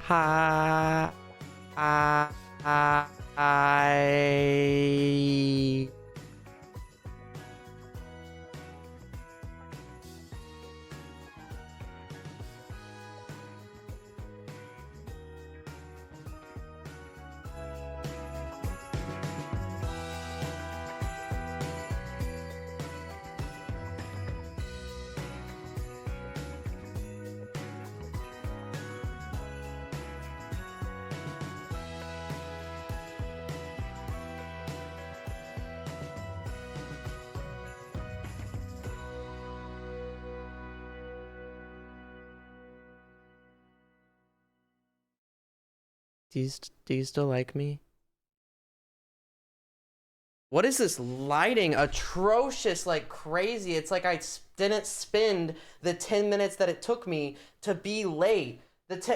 Hi. I. Do you still like me? What is this lighting? Atrocious, like crazy. It's like I didn't spend the 10 minutes that it took me to be late.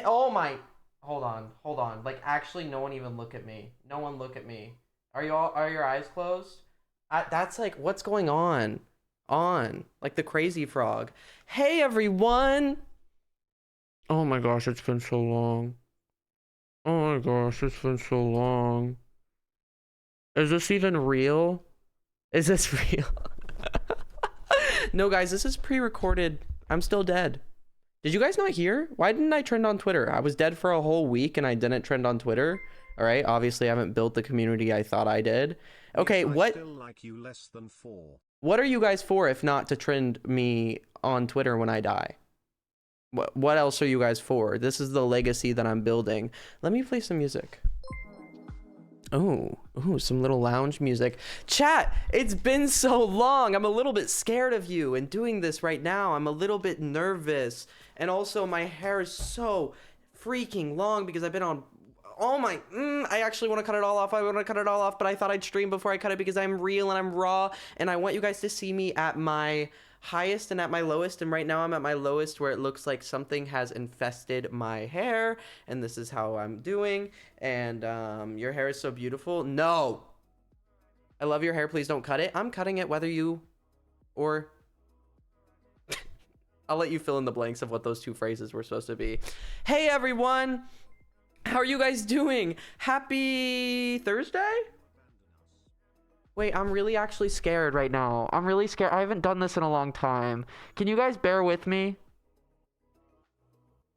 Oh my, hold on. Like actually no one even look at me. No one look at me. Are your eyes closed? That's like, what's going on? Like the crazy frog. Hey everyone. Oh my gosh, it's been so long. Oh my gosh, it's been so long. Is this even real? Is this real? No, guys, this is pre-recorded. I'm still dead. Did you guys not hear? Why didn't I trend on Twitter? I was dead for a whole week and I didn't trend on Twitter. All right, obviously I haven't built the community I thought I did. Okay, yes, what? Still like you less than 4. What are you guys for if not to trend me on Twitter when I die? What else are you guys for? This is the legacy that I'm building. Let me play some music. Oh, some little lounge music. Chat, it's been so long. I'm a little bit scared of you and doing this right now. I'm a little bit nervous. And also my hair is so freaking long because I've been on, oh my, I actually want to cut it all off. I want to cut it all off, but I thought I'd stream before I cut it because I'm real and I'm raw. And I want you guys to see me at my highest and at my lowest, and right now I'm at my lowest where it looks like something has infested my hair, and this is how I'm doing. And your hair is so beautiful. No, I love your hair, please don't cut it. I'm cutting it whether you or I'll let you fill in the blanks of what those two phrases were supposed to be. Hey everyone, how are you guys doing? Happy Thursday. Wait, I'm really actually scared right now. I'm really scared. I haven't done this in a long time. Can you guys bear with me?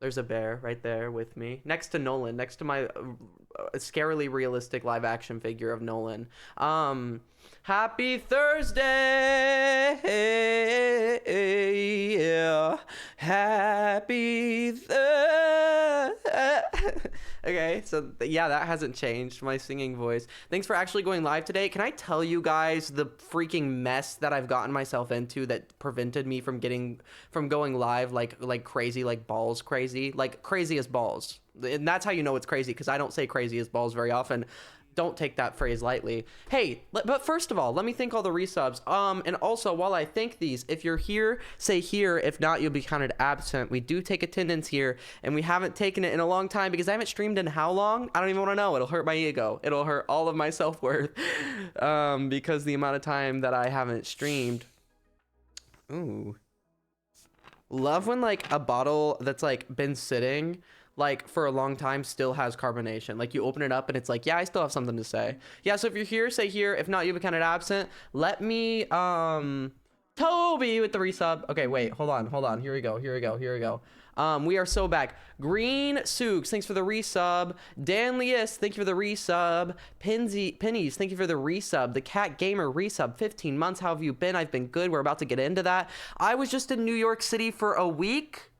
There's a bear right there with me. Next to Nolan. Next to my scarily realistic live action figure of Nolan. Happy Thursday. Yeah. Happy Thursday. Okay, so yeah, that hasn't changed, my singing voice. Thanks for actually going live today. Can I tell you guys the freaking mess that I've gotten myself into that prevented me from going live like crazy, like balls crazy, like crazy as balls. And that's how you know it's crazy, because I don't say crazy as balls very often. Don't take that phrase lightly. Hey, but first of all, let me thank all the resubs. And also, while I thank these, if you're here, say here. If not, you'll be counted absent. We do take attendance here, and we haven't taken it in a long time because I haven't streamed in how long? I don't even want to know. It'll hurt my ego. It'll hurt all of my self-worth, because the amount of time that I haven't streamed. Ooh. Love when like a bottle that's like been sitting like for a long time still has carbonation. Like you open it up and it's like, yeah, I still have something to say. Yeah, so if you're here, say here. If not, you'll be counted absent. Let me Toby with the resub. Okay, wait, hold on. Here we go. We are so back. Green Souks, thanks for the resub. Dan Leas, thank you for the resub. Pennies, thank you for the resub. The Cat Gamer resub, 15 months. How have you been? I've been good. We're about to get into that. I was just in New York City for a week.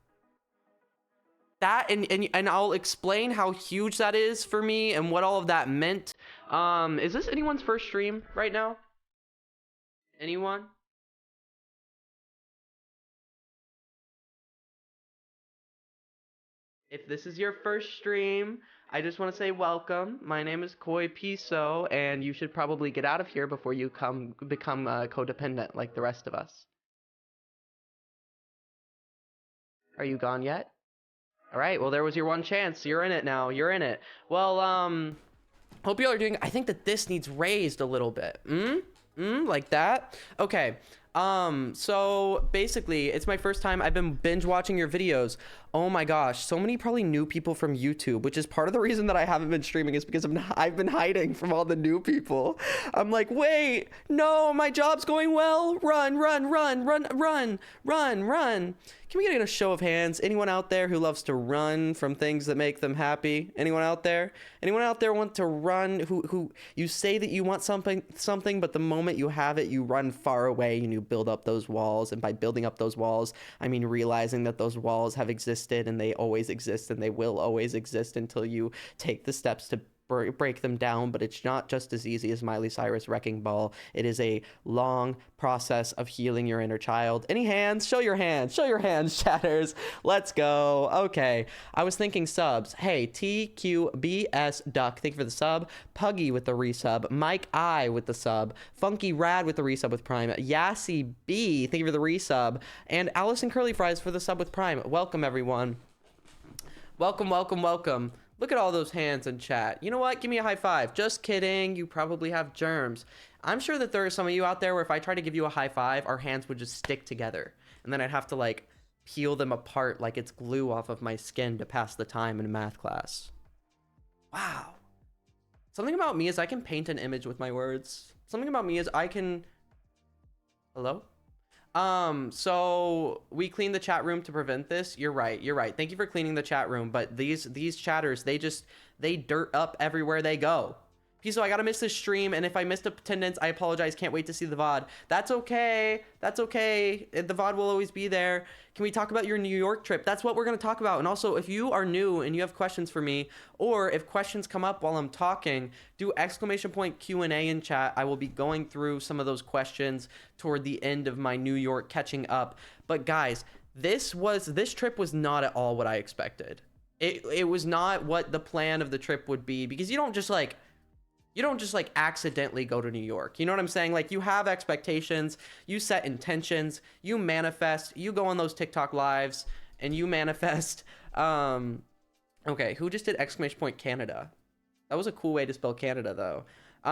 That and I'll explain how huge that is for me and what all of that meant. Is this anyone's first stream right now? Anyone? If this is your first stream, I just want to say welcome. My name is Koi Piso, and you should probably get out of here before you become codependent like the rest of us. Are you gone yet? All right, well, there was your one chance. You're in it now. You're in it. Well, hope y'all are doing. I think that this needs raised a little bit. Like that. Okay. So basically, it's my first time. I've been binge watching your videos. Oh my gosh, so many probably new people from YouTube, which is part of the reason that I haven't been streaming is because I've been hiding from all the new people. I'm like, wait, no, my job's going well. Run, run, run, run, run, run, run. Can we get a show of hands? Anyone out there who loves to run from things that make them happy? Anyone out there? Anyone out there want to run who you say that you want something, but the moment you have it, you run far away and you build up those walls. And by building up those walls, I mean realizing that those walls have existed and they always exist and they will always exist until you take the steps to break them down. But it's not just as easy as Miley Cyrus Wrecking Ball. It is a long process of healing your inner child. Any hands? Show your hands. Show your hands, chatters. Let's go. Okay, I was thinking subs. Hey, TQBS Duck, thank you for the sub. Puggy with the resub. Mike I with the sub. Funky Rad with the resub with Prime. Yassi B, thank you for the resub. And Allison Curly Fries for the sub with Prime. Welcome, everyone. Welcome, welcome, welcome. Look at all those hands in chat. You know what? Give me a high five. Just kidding. You probably have germs. I'm sure that there are some of you out there where if I try to give you a high five, our hands would just stick together. And then I'd have to like peel them apart like it's glue off of my skin to pass the time in math class. Wow. Something about me is I can paint an image with my words. Something about me is I can... Hello? So we cleaned the chat room to prevent this. You're right. Thank you for cleaning the chat room. But these chatters, they dirt up everywhere they go. Piso, I gotta miss this stream, and if I missed attendance, I apologize. Can't wait to see the VOD. That's okay. That's okay. The VOD will always be there. Can we talk about your New York trip? That's what we're gonna talk about. And also, if you are new and you have questions for me, or if questions come up while I'm talking, do ! Q&A in chat. I will be going through some of those questions toward the end of my New York catching up. But guys, this trip was not at all what I expected. It was not what the plan of the trip would be, because you don't just like accidentally go to New York. You know what I'm saying? Like, you have expectations, you set intentions, you manifest, you go on those TikTok lives and you manifest. Okay, who just did ! Canada? That was a cool way to spell Canada though.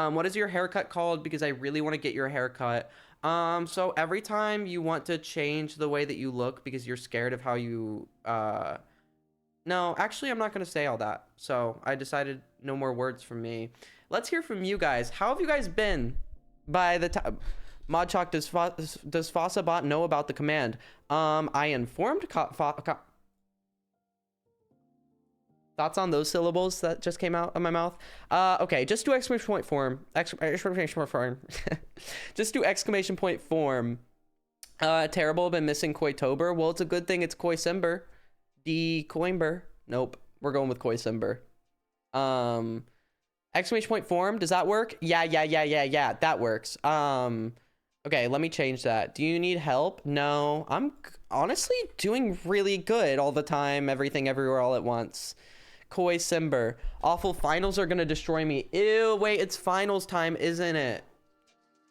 What is your haircut called? Because I really want to get your haircut. So every time you want to change the way that you look because you're scared of how you, no, actually I'm not going to say all that. So I decided no more words from me. Let's hear from you guys. How have you guys been? By the time Modchalk, does Fossabot know about the command? I informed thoughts on those syllables that just came out of my mouth. Okay, just do exclamation point form. Just do exclamation point form. Terrible, been missing Koitober. Well, it's a good thing it's Koisember. D Coimber. Nope, we're going with Koisember. Exclamation point form, does that work? Yeah, that works. Okay, let me change that. Do you need help? No, I'm honestly doing really good all the time, everything, everywhere, all at once. Koi Simber. Awful finals are gonna destroy me. Ew, wait, it's finals time, isn't it?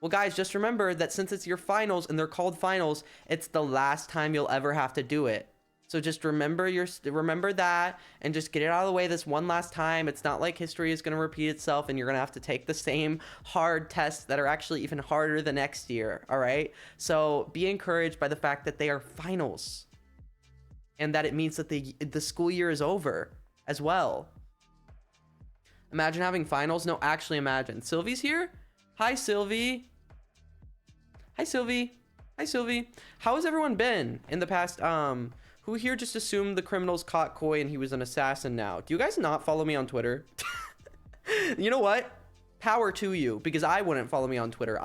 Well, guys, just remember that since it's your finals and they're called finals, it's the last time you'll ever have to do it. So just remember that and just get it out of the way this one last time. It's not like history is going to repeat itself and you're going to have to take the same hard tests that are actually even harder the next year, all right? So be encouraged by the fact that they are finals and that it means that the school year is over as well. Imagine having finals. No, actually imagine. Sylvie's here? Hi, Sylvie. Hi, Sylvie. Hi, Sylvie. How has everyone been in the past, who here just assumed the criminals caught Koi and he was an assassin now? Do you guys not follow me on Twitter? You know what? Power to you, because I wouldn't follow me on Twitter.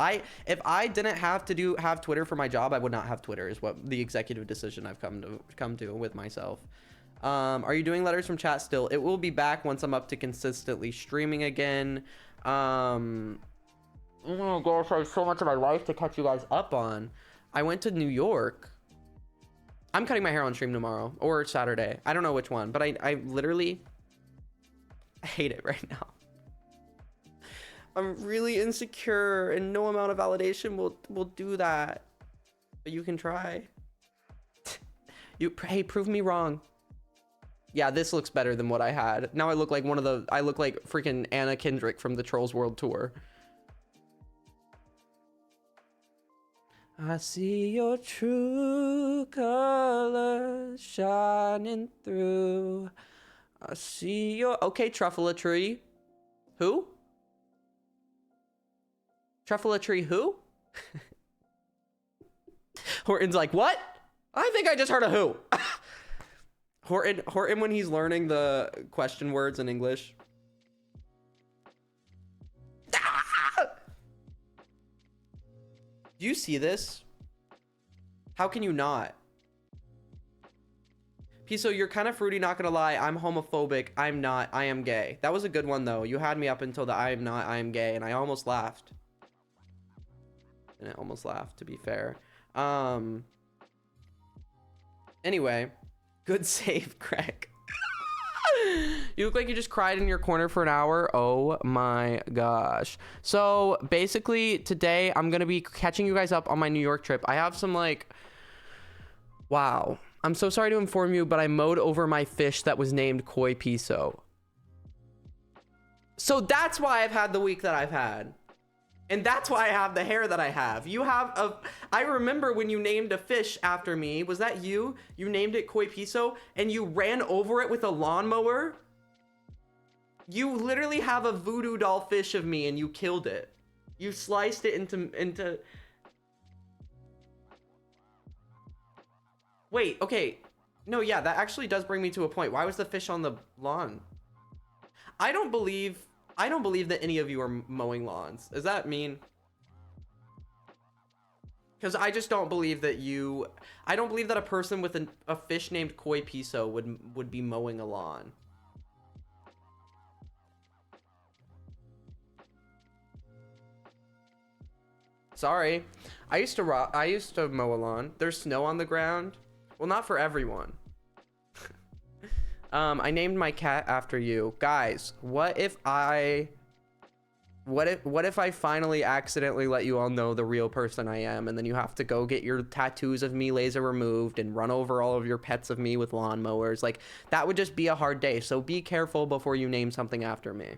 If I didn't have Twitter for my job, I would not have Twitter, is what the executive decision I've come to with myself. Are you doing letters from chat still? It will be back once I'm up to consistently streaming again. Oh gosh, I have so much of my life to catch you guys up on. I went to New York. I'm cutting my hair on stream tomorrow or Saturday. I don't know which one, but I literally hate it right now. I'm really insecure and no amount of validation will do that. But you can try. Hey, prove me wrong. Yeah, this looks better than what I had. Now I look like I look like freaking Anna Kendrick from the Trolls World Tour. I see your true colors shining through. I see your... Okay, truffle tree. Who? Truffle tree who? Horton's like, what? I think I just heard a who. Horton when he's learning the question words in English. Do you see this? How can you not? Piso, you're kind of fruity, not gonna lie. I'm homophobic. I'm not. I am gay. That was a good one, though. You had me up until the I am not, I am gay, and I almost laughed. And I almost laughed, to be fair. Anyway, good save, Craig. You look like you just cried in your corner for an hour. Oh my gosh. So basically today I'm gonna be catching you guys up on my New York trip. I have some like, wow. I'm so sorry to inform you, but I mowed over my fish that was named Koi Piso. So that's why I've had the week that I've had. And that's why I have the hair that I have. You have a... I remember when you named a fish after me. Was that you? You named it Koi Piso and you ran over it with a lawnmower? You literally have a voodoo doll fish of me and you killed it. You sliced it into... Wait, okay. No, yeah, that actually does bring me to a point. Why was the fish on the lawn? I don't believe that any of you are mowing lawns. Does that mean? Because I just don't believe that you... I don't believe that a person with a fish named Koi Piso would be mowing a lawn. Sorry. I used to mow a lawn. There's snow on the ground. Well, not for everyone. I named my cat after you. Guys, what if I finally accidentally let you all know the real person I am, and then you have to go get your tattoos of me laser removed and run over all of your pets of me with lawnmowers? Like, that would just be a hard day. So be careful before you name something after me.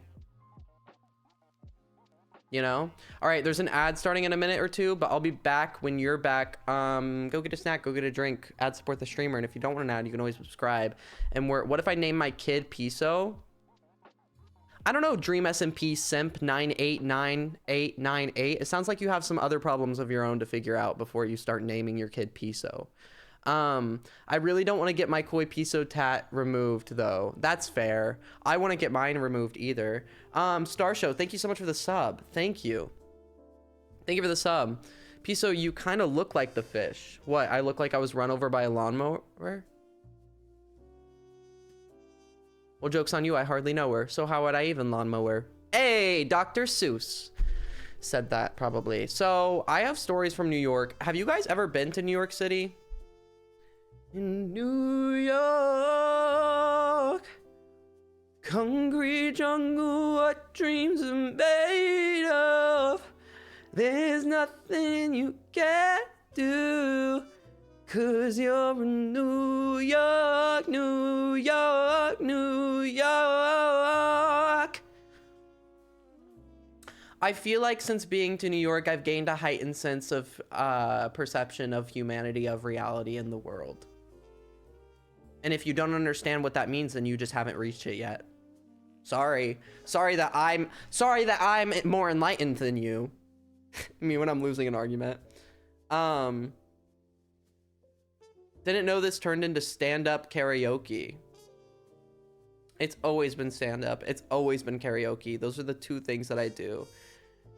You know? All right, there's an ad starting in a minute or two, but I'll be back when you're back. Go get a snack, go get a drink, ad support the streamer, and if you don't want an ad, you can always subscribe. And what if I name my kid Piso? I don't know, Dream SMP Simp 989898. It sounds like you have some other problems of your own to figure out before you start naming your kid Piso. I really don't want to get my Koi Piso tat removed, though. That's fair. I want to get mine removed either. Star Show, thank you so much for the sub. Thank you. Thank you for the sub. Piso, you kind of look like the fish. What, I look like I was run over by a lawnmower? Well, joke's on you, I hardly know her. So how would I even lawnmower? Hey, Dr. Seuss said that probably. So I have stories from New York. Have you guys ever been to New York City? In New York, concrete jungle, what dreams are made of. There's nothing you can't do, 'cause you're in New York, New York, New York. I feel like since being to New York, I've gained a heightened sense of perception of humanity, of reality in the world. And if you don't understand what that means, then you just haven't reached it yet. Sorry that I'm more enlightened than you. Me when I'm losing an argument. Didn't know this turned into stand-up karaoke. It's always been stand-up. It's always been karaoke. Those are the two things that I do.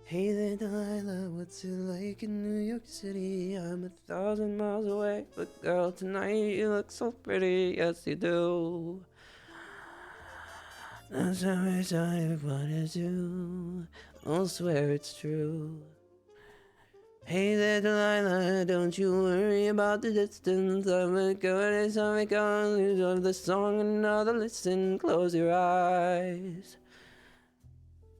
Hey there, Delilah, what's it like in New York City? I'm 1,000 miles away, but girl, tonight you look so pretty, yes you do. That's how I wanna do, I'll swear it's true. Hey there, Delilah, don't you worry about the distance. I'm a good as I'm a gun, of the song, another listen, close your eyes.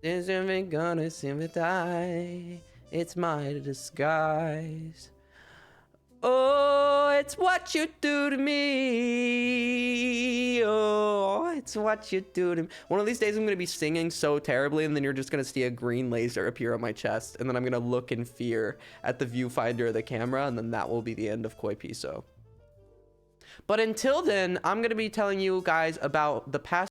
There's never gonna sympathize, it's my disguise. Oh, it's what you do to me. Oh, it's That's what you do to me. One of these days I'm gonna be singing so terribly, and then you're just gonna see a green laser appear on my chest, and then I'm gonna look in fear at the viewfinder of the camera, and then that will be the end of Koi Piso. But until then, I'm gonna be telling you guys about the past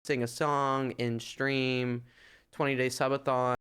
sing a song in stream, 20-day subathon.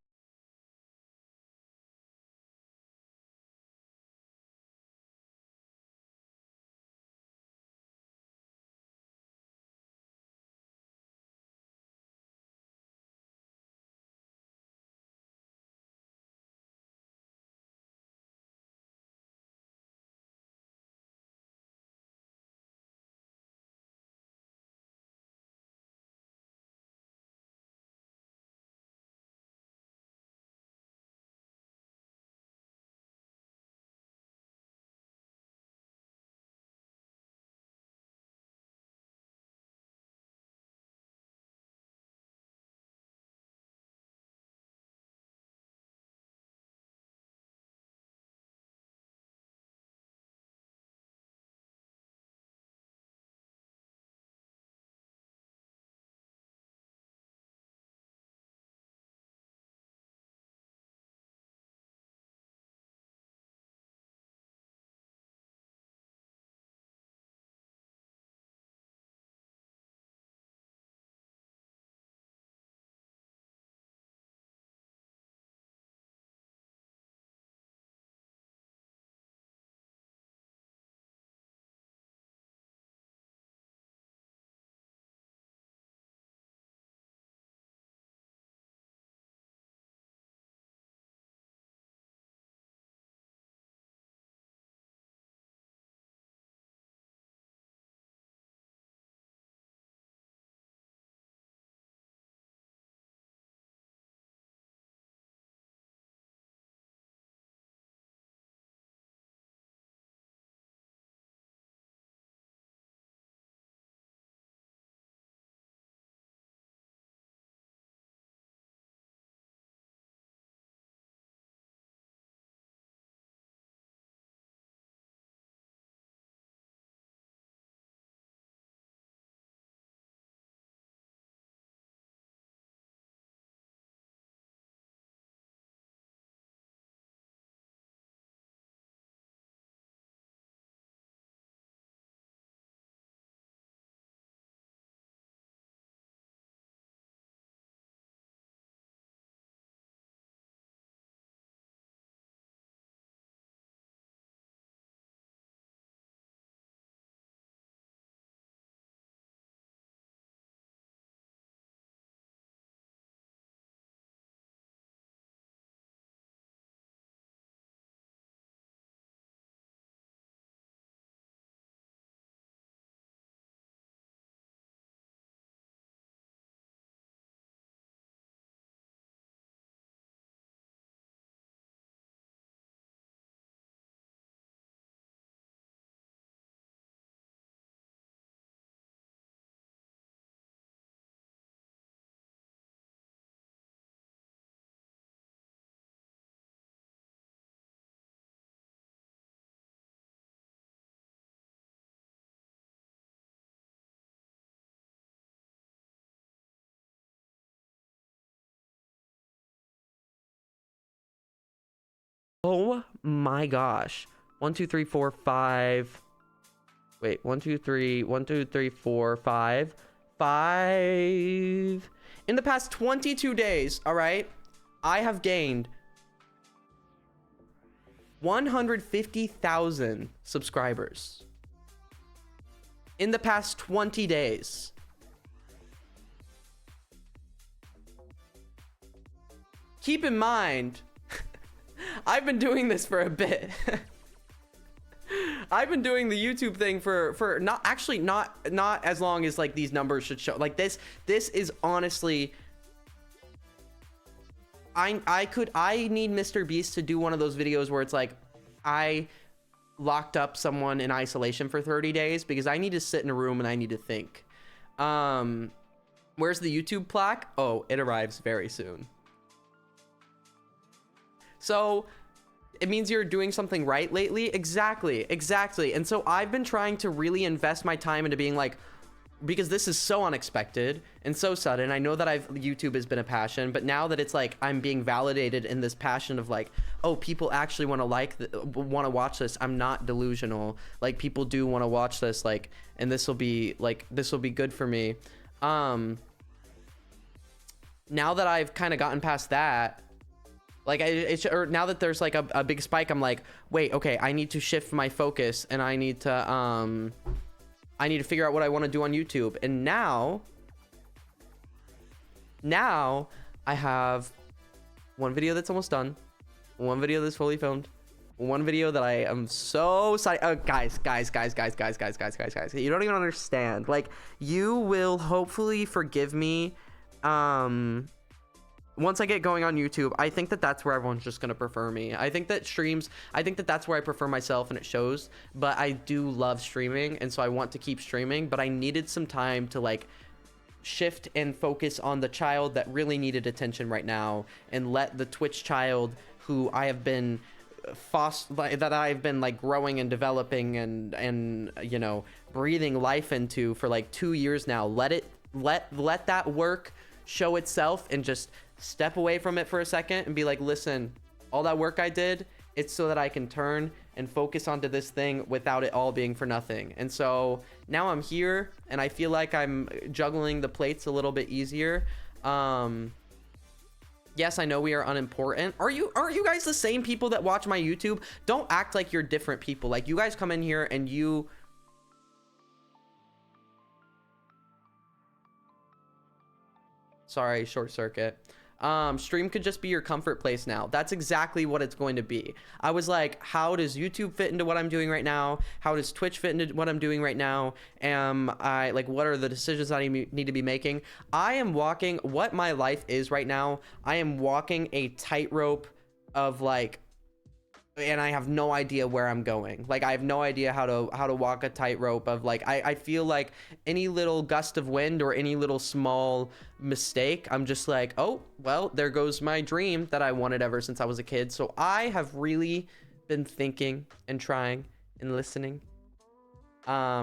Oh my gosh. 1, 2, 3, 4, 5. Wait, 1, 2, 3, 1, 2, 3, 4, 5. 5. In the past 22 days, all right, I have gained 150,000 subscribers. In the past 20 days. Keep in mind, I've been doing this for a bit. I've been doing the YouTube thing for not as long as like these numbers should show. Like this is honestly, I need Mr. Beast to do one of those videos where it's like I locked up someone in isolation for 30 days because I need to sit in a room and I need to think. Where's the YouTube plaque? Oh, it arrives very soon. So it means you're doing something right lately. Exactly. And so I've been trying to really invest my time into being like, because this is so unexpected and so sudden. I know that YouTube has been a passion, but now that it's like I'm being validated in this passion of like, oh, people actually want to watch this. I'm not delusional. Like people do want to watch this, like, and this will be good for me. Now that I've kind of gotten past that, like or now that there's like a big spike, I'm like, wait, okay, I need to shift my focus and I need to figure out what I want to do on YouTube. And now I have one video that's almost done, one video that's fully filmed, one video that I am so excited. Guys, you don't even understand. Like, you will hopefully forgive me once I get going on YouTube. I think that that's where everyone's just gonna prefer me. I think that streams, I think that that's where I prefer myself and it shows, but I do love streaming and so I want to keep streaming, but I needed some time to like shift and focus on the child that really needed attention right now and let the Twitch child who I have been that I've been like growing and developing and you know, breathing life into for like 2 years now, let that work show itself and just step away from it for a second and be like, listen, all that work I did, it's so that I can turn and focus onto this thing without it all being for nothing. And so now I'm here and I feel like I'm juggling the plates a little bit easier. Yes, I know we are unimportant. Aren't you guys the same people that watch my YouTube? Don't act like you're different people. Like, you guys come in here and you... Sorry, short circuit. Stream could just be your comfort place now. That's exactly what it's going to be. I was like, how does YouTube fit into what I'm doing right now? How does Twitch fit into what I'm doing right now? What are the decisions I need to be making? I am walking what my life is right now. I am walking a tightrope of like, and I have no idea where I'm going. Like, I have no idea how to walk a tightrope of like, I feel like any little gust of wind or any little small mistake, I'm just like, oh, well, there goes my dream that I wanted ever since I was a kid. So I have really been thinking and trying and listening.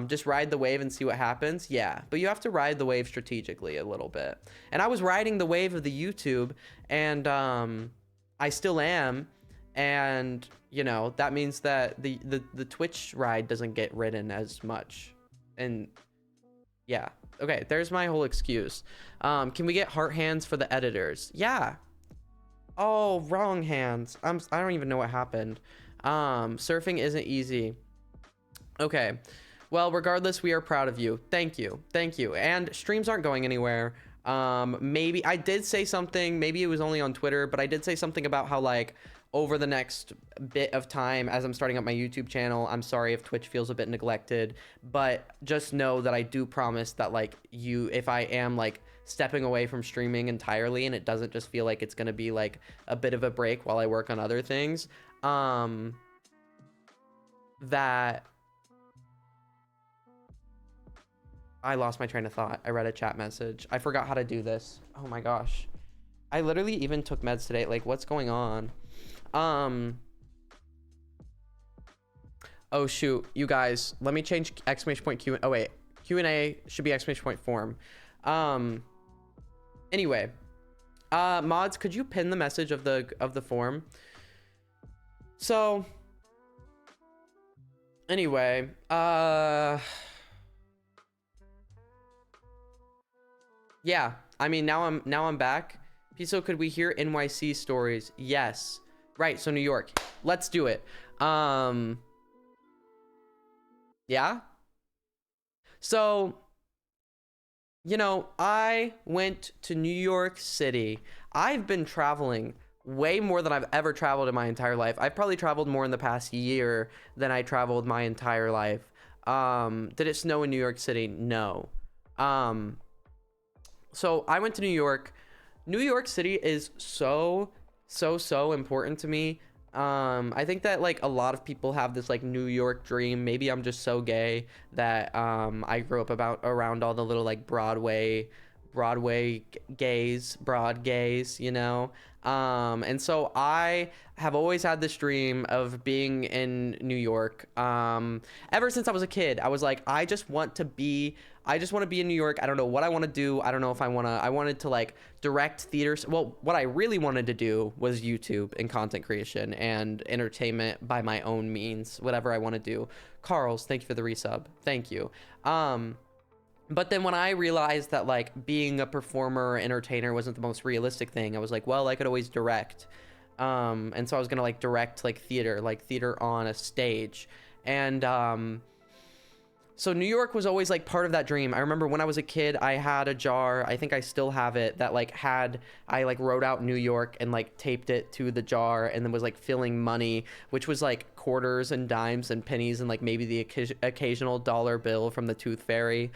Just ride the wave and see what happens. Yeah, but you have to ride the wave strategically a little bit. And I was riding the wave of the YouTube and I still am. And you know, that means that the Twitch ride doesn't get ridden as much. And yeah, okay, there's my whole excuse. Can we get heart hands for the editors? Yeah. Oh, wrong hands. I don't even know what happened. Surfing isn't easy. Okay, well, regardless, we are proud of you. Thank you. And streams aren't going anywhere. Maybe I did say something, maybe it was only on Twitter, but I did say something about how like over the next bit of time as I'm starting up my YouTube channel, I'm sorry if Twitch feels a bit neglected, but just know that I do promise that like if I am like stepping away from streaming entirely and it doesn't just feel like it's going to be like a bit of a break while I work on other things, that I lost my train of thought. I read a chat message. I forgot how to do this. Oh my gosh. I literally even took meds today. Like, what's going on? Oh shoot, you guys, let me change exclamation point Q. Oh wait, Q&A should be exclamation point form. Anyway, mods, could you pin the message of the form? So anyway, yeah, I mean, now I'm back. Piso, could we hear NYC stories? Yes. Right, so New York. Let's do it. Yeah. So, you know, I went to New York City. I've been traveling way more than I've ever traveled in my entire life. I've probably traveled more in the past year than I traveled my entire life. Did it snow in New York City? No. So I went to New York. New York City is so important to me. I think that like a lot of people have this like New York dream. Maybe I'm just so gay that I grew up around all the little like Broad gays, you know. And so I have always had this dream of being in New York. Ever since I was a kid, I was like, I just want to be in New York. I don't know what I want to do. I don't know if I wanted to like direct theaters. Well, what I really wanted to do was YouTube and content creation and entertainment by my own means, whatever I want to do. Carls, thank you for the resub. Thank you. But then when I realized that like being a performer or entertainer wasn't the most realistic thing, I was like, well, I could always direct. And so I was gonna like direct like theater on a stage. And so New York was always like part of that dream. I remember when I was a kid, I had a jar, I think I still have it, that like I like wrote out New York and like taped it to the jar and then was like filling money, which was like quarters and dimes and pennies and like maybe the occasional dollar bill from the Tooth Fairy.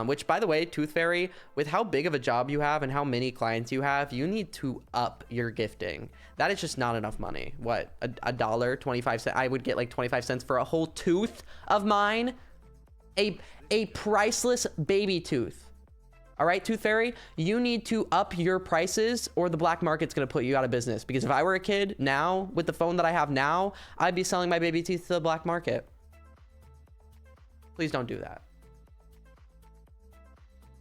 Which, by the way, Tooth Fairy, with how big of a job you have and how many clients you have, you need to up your gifting. That is just not enough money. What, a dollar, 25 cents? I would get like 25 cents for a whole tooth of mine. A priceless baby tooth. All right, Tooth Fairy, you need to up your prices or the black market's gonna put you out of business. Because if I were a kid now, with the phone that I have now, I'd be selling my baby teeth to the black market. Please don't do that.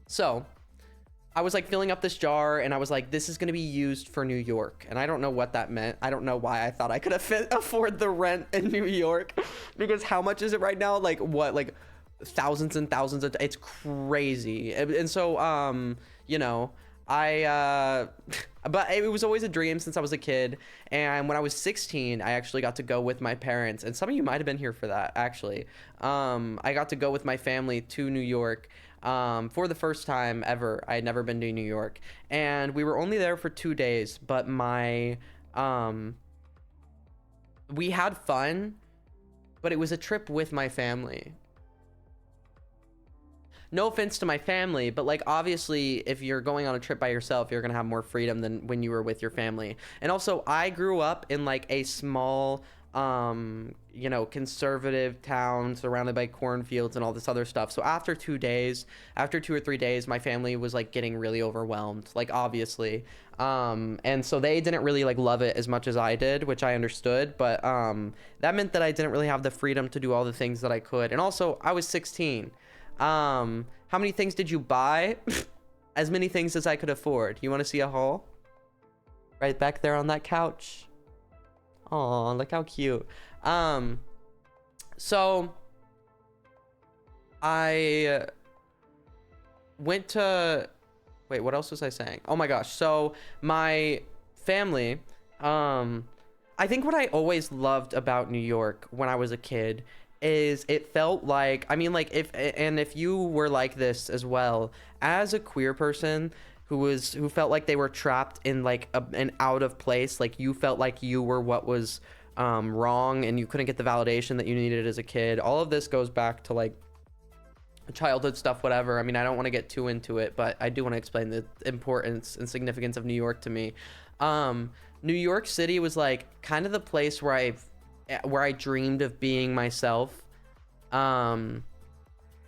So I was like filling up this jar and I was like, this is gonna be used for New York. And I don't know what that meant. I don't know why I thought I could afford the rent in New York. Because how much is it right now? Like what, like thousands and thousands of, it's crazy. And so you know, but it was always a dream since I was a kid. And when I was 16, I actually got to go with my parents, and some of you might have been here for that actually. I got to go with my family to New York for the first time ever. I had never been to New York, and we were only there for 2 days, but we had fun, but it was a trip with my family. No offense to my family, but like obviously if you're going on a trip by yourself, you're gonna have more freedom than when you were with your family. And also I grew up in like a small you know, conservative town surrounded by cornfields and all this other stuff. So after 2 or 3 days, my family was like getting really overwhelmed, like obviously. And so they didn't really like love it as much as I did, which I understood, but that meant that I didn't really have the freedom to do all the things that I could. And also I was 16. How many things did you buy? As many things as I could afford. You want to see a haul? Right back there on that couch. Oh, look how cute. So I went to, wait, what else was I saying? Oh my gosh. So my family, I think what I always loved about New York when I was a kid is it felt like, I mean, like if you were like this as well, as a queer person who felt like they were trapped in like an out of place, like you felt like you were what was wrong and you couldn't get the validation that you needed as a kid. All of this goes back to like childhood stuff, whatever. I mean, I don't want to get too into it, but I do want to explain the importance and significance of New York to me. New York City was like kind of the place where I dreamed of being myself,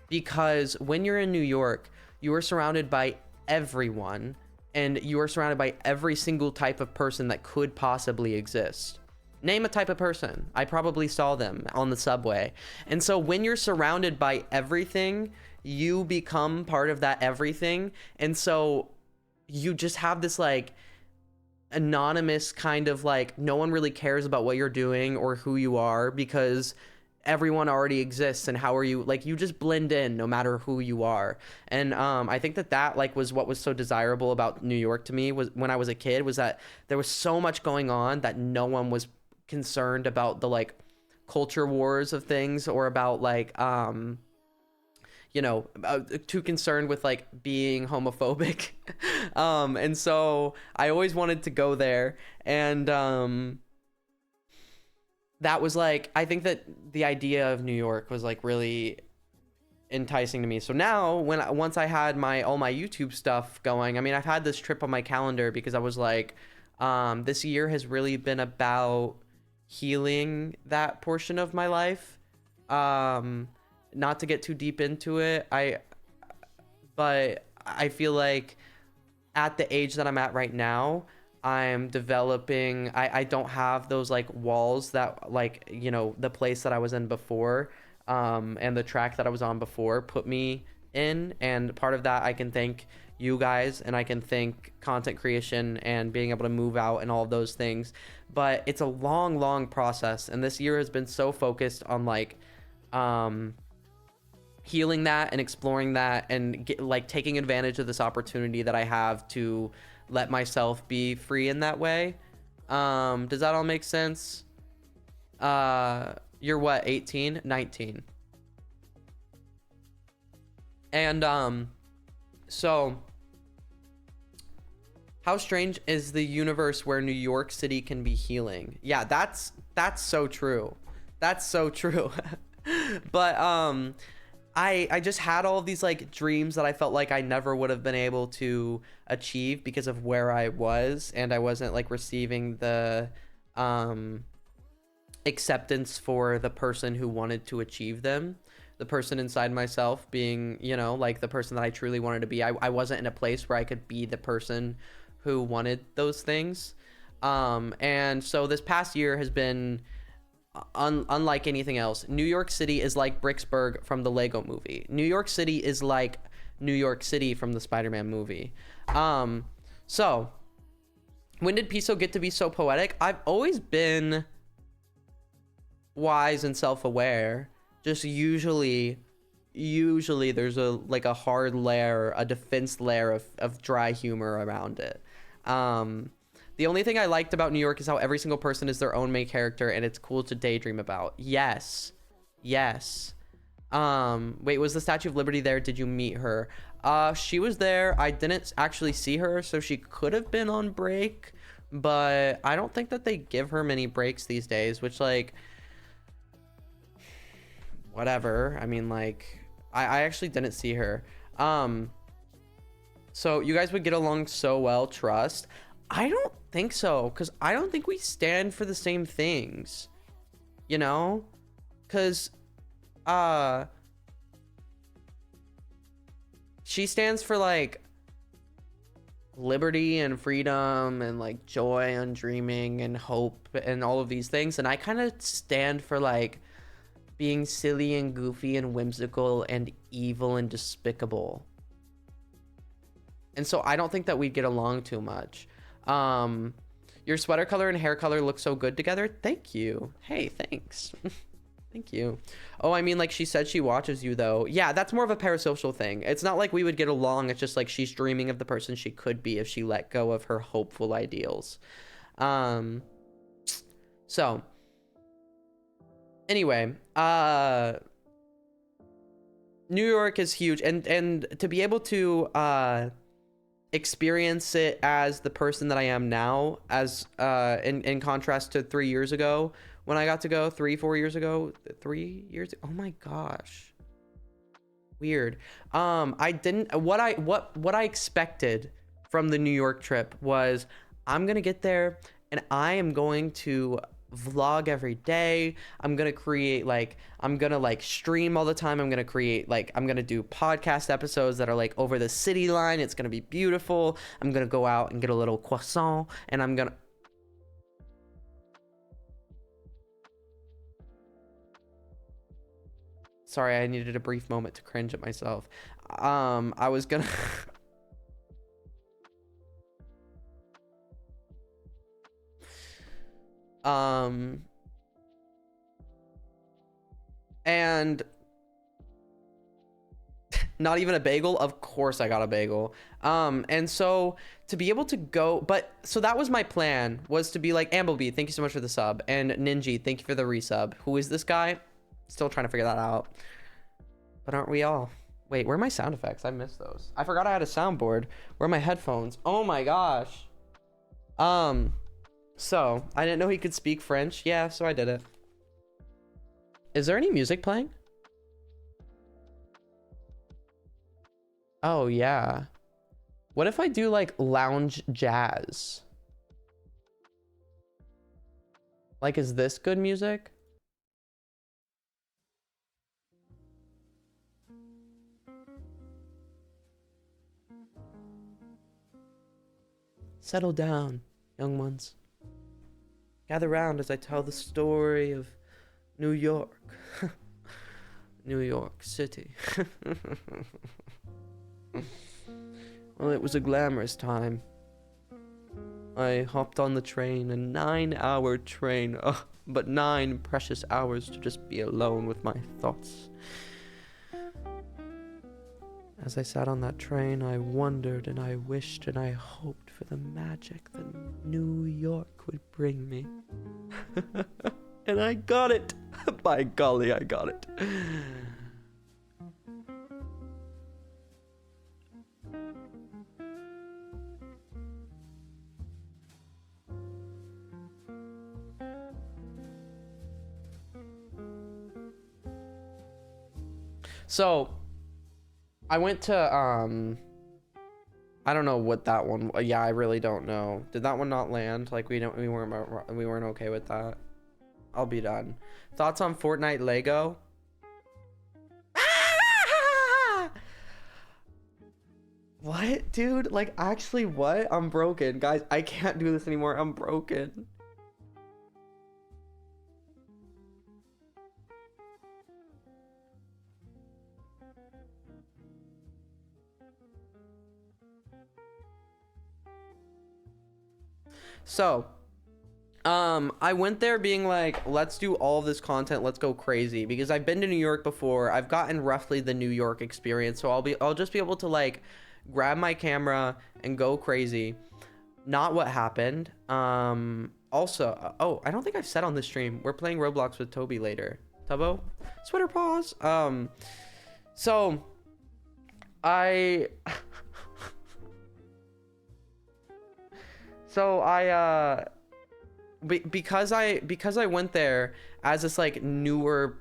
because when you're in New York, you are surrounded by everyone and you are surrounded by every single type of person that could possibly exist. Name a type of person. I probably saw them on the subway. And so when you're surrounded by everything, you become part of that everything. And so you just have this like anonymous kind of like no one really cares about what you're doing or who you are because everyone already exists, and how are you, like, you just blend in no matter who you are. And I think that like was what was so desirable about New York to me, was when I was a kid, was that there was so much going on that no one was concerned about the like culture wars of things, or about like too concerned with like being homophobic. And so I always wanted to go there. And that was like, I think that the idea of New York was like really enticing to me. So now once I had all my YouTube stuff going, I mean, I've had this trip on my calendar because I was like, this year has really been about healing that portion of my life. Not to get too deep into it, but I feel like at the age that I'm at right now, I'm developing. I don't have those like walls that, like, the place that I was in before, and the track that I was on before put me in. And part of that I can thank you guys, and I can thank content creation and being able to move out and all of those things. But it's a long process, and this year has been so focused on like healing that and exploring that, and like taking advantage of this opportunity that I have to let myself be free in that way. Does that all make sense? You're what, 18? 19. And so how strange is the universe where New York City can be healing? Yeah, that's so true. That's so true. But I just had all of these like dreams that I felt like I never would have been able to achieve because of where I was, and I wasn't like receiving the acceptance for the person who wanted to achieve them. The person inside myself being, like the person that I truly wanted to be. I wasn't in a place where I could be the person who wanted those things. And so this past year has been unlike anything else. New York City is like Bricksburg from the Lego movie. New York City is like New York City from the Spider-Man movie. So when did Piso get to be so poetic? I've always been wise and self-aware. Just usually there's a hard layer, a defense layer of dry humor around it. The only thing I liked about New York is how every single person is their own main character, and it's cool to daydream about. Yes. Wait, was the Statue of Liberty there? Did you meet her? She was there. I didn't actually see her, so she could have been on break, but I don't think that they give her many breaks these days, which, like, whatever. I mean, like, I actually didn't see her. So you guys would get along so well, trust. I don't think so, because I don't think we stand for the same things, because she stands for like liberty and freedom and like joy and dreaming and hope and all of these things, and I kind of stand for like being silly and goofy and whimsical and evil and despicable. And so I don't think that we'd get along too much. Your sweater color and hair color look so good together. Thank you. Hey, thanks. Thank you. Oh, I mean, like, she said she watches you, though. Yeah, that's more of a parasocial thing. It's not like we would get along. It's just like she's dreaming of the person she could be if she let go of her hopeful ideals. So anyway, New York is huge, and to be able to experience it as the person that I am now, as in contrast to 3 years ago when I got to go, 4 years ago, 3 years. Oh my gosh, weird. I didn't. What I expected from the New York trip was I'm gonna get there and I am going to vlog every day. I'm gonna create, like, I'm gonna like stream all the time. I'm gonna create, like, I'm gonna do podcast episodes that are like over the city line. It's gonna be beautiful. I'm gonna go out and get a little croissant, and I'm gonna sorry, I needed a brief moment to cringe at myself. I was gonna Um, and not even a bagel. Of course I got a bagel. And so to be able to go, but so that was my plan, was to be like, Amblebee, thank you so much for the sub, and Ninji, thank you for the resub. Who is this guy? Still trying to figure that out. But aren't we all? Wait, where are my sound effects? I missed those. I forgot I had a soundboard. Where are my headphones? Oh my gosh. So I didn't know he could speak French. Yeah, so I did it. Is there any music playing? Oh yeah. What if I do like lounge jazz? Like, is this good music? Settle down, young ones. Gather round as I tell the story of New York. New York City. Well, it was a glamorous time. I hopped on the train, a 9-hour train, but 9 precious hours to just be alone with my thoughts. As I sat on that train, I wondered and I wished and I hoped for the magic that New York would bring me. And I got it! By golly, I got it. So, I went to, I don't know what that one, yeah, I really don't know. Did that one not land? Like, we weren't okay with that. I'll be done. Thoughts on Fortnite Lego? What, dude? Like, actually, what? I'm broken. Guys, I can't do this anymore. I'm broken. So, I went there being like, let's do all this content, let's go crazy, because I've been to New York before. I've gotten roughly the New York experience, so I'll just be able to like grab my camera and go crazy. Not what happened. Also, oh, I don't think I've said on the stream, we're playing Roblox with Toby later. Tubbo, sweater paws. So I so I because I went there as this like newer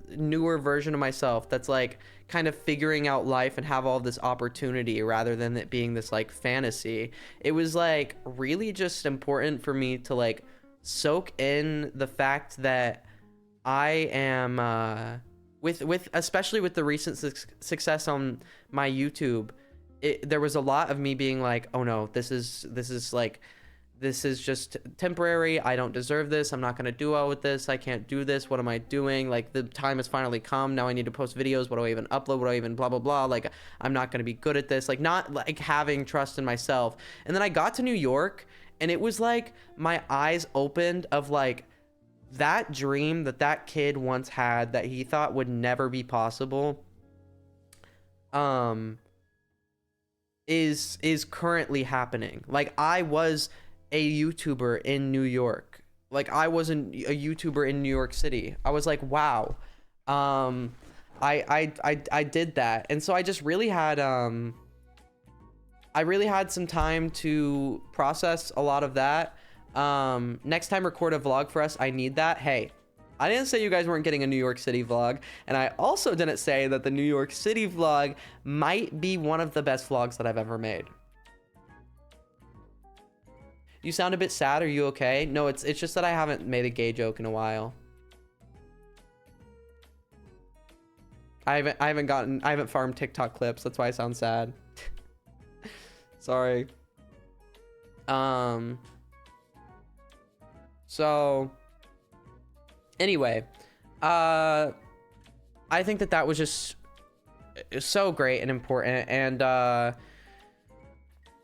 version of myself that's like kind of figuring out life and have all this opportunity rather than it being this like fantasy. It was like really just important for me to like soak in the fact that I am with especially with the recent success on my YouTube. There was a lot of me being like, oh no, this is just temporary. I don't deserve this. I'm not going to do well with this. I can't do this. What am I doing? Like, the time has finally come. Now I need to post videos. What do I even upload? What do I even blah, blah, blah. Like, I'm not going to be good at this. Like, not like having trust in myself. And then I got to New York and it was like my eyes opened of like that dream that kid once had that he thought would never be possible. Is currently happening. Like, I was a YouTuber in New York. Like, I wasn't a YouTuber in New York City. I was like, wow. I did that. And so I just really had I really had some time to process a lot of that. Next time record a vlog for us. I need that. Hey, I didn't say you guys weren't getting a New York City vlog, and I also didn't say that the New York City vlog might be one of the best vlogs that I've ever made. You sound a bit sad. Are you okay? No, it's just that I haven't made a gay joke in a while. I haven't farmed TikTok clips. That's why I sound sad. Sorry. So anyway, I think that was just so great and important, and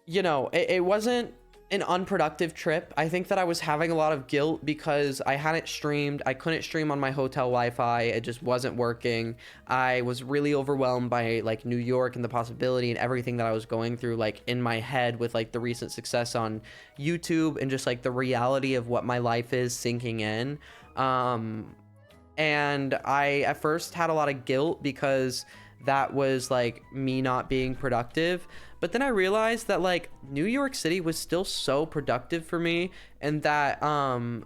you know, it wasn't an unproductive trip. I think that I was having a lot of guilt because I hadn't streamed. I couldn't stream on my hotel Wi-Fi. It just wasn't working. I was really overwhelmed by like New York and the possibility and everything that I was going through like in my head with like the recent success on YouTube and just like the reality of what my life is sinking in. And I at first had a lot of guilt because that was like me not being productive, but then I realized that like New York City was still so productive for me, and that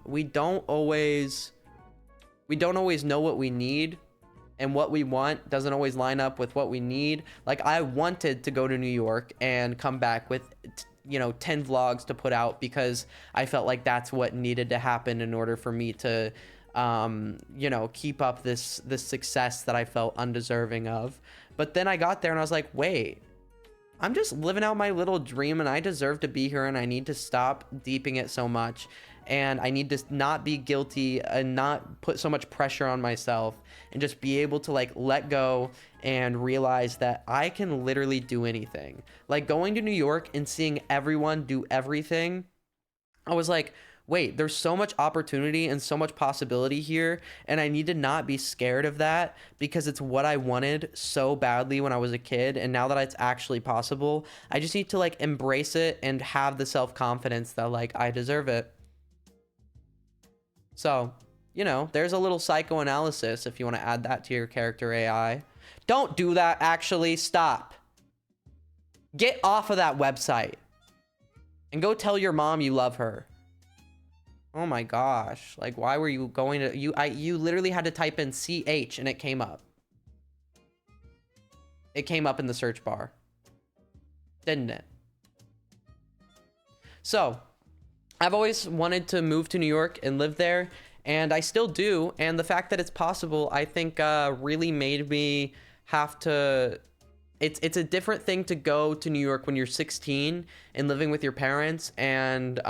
we don't always know what we need, and what we want doesn't always line up with what we need. Like I wanted to go to New York and come back with 10 vlogs to put out because I felt like that's what needed to happen in order for me to keep up this success that I felt undeserving of. But then I got there and I was like, wait, I'm just living out my little dream and I deserve to be here, and I need to stop deeping it so much, and I need to not be guilty and not put so much pressure on myself, and just be able to like let go and realize that I can literally do anything. Like going to New York and seeing everyone do everything, I was like, wait, there's so much opportunity and so much possibility here, and I need to not be scared of that because it's what I wanted so badly when I was a kid, and now that it's actually possible, I just need to like embrace it and have the self-confidence that like I deserve it. So, there's a little psychoanalysis if you want to add that to your character AI. Don't do that, actually. Stop. Get off of that website and go tell your mom you love her. Oh my gosh, like why were you going to you literally had to type in CH and it came up. It came up in the search bar, didn't it? So I've always wanted to move to New York and live there, and I still do, and the fact that it's possible, I think really made me have to it's a different thing to go to New York when you're 16 and living with your parents and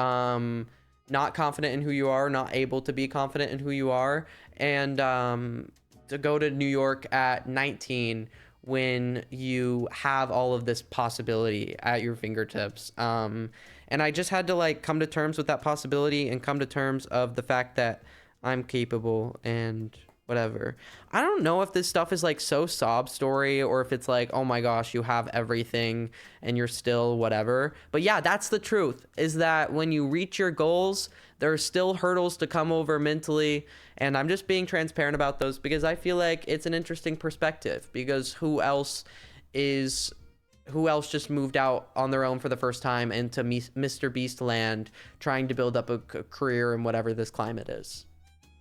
not confident in who you are, not able to be confident in who you are, and to go to New York at 19 when you have all of this possibility at your fingertips. And I just had to like come to terms with that possibility and come to terms of the fact that I'm capable and whatever. I don't know if this stuff is like so sob story or if it's like, oh my gosh, you have everything and you're still whatever. But yeah, that's the truth, is that when you reach your goals, there are still hurdles to come over mentally. And I'm just being transparent about those because I feel like it's an interesting perspective, because who else just moved out on their own for the first time into Mr. Beast land, trying to build up a career in whatever this climate is?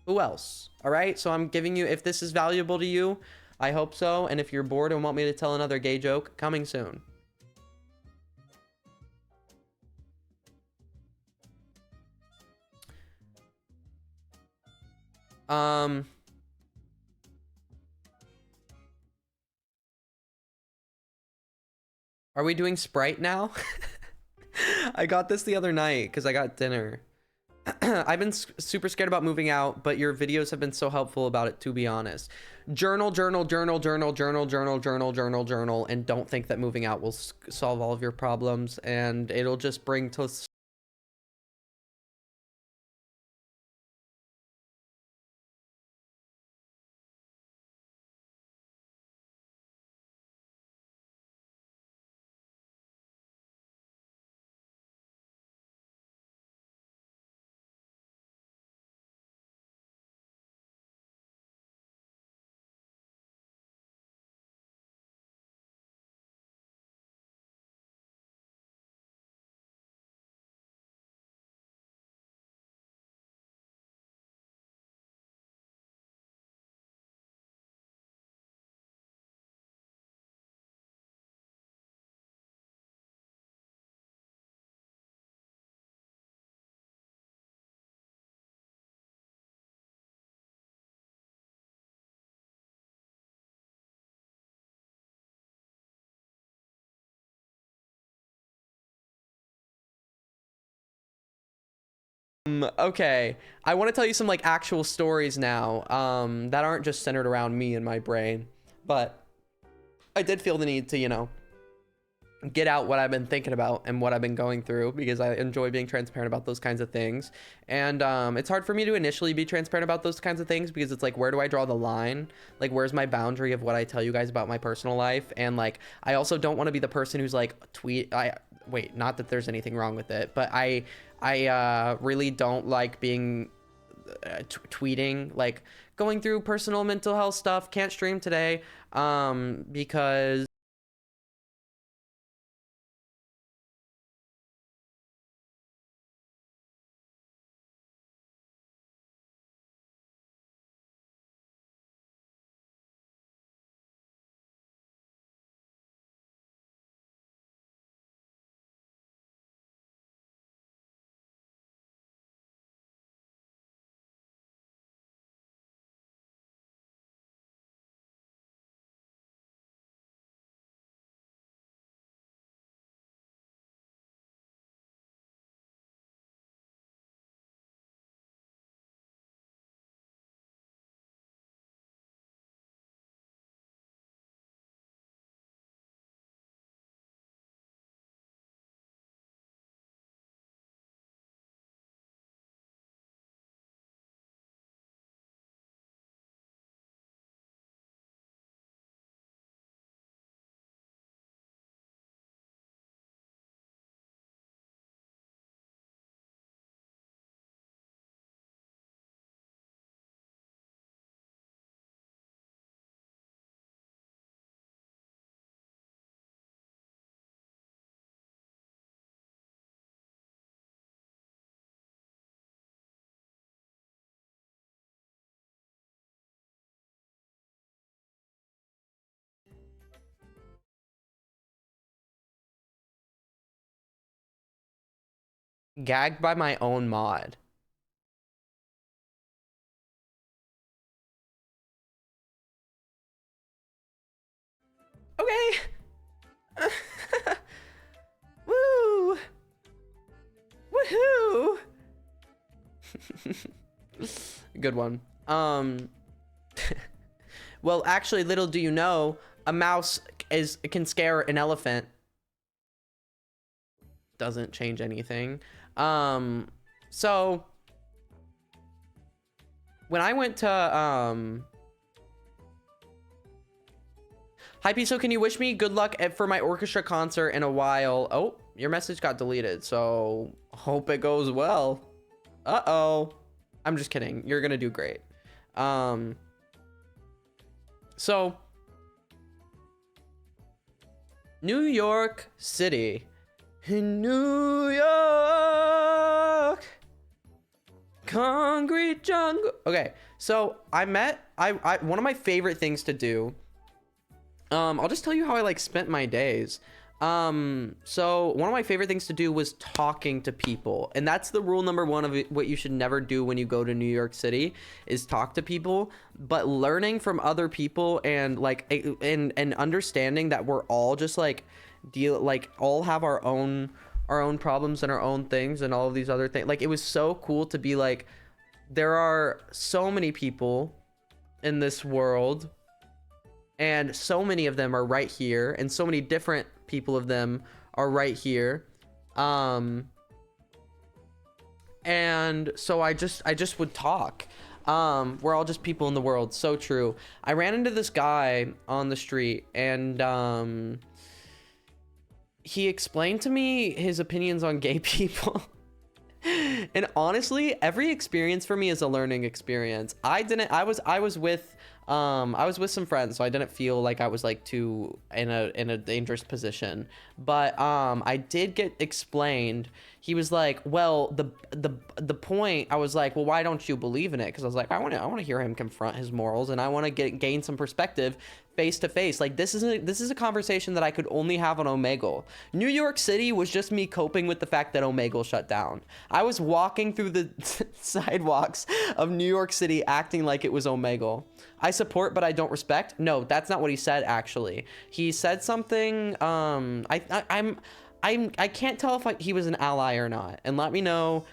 Who else? All right, so I'm giving you, if this is valuable to you, I hope so. And if you're bored and want me to tell another gay joke, coming soon. Are we doing Sprite now? I got this the other night because I got dinner. I've been super scared about moving out, but your videos have been so helpful about it, to be honest. Journal, journal, journal, journal, journal, journal, journal, journal, journal, and don't think that moving out will solve all of your problems, and it'll just bring to... Okay, I want to tell you some like actual stories now that aren't just centered around me and my brain, but I did feel the need to, get out what I've been thinking about and what I've been going through, because I enjoy being transparent about those kinds of things. And it's hard for me to initially be transparent about those kinds of things, because it's like, where do I draw the line? Like, where's my boundary of what I tell you guys about my personal life? And like, I also don't want to be the person who's like wait, not that there's anything wrong with it, but I really don't like being tweeting, like going through personal mental health stuff. Can't stream today because gagged by my own mod. Okay. Woo! Woohoo! Good one. Well, actually, little do you know, a mouse can scare an elephant. Doesn't change anything. So when I went to Hypey, so can you wish me good luck for my orchestra concert in a while? Oh, your message got deleted, so hope it goes well. Uh-oh. I'm just kidding. You're gonna do great. So New York City. In New York, concrete jungle. Okay, so I one of my favorite things to do. I'll just tell you how I like spent my days. So one of my favorite things to do was talking to people, and that's the rule number one of what you should never do when you go to New York City is talk to people. But learning from other people and like and understanding that we're all just like all have our own problems and our own things and all of these other things. Like, it was so cool to be like, there are so many people in this world, and so many of them are right here, and so many different people of them are right here. And so I just would talk. We're all just people in the world. So true. I ran into this guy on the street, and he explained to me his opinions on gay people. And honestly, every experience for me is a learning experience. I was with some friends, so I didn't feel like I was like too in a dangerous position. But I did get explained. He was like, well, the point, I was like, well, why don't you believe in it? Because I was like, I want to hear him confront his morals, and I want to gain some perspective face to face. Like, this is a conversation that I could only have on Omegle. New York City was just me coping with the fact that Omegle shut down. I was walking through the sidewalks of New York City acting like it was Omegle. I support, but I don't respect. No, that's not what he said, actually. He said something, I can't tell if he was an ally or not. And let me know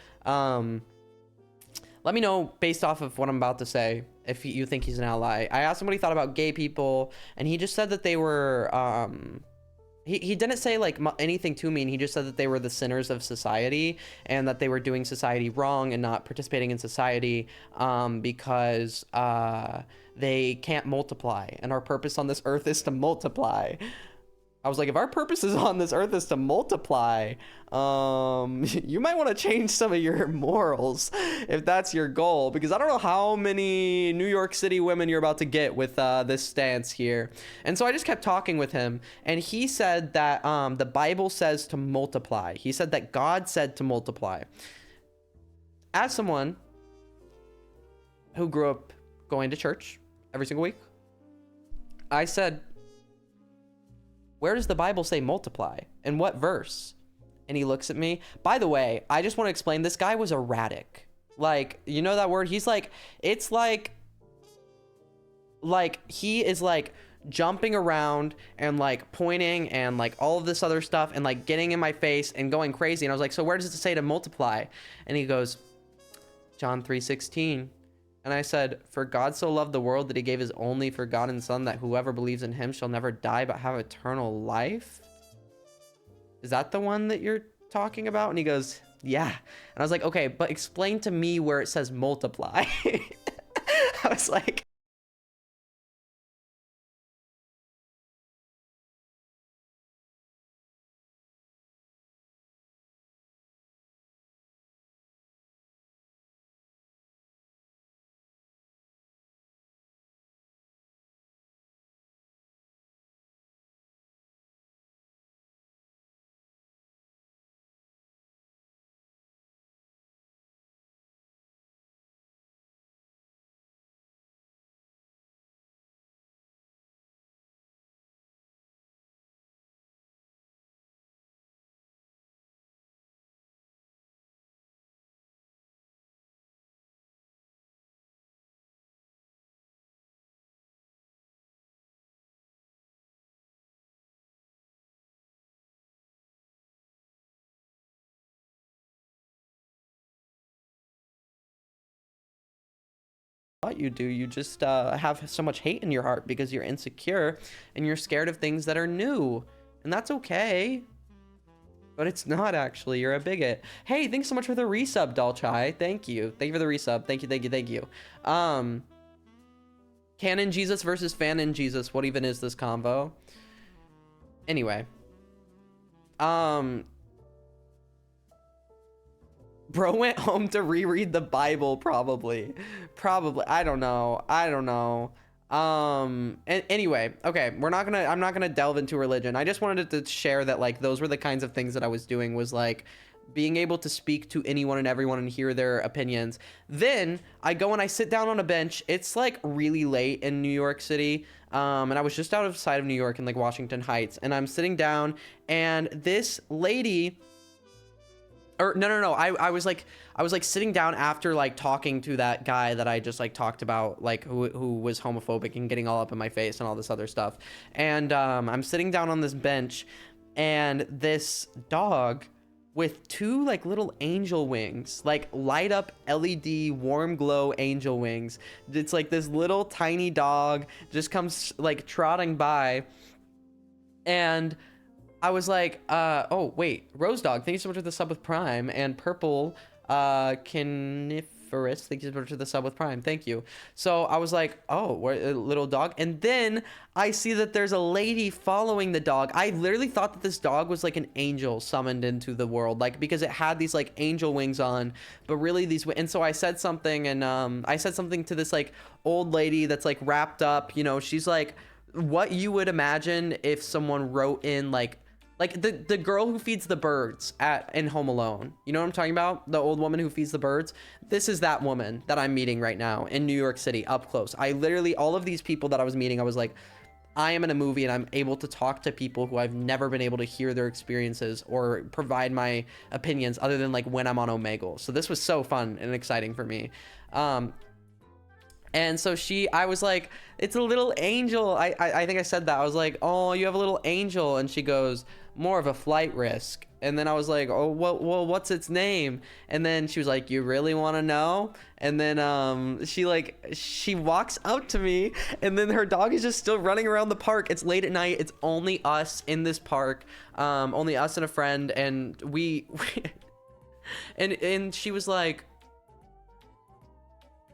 based off of what I'm about to say, if you think he's an ally. I asked him what he thought about gay people, and he just said that they were he didn't say like anything too mean. He just said that they were the sinners of society and that they were doing society wrong and not participating in society because they can't multiply, and our purpose on this earth is to multiply. I was like, if our purpose is on this earth is to multiply, you might want to change some of your morals if that's your goal, because I don't know how many New York City women you're about to get with this stance here. And so I just kept talking with him, and he said that the Bible says to multiply. He said that God said to multiply. As someone who grew up going to church every single week, I said, where does the Bible say multiply? In what verse? And he looks at me. By the way, I just want to explain, this guy was erratic. Like, you know that word? He's like, it's like he is like jumping around and like pointing and like all of this other stuff and like getting in my face and going crazy. And I was like, so where does it say to multiply? And he goes, John 3:16. And I said, for God so loved the world that he gave his only forgotten son, that whoever believes in him shall never die but have eternal life. Is that the one that you're talking about? And he goes, yeah. And I was like, okay, but explain to me where it says multiply. I was like, you do. You just have so much hate in your heart because you're insecure and you're scared of things that are new. And that's okay. But it's not actually. You're a bigot. Hey, thanks so much for the resub, Dolchai. Thank you. Thank you for the resub. Thank you, thank you, thank you. Canon Jesus versus Fanon Jesus. What even is this convo? Anyway. Bro went home to reread the Bible, probably. I don't know. And anyway, okay, I'm not gonna delve into religion. I just wanted to share that like those were the kinds of things that I was doing, was like being able to speak to anyone and everyone and hear their opinions. Then I go and I sit down on a bench. It's like really late in New York City. And I was just outside of New York in like Washington Heights, and I'm sitting down, and this lady, or no, I was like sitting down after like talking to that guy that I just like talked about, like who was homophobic and getting all up in my face and all this other stuff. And I'm sitting down on this bench, and this dog with two like little angel wings, like light up LED warm glow angel wings. It's like this little tiny dog just comes like trotting by, and I was like, oh, wait, Rose Dog, thank you so much for the sub with Prime. And Purple Coniferous, thank you so much for the sub with Prime. Thank you. So I was like, oh, what a little dog. And then I see that there's a lady following the dog. I literally thought that this dog was like an angel summoned into the world, like because it had these like angel wings on, but really these. And so I said something, and I said something to this like old lady that's like wrapped up. You know, she's like what you would imagine if someone wrote in like the girl who feeds the birds in Home Alone. You know what I'm talking about? The old woman who feeds the birds. This is that woman that I'm meeting right now in New York City, up close. I literally, all of these people that I was meeting, I was like, I am in a movie and I'm able to talk to people who I've never been able to hear their experiences or provide my opinions other than like when I'm on Omegle. So this was so fun and exciting for me. And so I was like, it's a little angel. I think I said that. I was like, oh, you have a little angel. And she goes, more of a flight risk. And then I was like, oh, well, what's its name? And then she was like, you really want to know? And then she walks up to me, and then her dog is just still running around the park. It's late at night. It's only us in this park, only us and a friend, and we and she was like,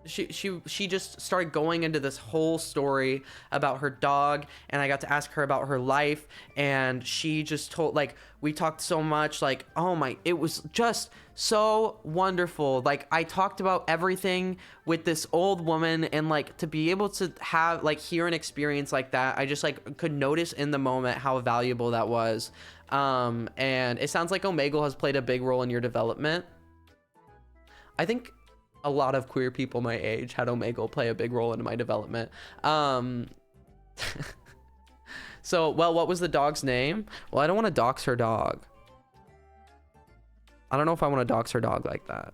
she just started going into this whole story about her dog, and I got to ask her about her life, and she just told, like, we talked so much, like, oh my, it was just so wonderful. Like, I talked about everything with this old woman, and like, to be able to have, like, hear an experience like that, I just like could notice in the moment how valuable that was. And it sounds like Omegle has played a big role in your development. I think a lot of queer people my age had Omegle play a big role in my development. So, well, what was the dog's name? Well, I don't want to dox her dog. I don't know if I want to dox her dog like that.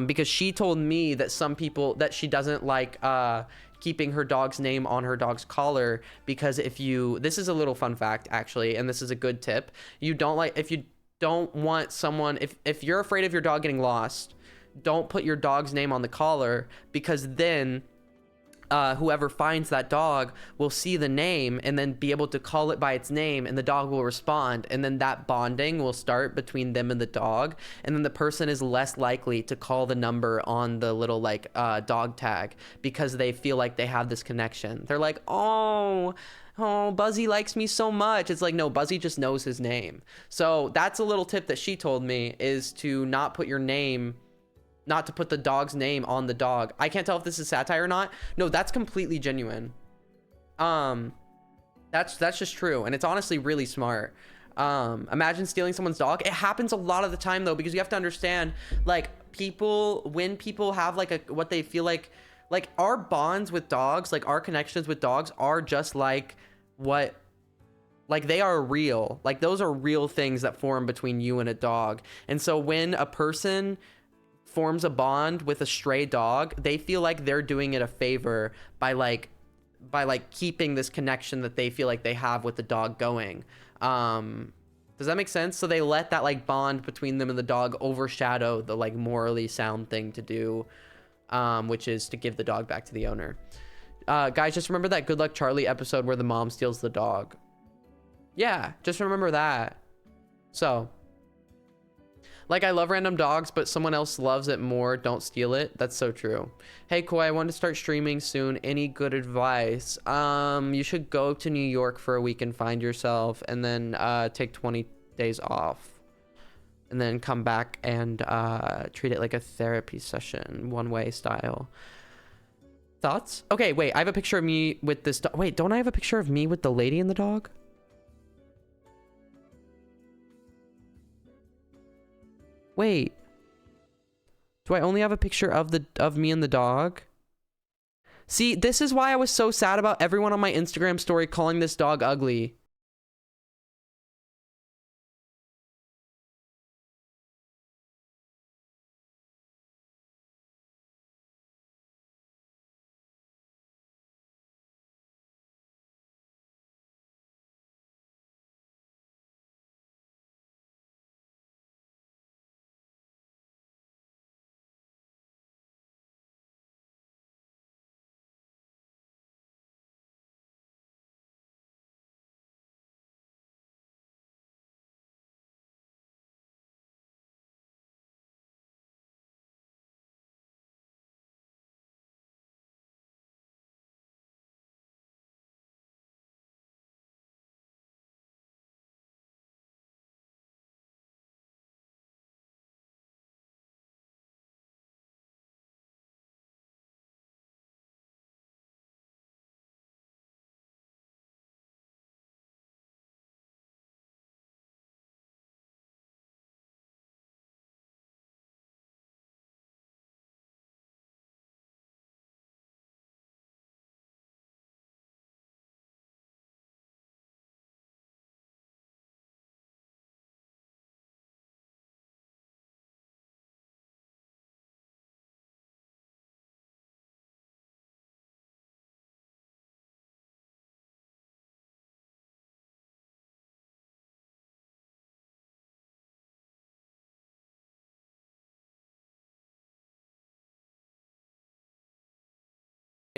Because she told me that some people, that she doesn't like keeping her dog's name on her dog's collar, because if you, this is a little fun fact actually, and this is a good tip. You don't like, if you don't want someone, if you're afraid of your dog getting lost, don't put your dog's name on the collar, because then whoever finds that dog will see the name and then be able to call it by its name, and the dog will respond, and then that bonding will start between them and the dog, and then the person is less likely to call the number on the little like dog tag, because they feel like they have this connection. They're like, oh, Buzzy likes me so much. It's like, no, Buzzy just knows his name. So that's a little tip that she told me, is to not put your name, not to put the dog's name on the dog. I can't tell if this is satire or not. No, that's completely genuine. That's just true, and it's honestly really smart. Imagine stealing someone's dog. It happens a lot of the time though, because you have to understand, like, when people have like a, what they feel like our bonds with dogs, like our connections with dogs are just like what, like, they are real. Like, those are real things that form between you and a dog. And so when a person forms a bond with a stray dog, they feel like they're doing it a favor by keeping this connection that they feel like they have with the dog going. Does that make sense? So they let that like bond between them and the dog overshadow the like morally sound thing to do, which is to give the dog back to the owner. Guys, just remember that Good Luck Charlie episode where the mom steals the dog. Yeah, just remember that. So, like, I love random dogs, but someone else loves it more. Don't steal it. That's so true. Hey, Koi, I want to start streaming soon. Any good advice? You should go to New York for a week and find yourself, and then take 20 days off, and then come back and treat it like a therapy session, one-way style. Thoughts? Okay, wait, I have a picture of me with this dog. Wait, don't I have a picture of me with the lady and the dog? Wait, do I only have a picture of me and the dog? See, this is why I was so sad about everyone on my Instagram story calling this dog ugly.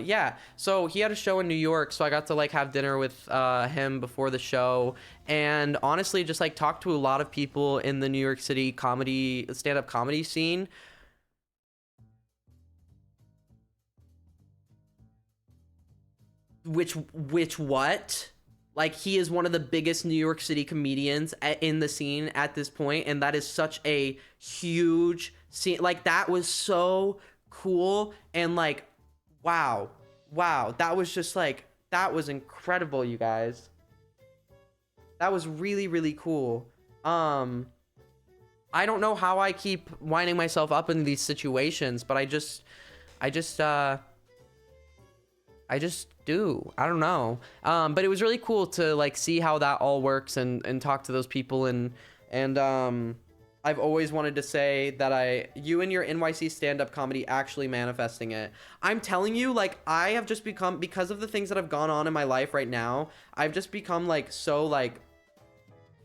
Yeah, so he had a show in New York, so I got to like have dinner with him before the show, and honestly just like talk to a lot of people in the New York City comedy stand-up comedy scene. Which what? Like, he is one of the biggest New York City comedians in the scene at this point, and that is such a huge scene. Like, that was so cool, and like, wow, wow, that was just like, that was incredible, you guys. That was really, really cool. Um, I don't know how I keep winding myself up in these situations, but I just, I just do. I don't know. But it was really cool to like see how that all works and talk to those people and I've always wanted to say that you and your NYC stand-up comedy actually manifesting it. I'm telling you, like, I have just become, because of the things that have gone on in my life right now, I've just become like so like,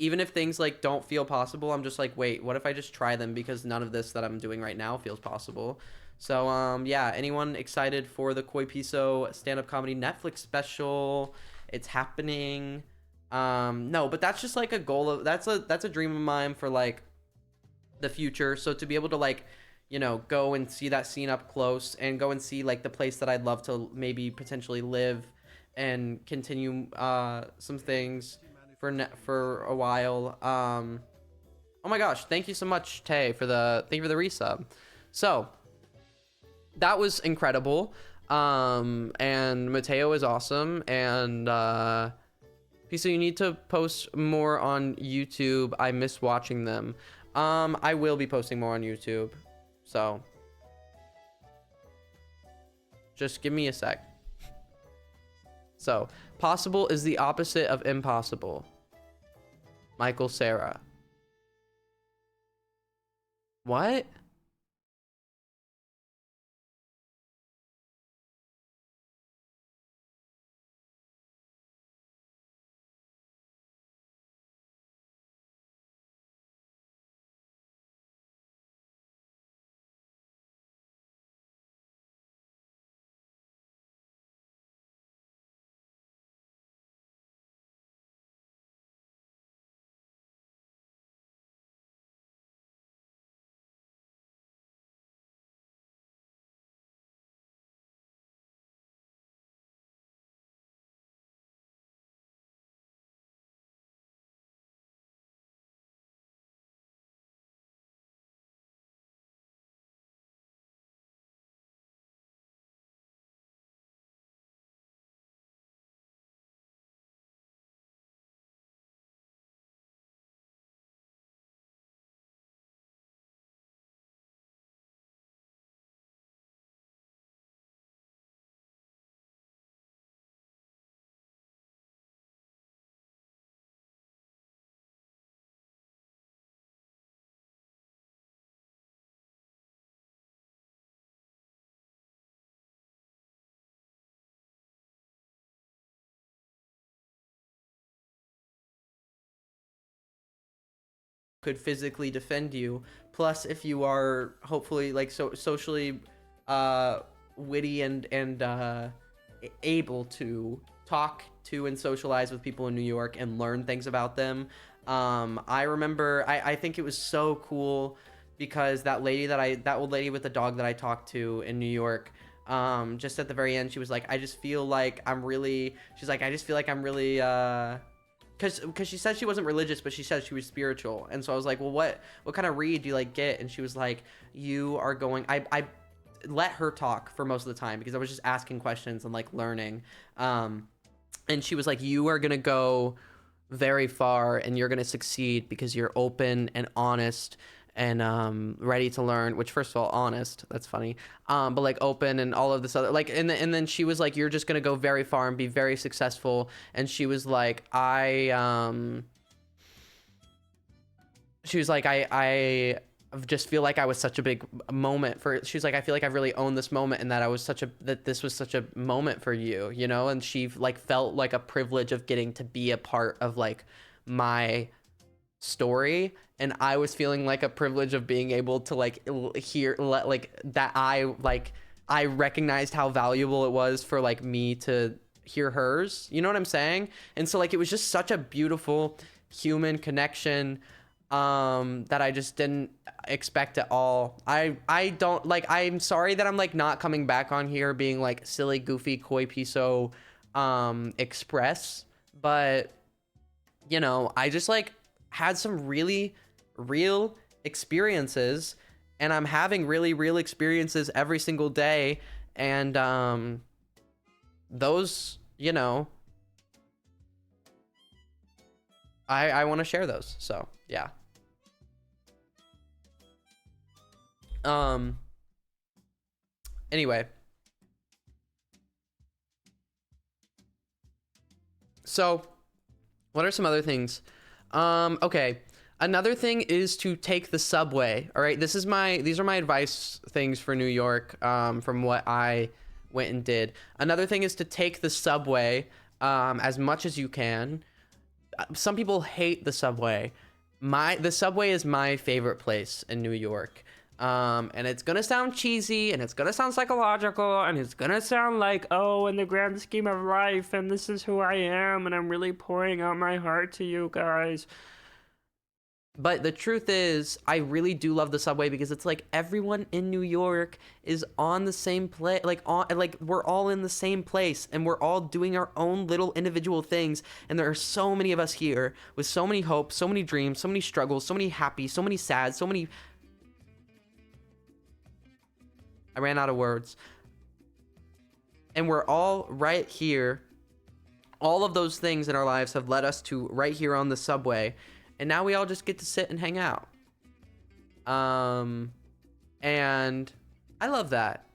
even if things like don't feel possible, I'm just like, wait, what if I just try them, because none of this that I'm doing right now feels possible. So yeah, anyone excited for the Koi Piso stand-up comedy Netflix special? It's happening. No, but that's just like a goal of, that's a dream of mine for like the future. So to be able to like, you know, go and see that scene up close and go and see like the place that I'd love to maybe potentially live and continue some things for a while. Oh my gosh, thank you so much, Tay, for the resub. So that was incredible. And Mateo is awesome, and Piso, you need to post more on YouTube. I miss watching them. I will be posting more on YouTube, so just give me a sec. So possible is the opposite of impossible. Michael Sarah. What? Could physically defend you, plus if you are hopefully like socially uh witty and able to talk to and socialize with people in New York and learn things about them. I remember I think it was so cool because that old lady with the dog that I talked to in New York, just at the very end, she was like, I just feel like I'm really, she's like, I just feel like I'm really because she said she wasn't religious, but she said she was spiritual. And so I was like, well, what kind of read do you like get? And she was like, you are going, I let her talk for most of the time because I was just asking questions and like learning. And she was like, you are gonna go very far and you're gonna succeed because you're open and honest and ready to learn, which, first of all, honest, that's funny, but like open and all of this other, like, and then she was like, you're just gonna go very far and be very successful. And she was like, she was like, I just feel like I was such a big moment for, she was like, I feel like I've really owned this moment and that that this was such a moment for you, you know? And she like felt like a privilege of getting to be a part of like my story, and I was feeling like a privilege of being able to like hear like that I like I recognized how valuable it was for like me to hear hers. You know what I'm saying? And so like it was just such a beautiful human connection that I just didn't expect at all. I don't like, I'm sorry that I'm like not coming back on here being like silly, goofy, koi piso express, but you know, I just like had some really real experiences, and I'm having really real experiences every single day, and those, you know, I want to share those. So yeah. Anyway, so what are some other things? Okay, another thing is to take the subway. All right, these are my advice things for New York, from what I went and did. Another thing is to take the subway as much as you can. Some people hate the subway. The subway is my favorite place in New York. And it's gonna sound cheesy, and it's gonna sound psychological, and it's gonna sound like, oh, in the grand scheme of life, and this is who I am, and I'm really pouring out my heart to you guys. But the truth is, I really do love the subway because it's like everyone in New York is on the same place, like we're all in the same place, and we're all doing our own little individual things. And there are so many of us here with so many hopes, so many dreams, so many struggles, so many happy, so many sad, so many. I ran out of words. And we're all right here. All of those things in our lives have led us to right here on the subway. And now we all just get to sit and hang out. And I love that.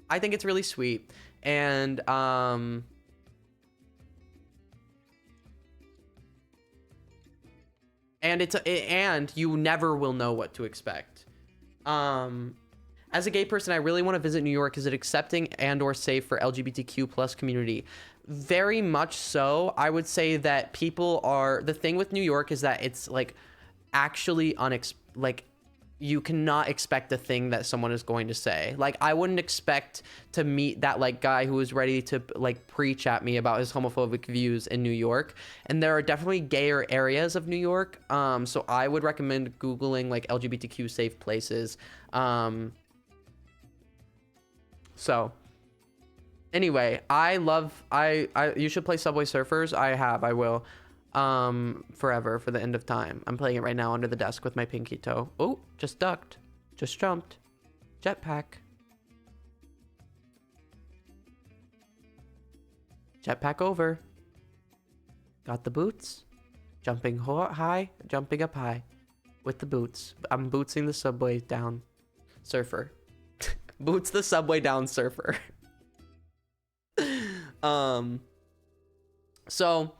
I think it's really sweet. And and you never will know what to expect. As a gay person, I really want to visit New York. Is it accepting and or safe for LGBTQ plus community? Very much so. I would say that people are, the thing with New York is that it's like actually like you cannot expect a thing that someone is going to say. Like I wouldn't expect to meet that like guy who was ready to like preach at me about his homophobic views in New York. And there are definitely gayer areas of New York. So I would recommend Googling like LGBTQ safe places. So anyway, you should play Subway Surfers. I will. Forever, for the end of time. I'm playing it right now under the desk with my pinky toe. Oh, just ducked. Just jumped. Jetpack. Jetpack over. Got the boots. Jumping high, jumping up high. With the boots. I'm bootsing the subway down. Surfer. Boots the subway down, surfer. So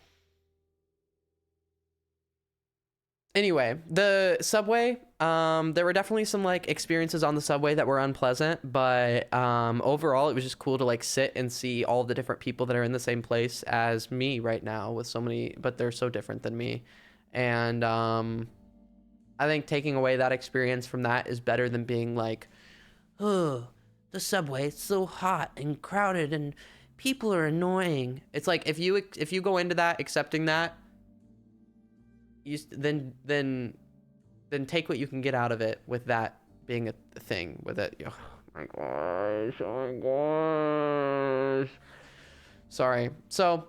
anyway, the subway, there were definitely some like experiences on the subway that were unpleasant, but overall it was just cool to like sit and see all the different people that are in the same place as me right now, with so many, but they're so different than me. And I think taking away that experience from that is better than being like, oh, the subway, it's so hot and crowded and people are annoying. It's like if you go into that accepting that, you then take what you can get out of it, with that being a thing with it. Oh my gosh, oh my gosh. Sorry. So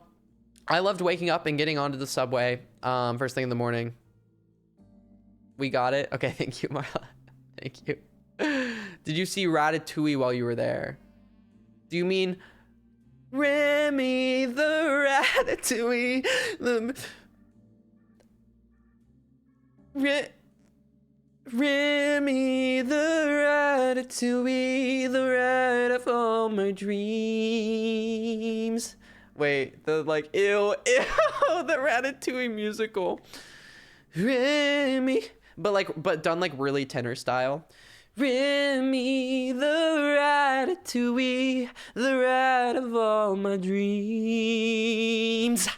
I loved waking up and getting onto the subway first thing in the morning. We got it. Okay, thank you, Marla. Thank you. Did you see Ratatouille while you were there? Do you mean Remy the Ratatouille? Remy the Ratatouille, the rat of all my dreams. Wait, the like, ew, the Ratatouille musical. Remy, but done like really tenor style. Remy the Ratatouille, the rat of all my dreams.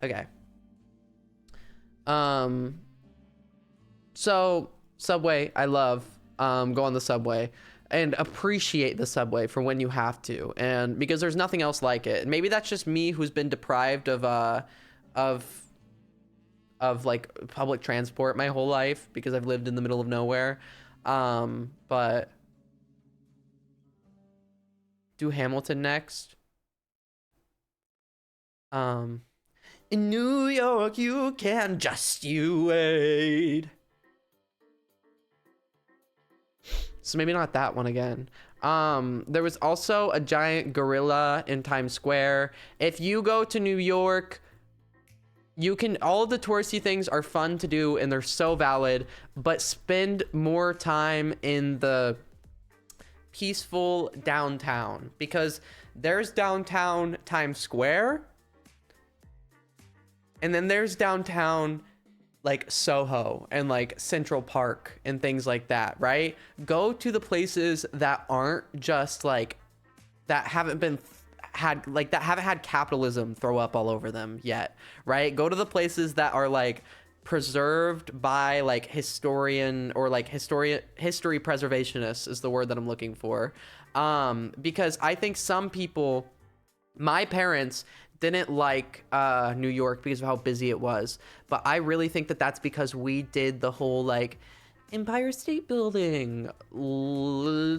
Okay. So subway, I love go on the subway. and appreciate the subway for when you have to, and because there's nothing else like it. And maybe that's just me who's been deprived of like public transport my whole life because I've lived in the middle of nowhere. But do Hamilton next. In New York you can just you wait. So maybe not that one again. There was also a giant gorilla in Times Square. If you go to New York, you can, all of the touristy things are fun to do and they're so valid, but spend more time in the peaceful downtown, because there's downtown Times Square and then there's downtown like Soho and like Central Park and things like that, right? Go to the places that aren't just like, that haven't been had, like that haven't had capitalism throw up all over them yet, right? Go to the places that are like preserved by like historian or like history preservationists is the word that I'm looking for. Because I think some people, my parents didn't like New York because of how busy it was, but I really think that that's because we did the whole like Empire State Building,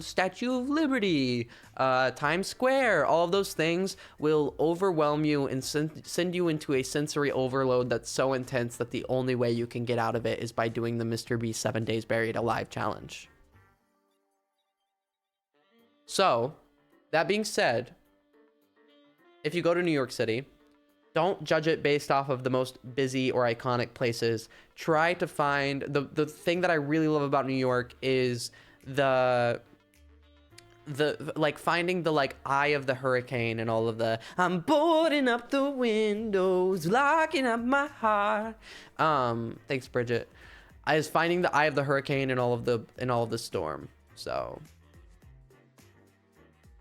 Statue of Liberty, Times Square. All of those things will overwhelm you and send you into a sensory overload that's so intense that the only way you can get out of it is by doing the Mr. Beast 7 Days Buried Alive challenge. So, that being said, if you go to New York City, don't judge it based off of the most busy or iconic places. Try to find the thing that I really love about New York is the like finding the like eye of the hurricane and all of the I'm boarding up the windows, locking up my heart. Thanks, Bridget. I was finding the eye of the hurricane and all of the storm. So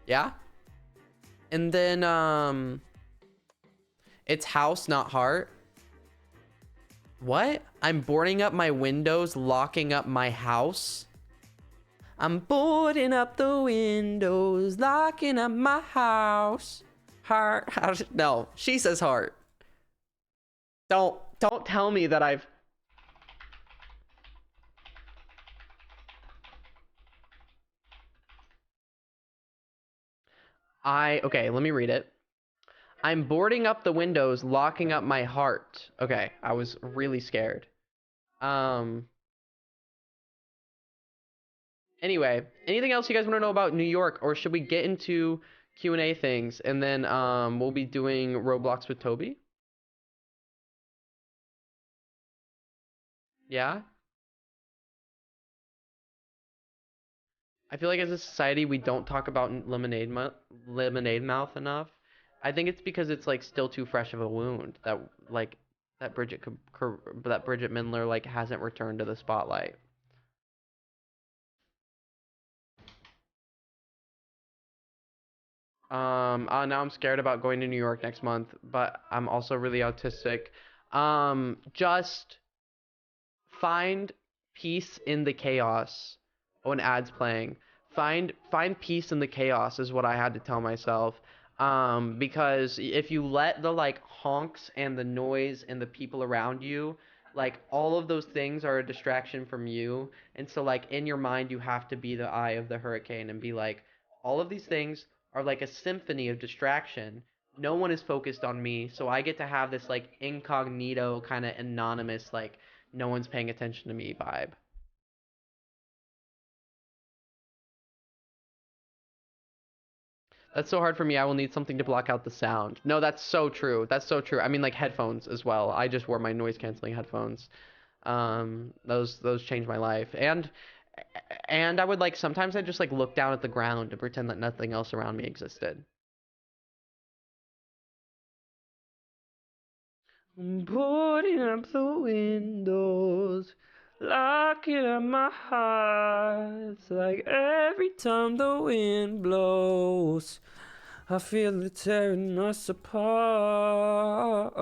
yeah. And then it's house, not heart. What? I'm boarding up my windows, locking up my house. I'm boarding up the windows, locking up my house. Heart. No, she says heart. Don't tell me that I've... Okay, let me read it. I'm boarding up the windows, locking up my heart. Okay, I was really scared. Anyway, anything else you guys want to know about New York, or should we get into Q&A things and then we'll be doing Roblox with Toby? Yeah? I feel like as a society we don't talk about lemonade mouth enough. I think it's because it's like still too fresh of a wound that like that Bridget Mindler like hasn't returned to the spotlight. Now I'm scared about going to New York next month, but I'm also really autistic. Just find peace in the chaos. Oh, an ad's playing. Find peace in the chaos is what I had to tell myself. Because if you let the like honks and the noise and the people around you, like all of those things are a distraction from you. And so like in your mind you have to be the eye of the hurricane and be like, all of these things are like a symphony of distraction. No one is focused on me, so I get to have this like incognito kind of anonymous like no one's paying attention to me vibe. That's so hard for me. I will need something to block out the sound. No, that's so true. That's so true. I mean, like headphones as well. I just wore my noise canceling headphones. Those changed my life. And I would like sometimes I just like look down at the ground and pretend that nothing else around me existed. I'm boarding up the windows, locking up my heart. It's like every time the wind blows, I feel it tearing us apart.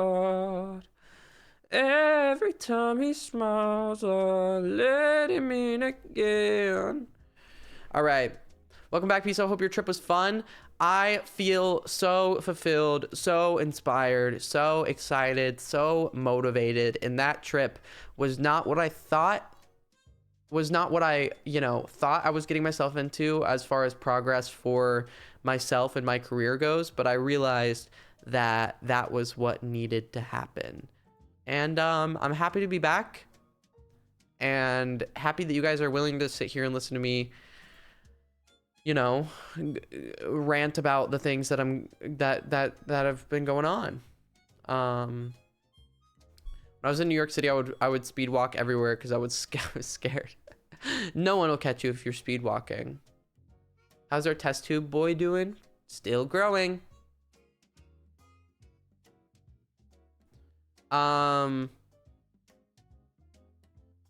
Every time he smiles, I let him in again. All right. Welcome back, peace. I hope your trip was fun. I feel so fulfilled, so inspired, so excited, so motivated. And that trip was not what I thought, was not what I, thought I was getting myself into as far as progress for myself and my career goes. But I realized that that was what needed to happen. And I'm happy to be back and happy that you guys are willing to sit here and listen to me, rant about the things that that have been going on. When I was in New York City, I would speed walk everywhere because I was scared. No one will catch you if you're speed walking. How's our test tube boy doing? Still growing.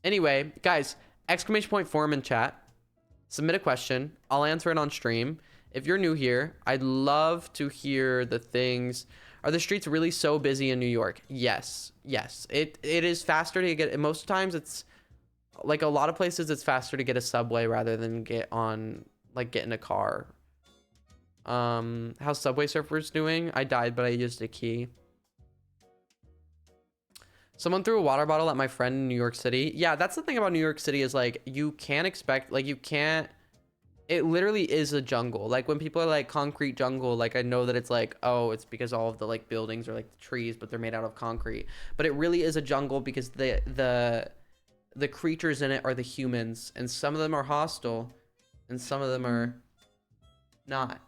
Anyway, guys, exclamation point forum in chat. Submit a question. I'll answer it on stream. If you're new here, I'd love to hear the things. Are the streets really so busy in New York? Yes. It is faster to get. Most times it's like a lot of places it's faster to get a subway rather than get in a car. How's Subway Surfers doing? I died, but I used a key. Someone threw a water bottle at my friend in New York City. Yeah, that's the thing about New York City is like you can't expect, like you can't, it literally is a jungle. Like when people are like concrete jungle, like I know that it's like, oh, it's because all of the like buildings are like the trees, but they're made out of concrete. But it really is a jungle because the creatures in it are the humans, and some of them are hostile and some of them are not.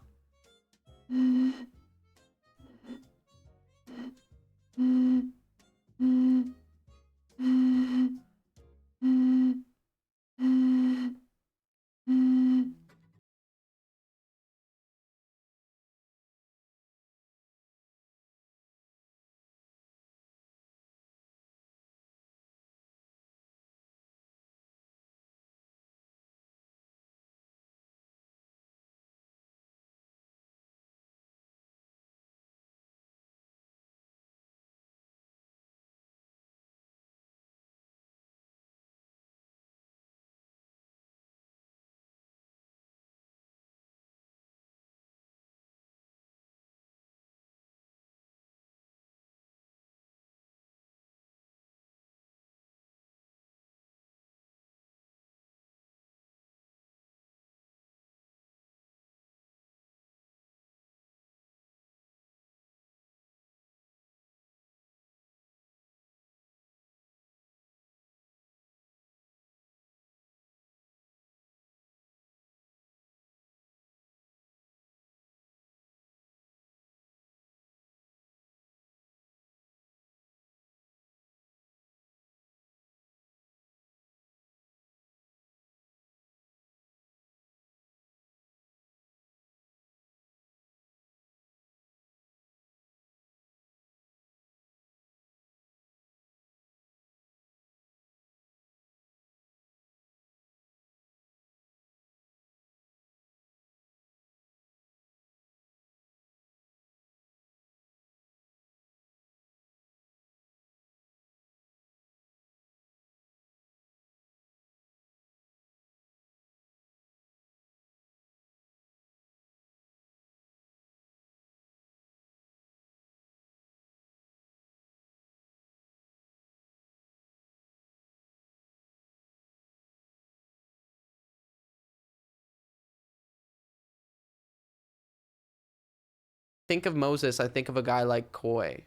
Think of Moses, I think of a guy like Koi.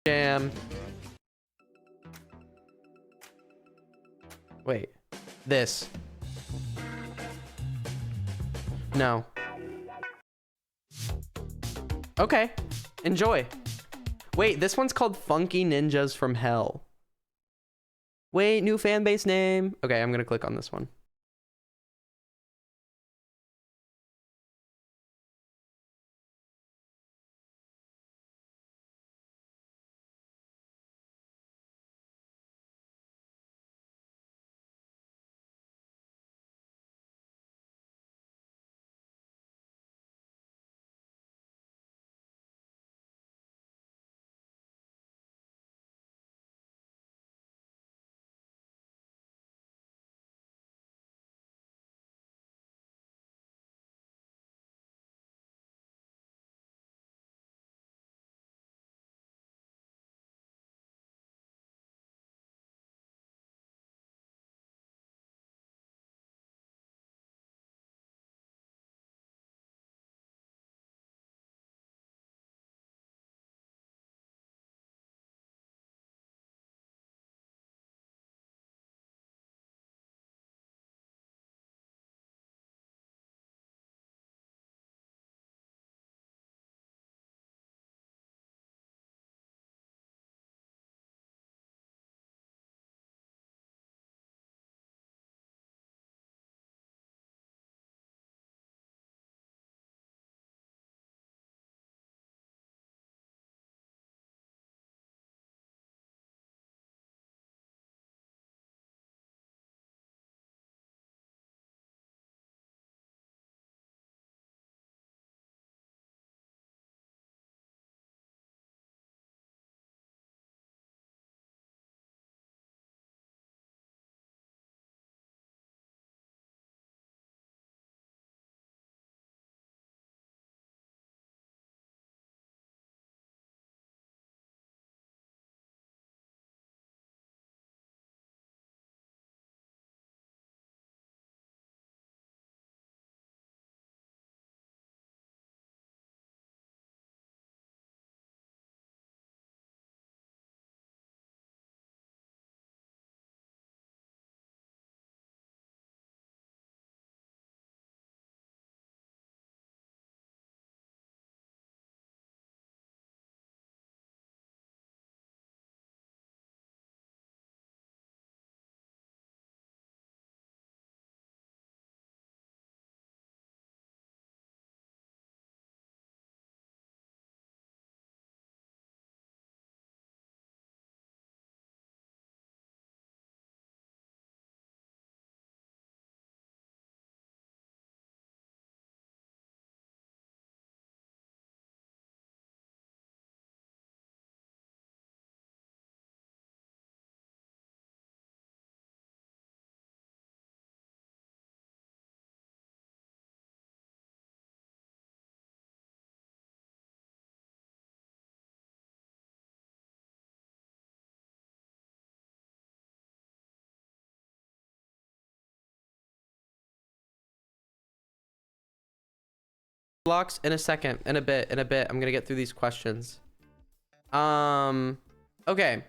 Jam. Wait. This. No. Okay. Enjoy. Wait, this one's called Funky Ninjas from Hell. Wait, new fan base name. Okay, I'm gonna click on this one. Blocks in a second, in a bit. I'm gonna get through these questions. Okay.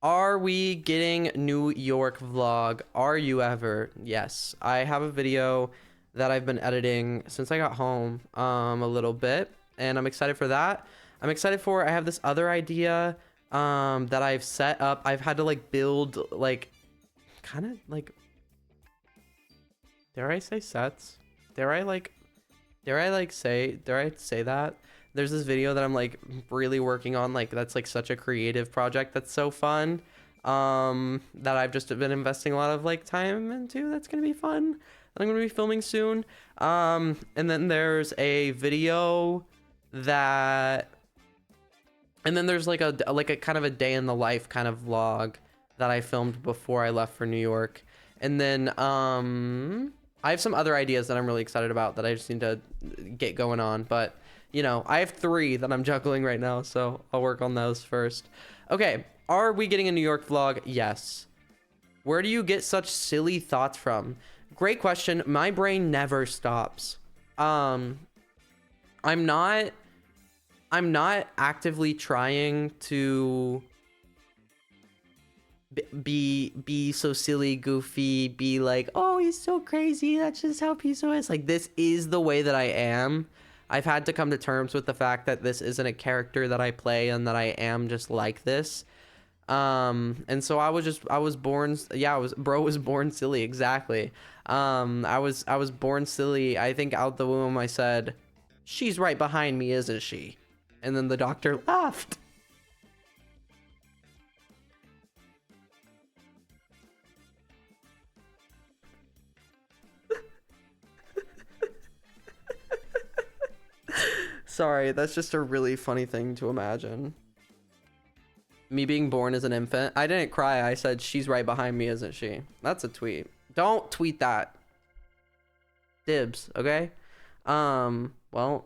Are we getting New York vlog? Are you ever? Yes. I have a video that I've been editing since I got home a little bit, and I'm excited for that. I have this other idea that I've set up. I've had to like build like kind of like, dare I say sets? Dare I say that? There's this video that I'm like really working on, like that's like such a creative project that's so fun. That I've just been investing a lot of like time into. That's gonna be fun. I'm gonna be filming soon. And then there's a video that, and then there's like a kind of a day in the life kind of vlog that I filmed before I left for New York. And then I have some other ideas that I'm really excited about that I just need to get going on. But, you know, I have 3 that I'm juggling right now, so I'll work on those first. Okay, are we getting a New York vlog? Yes. Where do you get such silly thoughts from? Great question. My brain never stops. I'm not I'm not actively trying to be so silly, goofy, be like, oh, he's so crazy, that's just how Piso is. Like, this is the way that I am. I've had to come to terms with the fact that this isn't a character that I play and that I am just like this. And so I was born, yeah, bro was born silly, exactly. I was born silly. I think out the womb I said, she's right behind me, isn't she? And then the doctor laughed. Sorry, that's just a really funny thing to imagine. Me being born as an infant. I didn't cry. I said, she's right behind me, isn't she? That's a tweet. Don't tweet that. Dibs, okay? Well,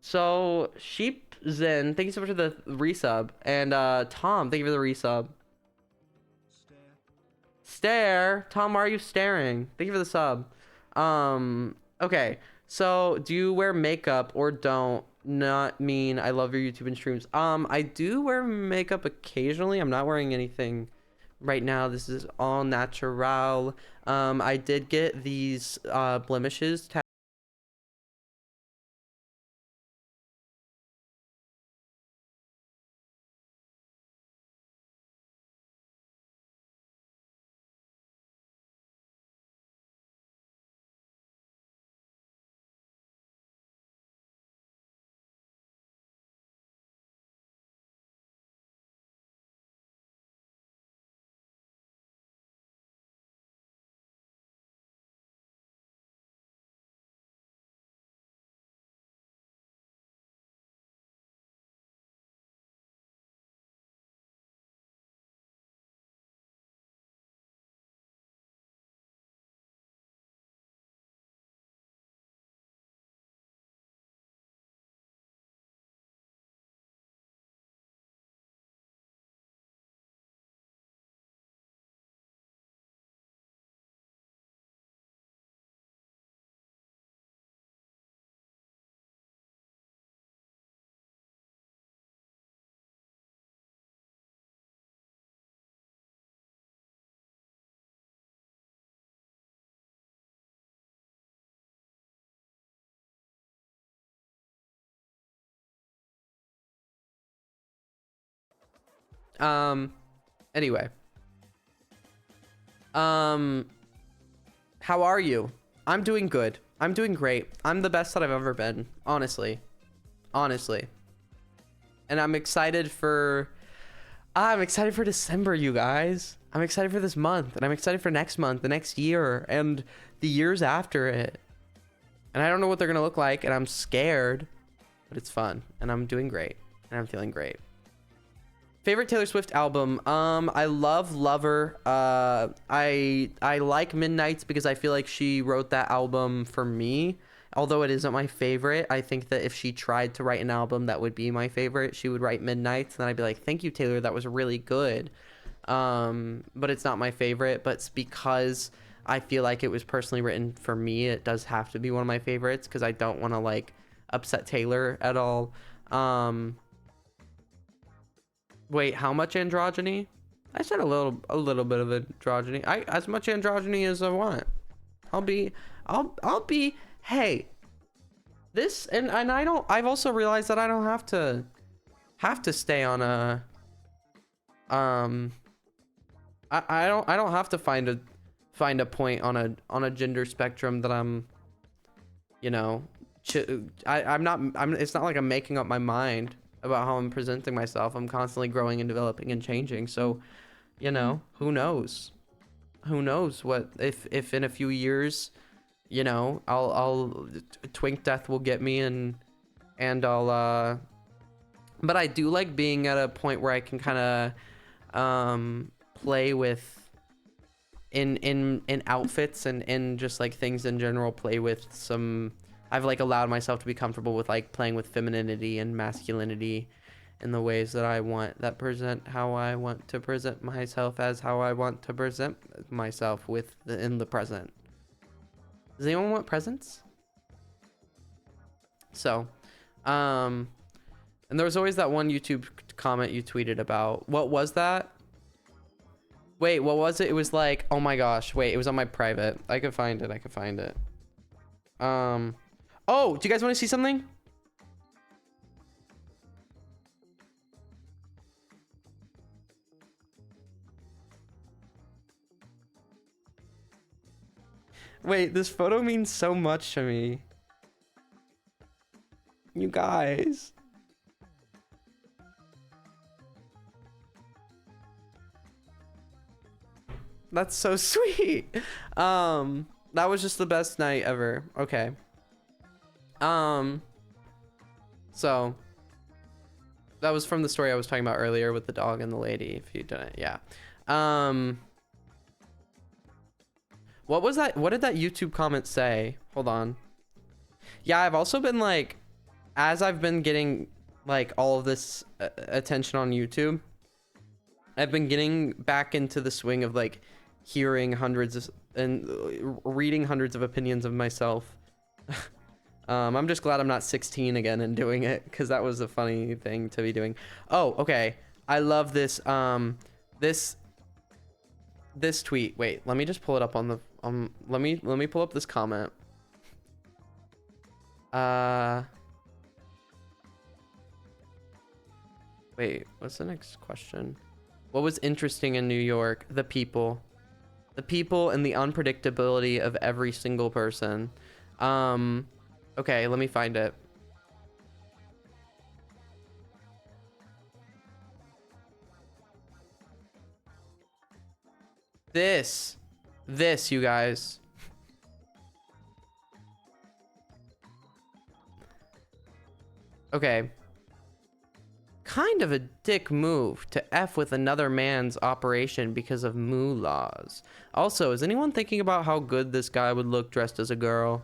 so Sheep Zen, thank you so much for the resub. And Tom, thank you for the resub. Stare. Tom, why are you staring? Thank you for the sub. Okay. So, do you wear makeup or don't? Not mean I love your YouTube and streams. I do wear makeup occasionally. I'm not wearing anything right now. This is all natural. I did get these blemishes Anyway. Um, how are you? I'm doing good. I'm doing great. I'm the best that I've ever been, honestly. Honestly. And I'm excited for December, you guys. I'm excited for this month, and I'm excited for next month, the next year, and the years after it. And I don't know what they're gonna look like, and I'm scared, but it's fun, and I'm doing great, and I'm feeling great. Favorite Taylor Swift album? I love Lover. I like Midnights because I feel like she wrote that album for me. Although it isn't my favorite, I think that if she tried to write an album that would be my favorite, she would write Midnights, and then I'd be like, thank you, Taylor, that was really good. But it's not my favorite, but it's because I feel like it was personally written for me. It does have to be one of my favorites because I don't want to like upset Taylor at all. Wait, how much androgyny? I said a little bit of androgyny. As much androgyny as I want. I'll be hey. This and I don't I've also realized that I don't have to stay on a I don't have to find a point on a gender spectrum that I'm, you know, it's not like I'm making up my mind about how I'm presenting myself. I'm constantly growing and developing and changing. So, you know, who knows? Who knows what if in a few years, you know, I'll Twink Death will get me and I'll but I do like being at a point where I can kind of play with in outfits and in just like things in general, play with some. I've like allowed myself to be comfortable with like playing with femininity and masculinity in the ways that I want, that present how I want to present myself as how I want to present myself in the present. Does anyone want presents? So, And there was always that one YouTube comment you tweeted about. What was that? Wait, what was it? It was like, oh my gosh, wait, it was on my private. I could find it. Oh, do you guys want to see something? Wait, this photo means so much to me. You guys. That's so sweet. That was just the best night ever. Okay. So that was from the story I was talking about earlier with the dog and the lady, if you didn't. Yeah. What was that? What did that YouTube comment say? Hold on. Yeah, I've also been like, as I've been getting like all of this attention on YouTube, I've been getting back into the swing of like hearing hundreds of, and reading hundreds of opinions of myself. I'm just glad I'm not 16 again and doing it, because that was a funny thing to be doing. Oh, okay. I love this. This tweet. Wait, let me just pull it up on the. Let me pull up this comment. Wait, what's the next question? What was interesting in New York? The people. The people and the unpredictability of every single person. Okay, let me find it. This, you guys. Okay. Kind of a dick move to F with another man's operation because of moo laws. Also, is anyone thinking about how good this guy would look dressed as a girl?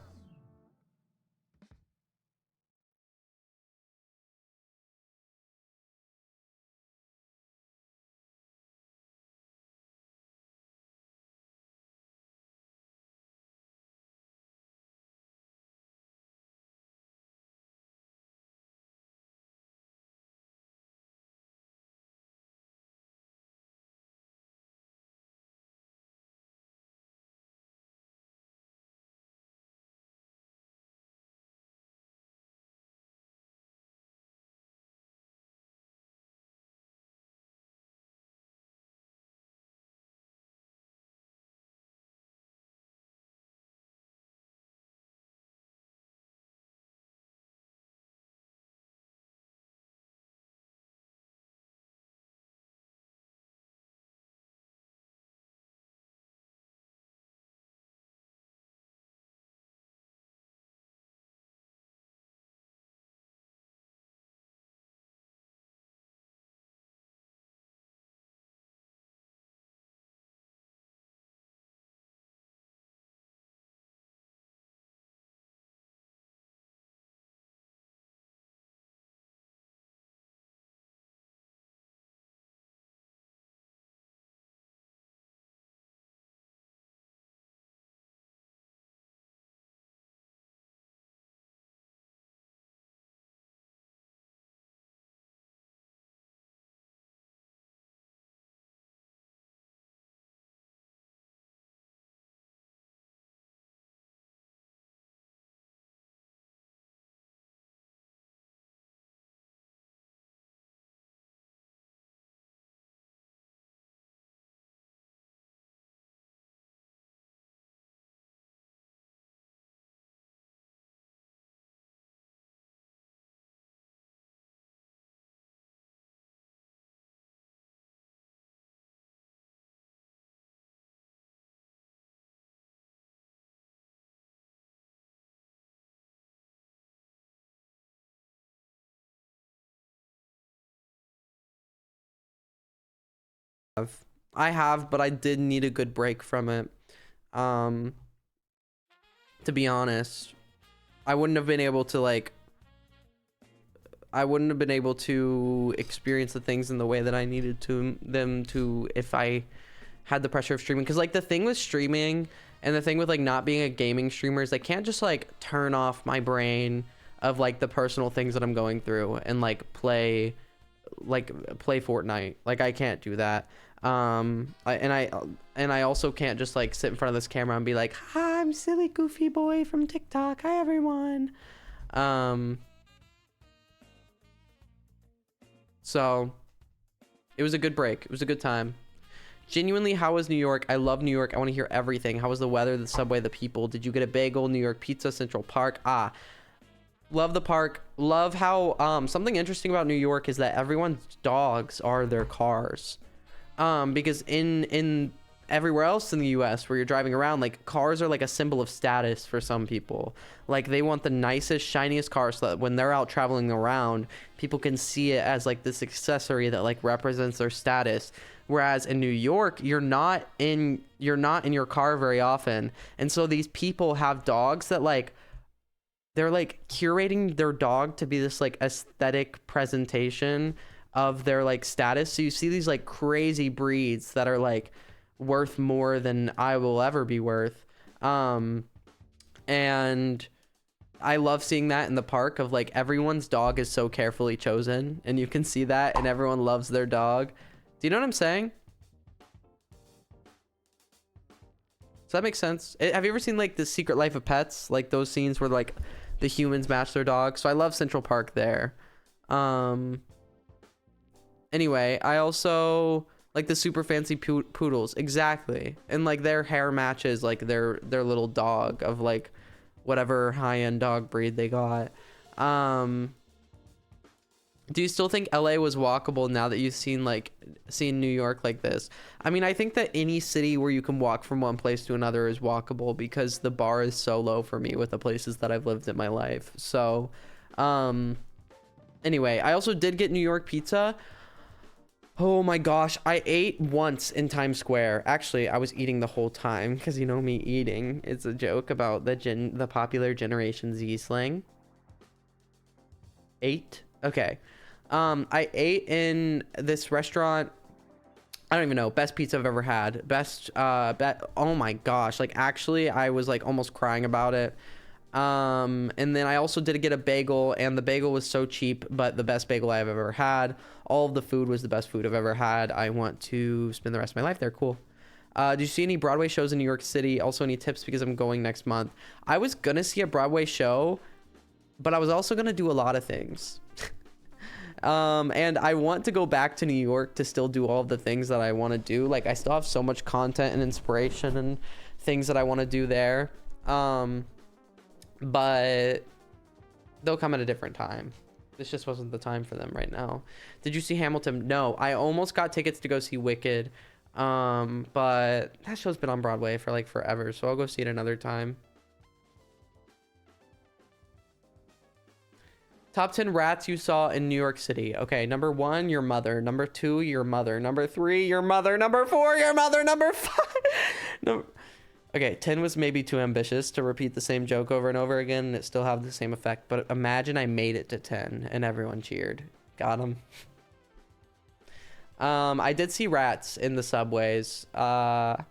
I have, but I did need a good break from it. To be honest, I wouldn't have been able to experience the things in the way that I needed them to if I had the pressure of streaming. Because like the thing with streaming and the thing with like not being a gaming streamer is I can't just like turn off my brain. of like the personal things that I'm going through and like play Fortnite. Like I can't do that. I also can't just like sit in front of this camera and be like, hi, I'm silly goofy boy from TikTok. Hi everyone. So it was a good break. It was a good time. Genuinely, how was New York? I love New York. I want to hear everything. How was the weather, the subway, the people? Did you get a bagel? New York pizza, Central Park? Love the park. Love how something interesting about New York is that everyone's dogs are their cars. Because in everywhere else in the US where you're driving around, like cars are like a symbol of status for some people. Like they want the nicest, shiniest car so that when they're out traveling around, people can see it as like this accessory that like represents their status. Whereas in New York, you're not in your car very often. And so these people have dogs that like they're like curating their dog to be this like aesthetic presentation of their like status. So you see these like crazy breeds that are like worth more than I will ever be worth. And I love seeing that in the park of like everyone's dog is so carefully chosen and you can see that and everyone loves their dog. Do you know what I'm saying? Does that make sense? Have you ever seen like The Secret Life of Pets? Like those scenes where like the humans match their dogs. So I love Central Park there. Anyway, I also like the super fancy poodles. Exactly. And like their hair matches like their little dog of like whatever high-end dog breed they got. Do you still think LA was walkable now that you've seen New York like this? I mean, I think that any city where you can walk from one place to another is walkable because the bar is so low for me with the places that I've lived in my life. So, anyway, I also did get New York pizza. Oh my gosh, I ate once in Times Square. Actually, I was eating the whole time because you know me eating. It's a joke about the popular Generation Z slang. Ate? Okay. I ate in this restaurant. I don't even know. Best pizza I've ever had. Oh my gosh. Like actually, I was like almost crying about it. And then I also did get a bagel and the bagel was so cheap, but the best bagel I've ever had. All of the food was the best food I've ever had. I want to spend the rest of my life there. Cool. Did you see any Broadway shows in New York City? Also any tips because I'm going next month. I was gonna see a Broadway show, but I was also gonna do a lot of things. And I want to go back to New York to still do all of the things that I want to do. Like I still have so much content and inspiration and things that I want to do there. But they'll come at a different time. This just wasn't the time for them right now. Did you see Hamilton? No, I almost got tickets to go see Wicked. But that show's been on Broadway for like forever, so I'll go see it another time. Top 10 rats you saw in New York City. Okay, number 1, your mother. Number 2, your mother. Number 3, your mother. Number 4, your mother. Number 5. Okay, 10 was maybe too ambitious to repeat the same joke over and over again and it still have the same effect. But imagine I made it to 10 and everyone cheered. Got him. I did see rats in the subways. It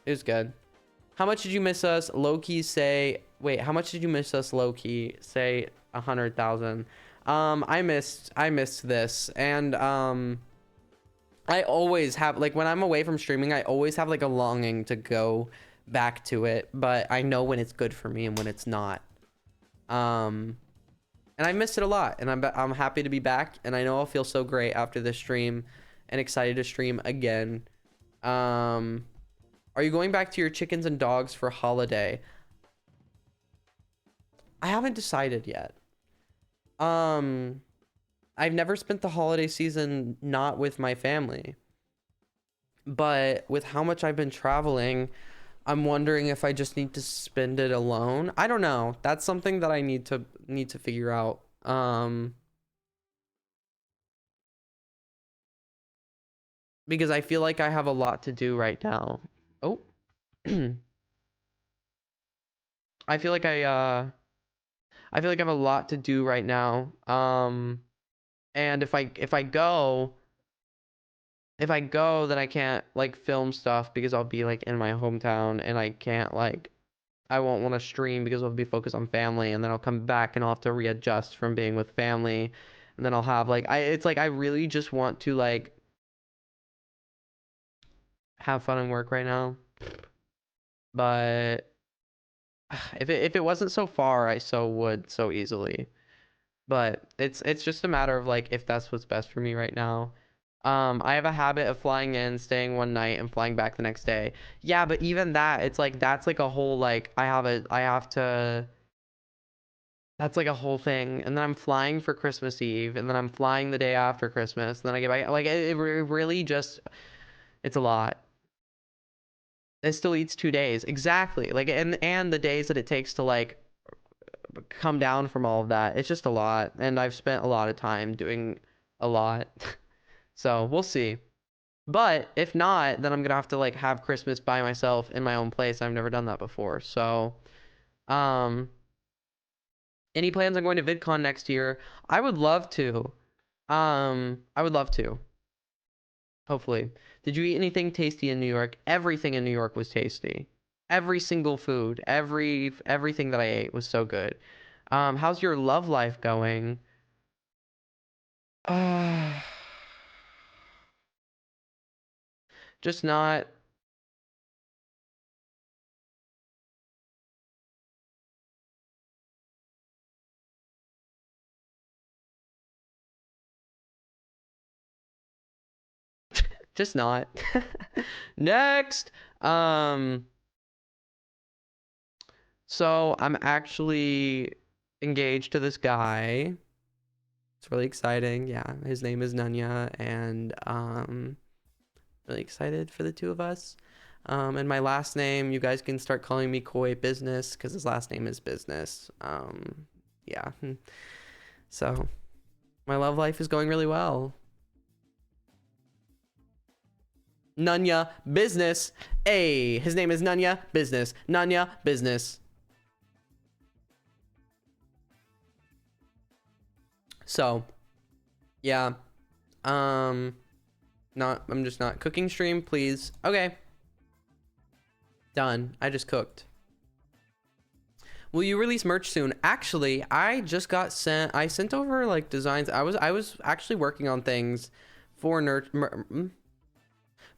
was good. How much did you miss us? Low-key say... Wait, how much did you miss us, low-key? Say 100,000. I missed this. And, I always have... Like, when I'm away from streaming, I always have, like, a longing to go back to it. But I know when it's good for me and when it's not. And I missed it a lot. And I'm happy to be back. And I know I'll feel so great after this stream. And excited to stream again. Are you going back to your chickens and dogs for holiday? I haven't decided yet. I've never spent the holiday season not with my family. But with how much I've been traveling, I'm wondering if I just need to spend it alone. I don't know. That's something that I need to figure out. Because I feel like I have a lot to do right now. Oh. I feel like I have a lot to do right now. And if I go, then I can't like film stuff because I'll be like in my hometown and I can't like I won't want to stream because I'll be focused on family, and then I'll come back and I'll have to readjust from being with family, and then I'll have like it's like I really just want to like have fun and work right now, but if it wasn't so far, I so would so easily. But it's just a matter of like if that's what's best for me right now. I have a habit of flying in, staying one night, and flying back the next day. Yeah, but even that, it's like that's like a whole like I have to that's like a whole thing. And then I'm flying for Christmas Eve, and then I'm flying the day after Christmas, and then I get back. Like it really just it's a lot. It still eats 2 days. Exactly. Like and the days that it takes to like come down from all of that. It's just a lot, and I've spent a lot of time doing a lot. So we'll see. But if not, then I'm gonna have to like have Christmas by myself in my own place. I've never done that before. So, um, any plans on going to VidCon next year? I would love to. I would love to. Hopefully. Did you eat anything tasty in New York? Everything in New York was tasty. Every single food, everything that I ate was so good. How's your love life going? Uh, just not just not. Next. Um, so I'm actually engaged to this guy. It's really exciting. Yeah, his name is Nunya, and really excited for the two of us. And my last name, you guys can start calling me Koi Business because his last name is Business. Yeah. So my love life is going really well. Nunya Business. Hey, his name is Nunya Business. Nunya Business. So, yeah. Um, not. I'm just not cooking stream, please. Okay. Done. I just cooked. Will you release merch soon? Actually, I just got sent. I sent over like designs. I was actually working on things for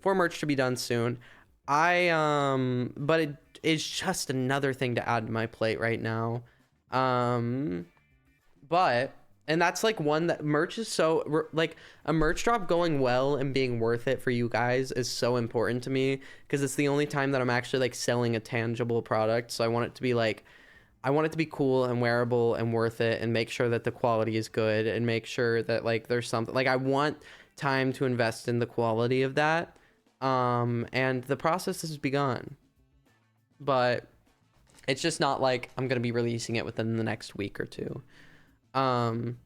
for merch to be done soon. But it's just another thing to add to my plate right now. Um, but and that's like one that merch is so like a merch drop going well and being worth it for you guys is so important to me because it's the only time that I'm actually like selling a tangible product. So I want it to be like I want it to be cool and wearable and worth it and make sure that the quality is good and make sure that like there's something like I want time to invest in the quality of that. And the process has begun. But it's just not like I'm gonna be releasing it within the next week or two. Um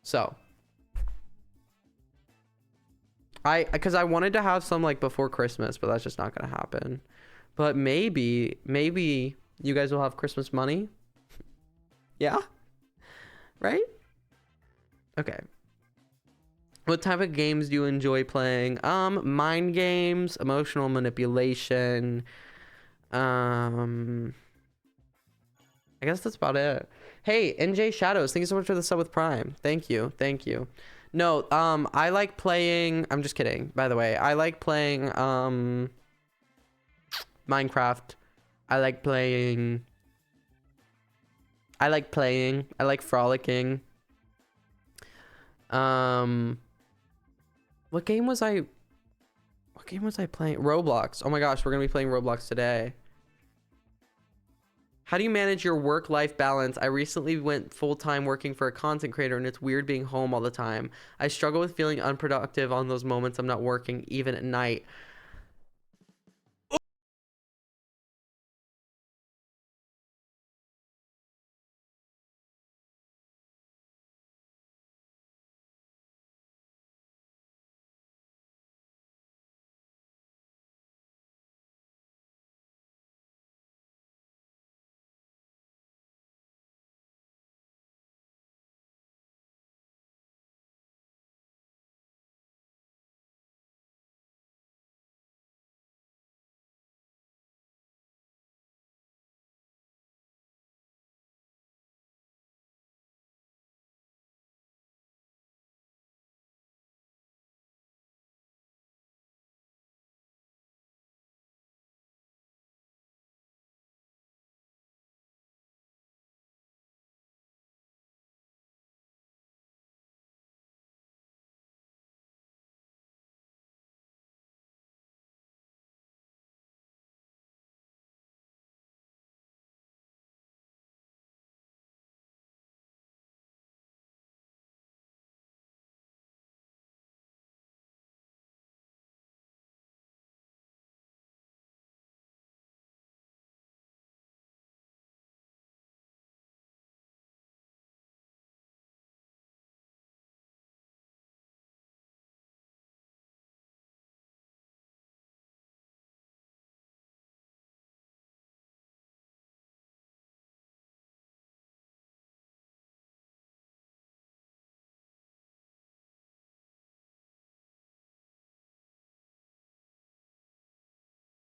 so because I wanted to have some like before Christmas, but that's just not gonna happen. But maybe you guys will have Christmas money. Yeah, right? Okay. What type of games do you enjoy playing? Mind games, emotional manipulation. Um, I guess that's about it. Hey, NJ Shadows, thank you so much for the sub with Prime. Thank you, thank you. No, I like playing. I'm just kidding. By the way, I like playing Minecraft. I like playing. I like playing. I like frolicking. Um, what game was I? What game was I playing? Roblox. Oh my gosh, we're gonna be playing Roblox today. How do you manage your work-life balance? I recently went full-time working for a content creator and it's weird being home all the time. I struggle with feeling unproductive on those moments I'm not working, even at night.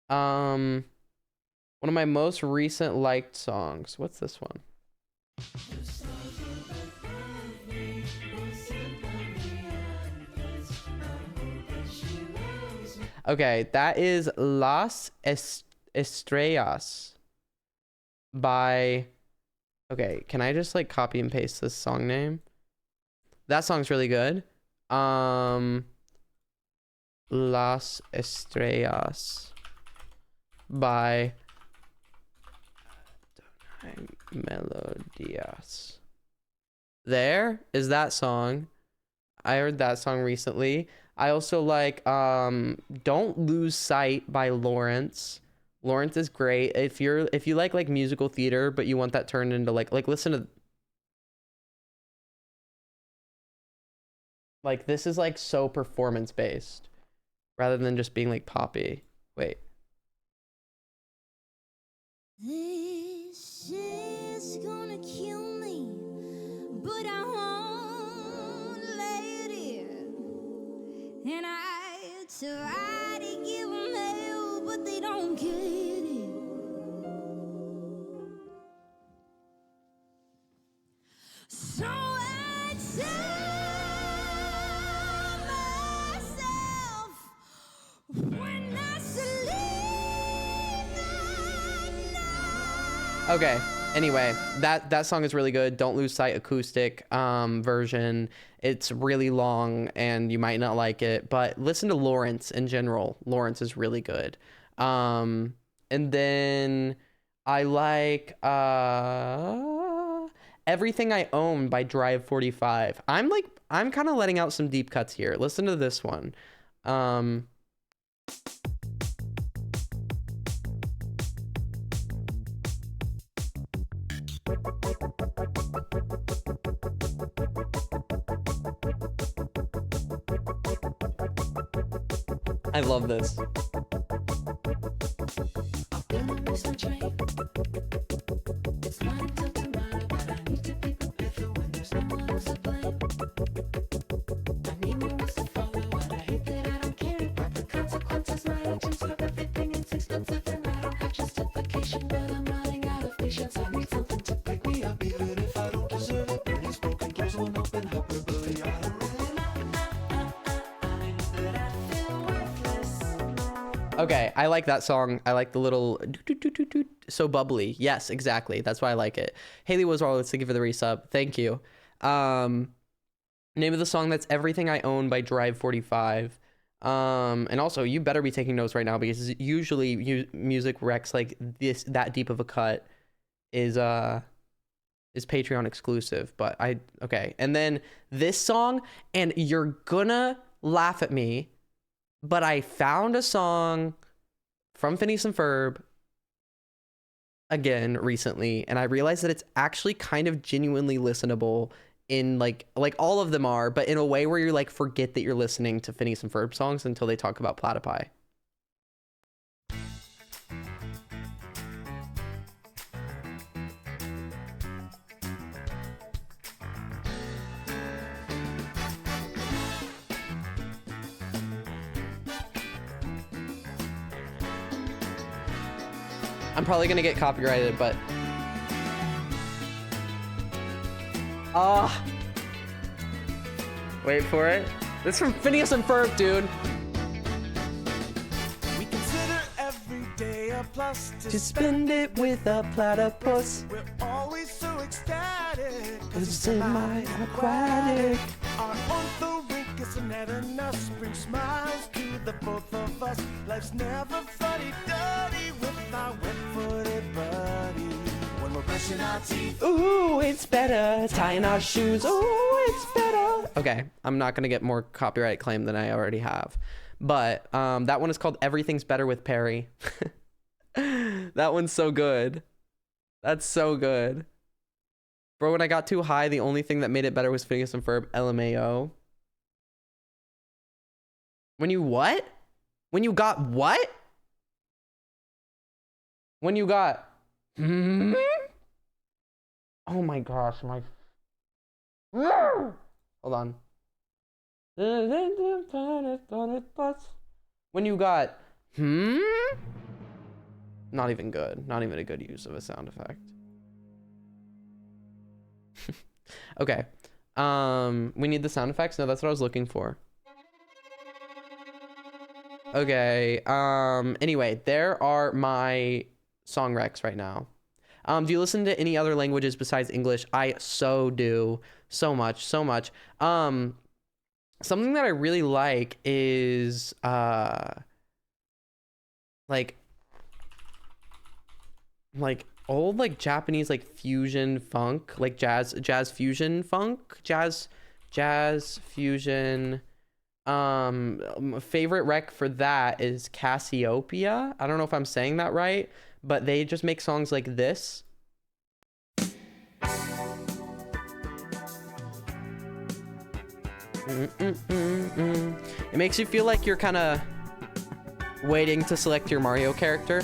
One of my most recent liked songs. What's this one? Okay, that is Estrellas by... Okay, can I just like copy and paste this song name? That song's really good. Las Estrellas by Melodias. There is that song. I heard that song recently. I also like Don't Lose Sight by Lawrence. Lawrence is great. If you like musical theater, but you want that turned into like listen to like this is like so performance based rather than just being like poppy. Wait. This is gonna kill me, but I won't let it. And I try to give them hell, but they don't get it. So I tell myself when I sleep at night. Okay. Anyway, that song is really good. Don't Lose Sight acoustic version. It's really long and you might not like it, but listen to Lawrence in general. Lawrence is really good. And then I like Everything I Own by Drive 45. I'm kind of letting out some deep cuts here. Listen to this one. I love this. Okay, I like that song. I like the little so bubbly. Yes, exactly. That's why I like it. Haley was all. Let's thank you for the resub. Thank you. Name of the song, that's Everything I Own by Drive 45. And also you better be taking notes right now because usually music recs like this that deep of a cut is Patreon exclusive. But okay. And then this song, and you're gonna laugh at me, but I found a song from Phineas and Ferb again recently, and I realized that it's actually kind of genuinely listenable in like all of them are, but in a way where you like forget that you're listening to Phineas and Ferb songs until they talk about platypi. I'm probably gonna get copyrighted, but wait for it. This is from Phineas and Ferb, dude. We consider every day a plus To spend it with a platypus. We're always so ecstatic. It's semi-aquatic. Our orthorhynchus and ananas bring smiles to the both of us. Life's never fuddy-duddy with our wet-footed buddy. When we're brushing our teeth. Ooh, it's better. Tying our shoes. Ooh, it's better. Okay, I'm not gonna get more copyright claim than I already have. But that one is called Everything's Better with Perry. That one's so good. That's so good. Bro, when I got too high, the only thing that made it better was Phineas and Ferb, LMAO. When you what? When you got what? When you got... Oh my gosh, my... Hold on. When you got... Not even good. Not even a good use of a sound effect. Okay. We need the sound effects. No, that's what I was looking for. Okay. Anyway, there are my song recs right now. Do you listen to any other languages besides English? I so do. So much. Something that I really like is like old like Japanese like fusion funk, like jazz fusion funk, jazz fusion. Favorite rec for that is Cassiopeia. I don't know if I'm saying that right, but they just make songs like this. It makes you feel like you're kind of waiting to select your Mario character.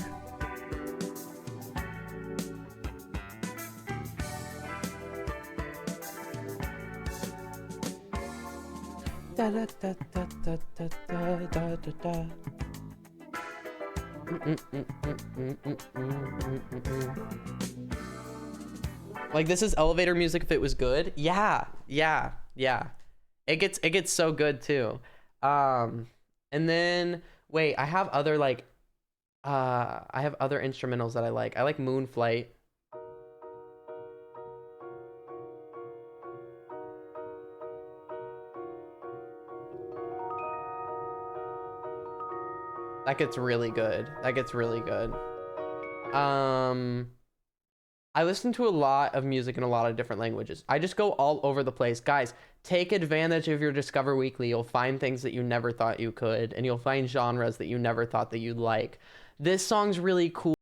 Da, da, da, da, da, da, da, da, da. Like, this is elevator music if it was good. Yeah. It gets so good too. And then wait, I have other like I have other instrumentals that I like. I like Moonflight. That gets really good. I listen to a lot of music in a lot of different languages. I just go all over the place. Guys, take advantage of your Discover Weekly. You'll find things that you never thought you could, and you'll find genres that you never thought that you'd like. This song's really cool.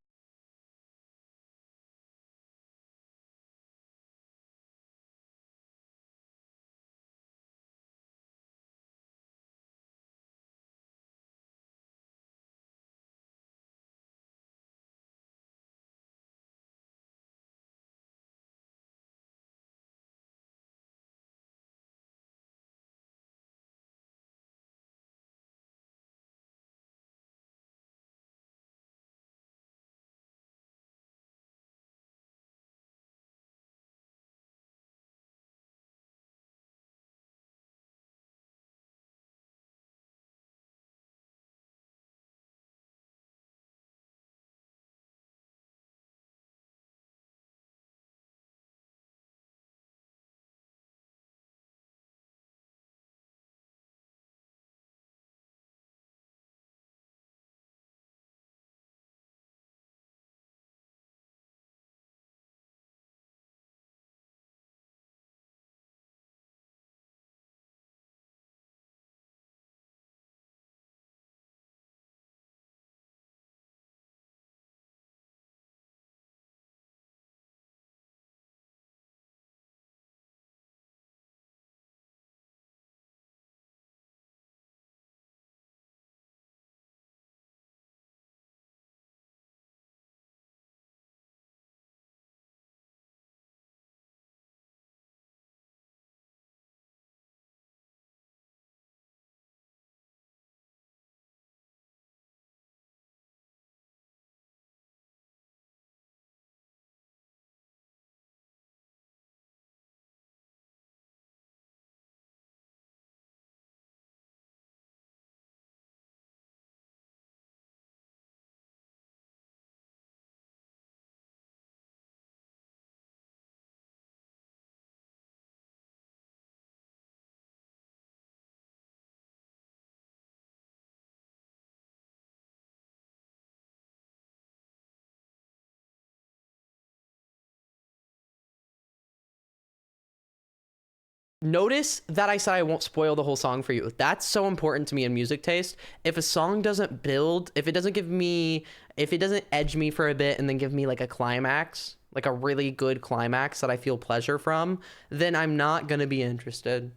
Notice that I said I won't spoil the whole song for you. That's so important to me in music taste. If a song doesn't build, if it doesn't edge me for a bit and then give me like a climax, like a really good climax that I feel pleasure from, then I'm not gonna be interested.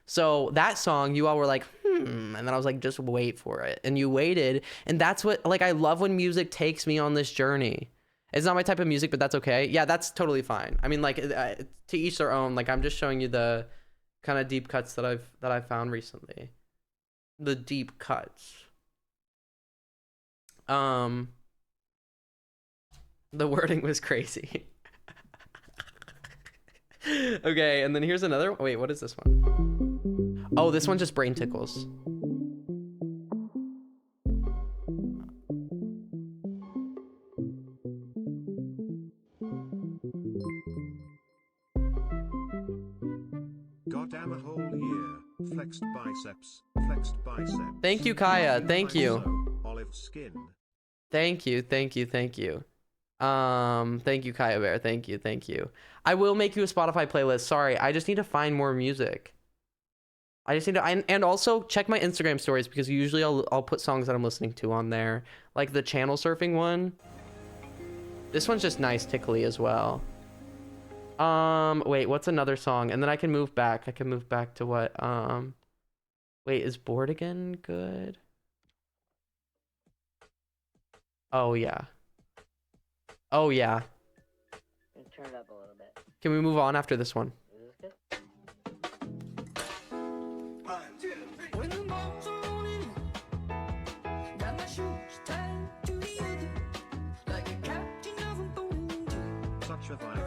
So that song, you all were like, and then I was like, just wait for it. And you waited. And that's what, like, I love when music takes me on this journey. It's not my type of music, but that's okay. Yeah, that's totally fine. I mean, like, to each their own. Like, I'm just showing you the kind of deep cuts that I've found recently. The deep cuts. The wording was crazy. Okay, and then here's another. Wait, what is this one? Oh, this one just brain tickles. Goddamn a whole year. Flexed biceps. Flexed biceps. Thank you, Kaya. Thank you. Olive skin. Thank you. Thank you. Thank you. Thank you, Kaya Bear. Thank you. Thank you. I will make you a Spotify playlist. Sorry, I just need to find more music. I just need to, and also check my Instagram stories because usually I'll put songs that I'm listening to on there, like the channel surfing one. This one's just nice, tickly as well. Wait, what's another song? And then I can move back. I can move back to what? Wait, is Bored Again good? Oh yeah. Oh yeah. Turn it up a little bit. Can we move on after this one? Is this good? When the bones are rolling, got my shoes tied to the other, like a captain of a boat. Such a vibe.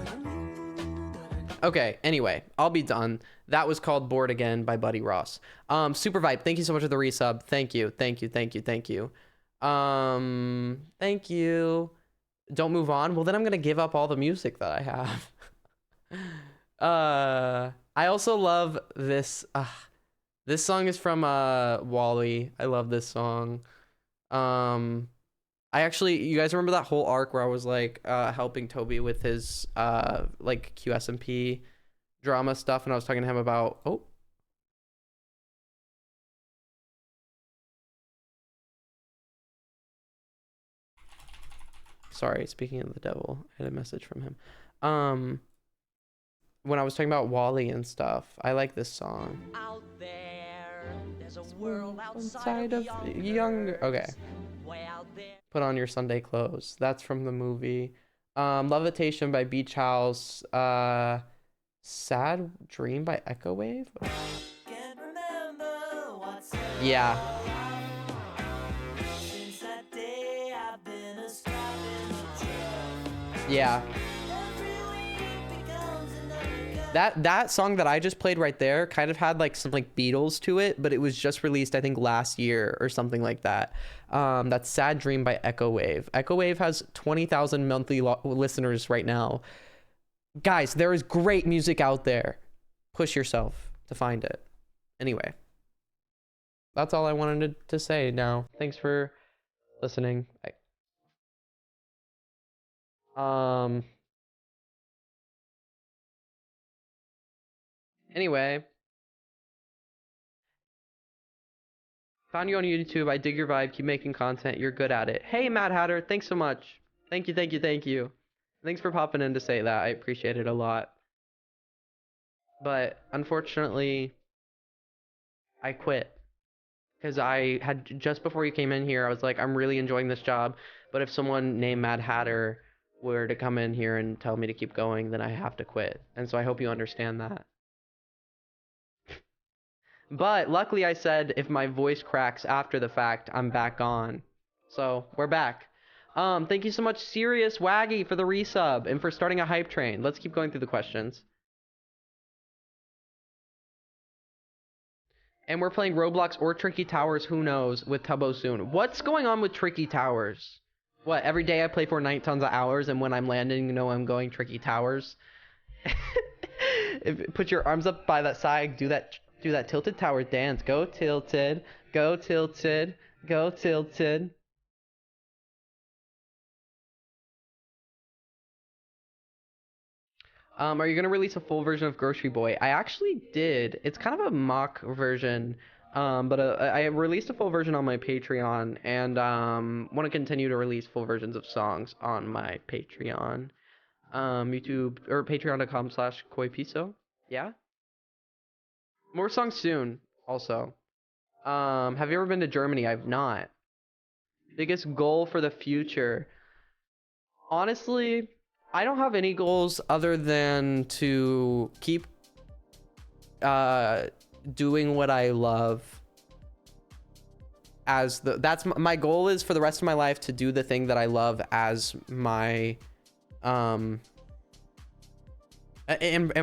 Okay, anyway, I'll be done. That was called Bored Again by Buddy Ross. Super Vibe, thank you so much for the resub. Thank you, thank you, thank you, thank you. Thank you. Don't move on. Well, then I'm gonna give up all the music that I have. I also love this. This song is from Wall-E. I love this song. I actually, you guys remember that whole arc where I was like helping Toby with his like QSMP drama stuff, and I was talking to him about sorry, speaking of the devil, I had a message from him. When I was talking about Wall-E and stuff, I like this song. Out there's a world Outside of younger. Okay. Put on your Sunday clothes. That's from the movie. Levitation by Beach House. Sad Dream by Echo Wave. Yeah. Yeah. That song that I just played right there kind of had like some like Beatles to it, but it was just released I think last year or something like that. That's Sad Dream by Echo Wave. Echo Wave has 20,000 monthly listeners right now. Guys, there is great music out there. Push yourself to find it. Anyway, that's all I wanted to say now. Thanks for listening. Anyway, found you on YouTube. I dig your vibe. Keep making content. You're good at it. Hey, Mad Hatter. Thanks so much. Thank you, thank you, thank you. Thanks for popping in to say that. I appreciate it a lot. But unfortunately, I quit. Because I had, just before you came in here, I was like, I'm really enjoying this job. But if someone named Mad Hatter were to come in here and tell me to keep going, then I have to quit. And so I hope you understand that. But luckily I said if my voice cracks after the fact, I'm back on. So we're back. Thank you so much, Serious Waggy, for the resub and for starting a hype train. Let's keep going through the questions. And we're playing Roblox or Tricky Towers, who knows, with Tubbo soon. What's going on with Tricky Towers? What, every day I play Fortnite tons of hours, and when I'm landing, you know I'm going Tricky Towers? Put your arms up by that side, do that tilted tower dance. Go tilted, go tilted, go tilted. Are you gonna release a full version of Grocery Boy? I actually did. It's kind of a mock version, but I released a full version on my Patreon, and want to continue to release full versions of songs on my Patreon, YouTube or patreon.com/koipiso. Yeah. More songs soon. Also, have you ever been to Germany? I've not. Biggest goal for the future. Honestly, I don't have any goals other than to keep doing what I love as my goal is for the rest of my life to do the thing that I love as my and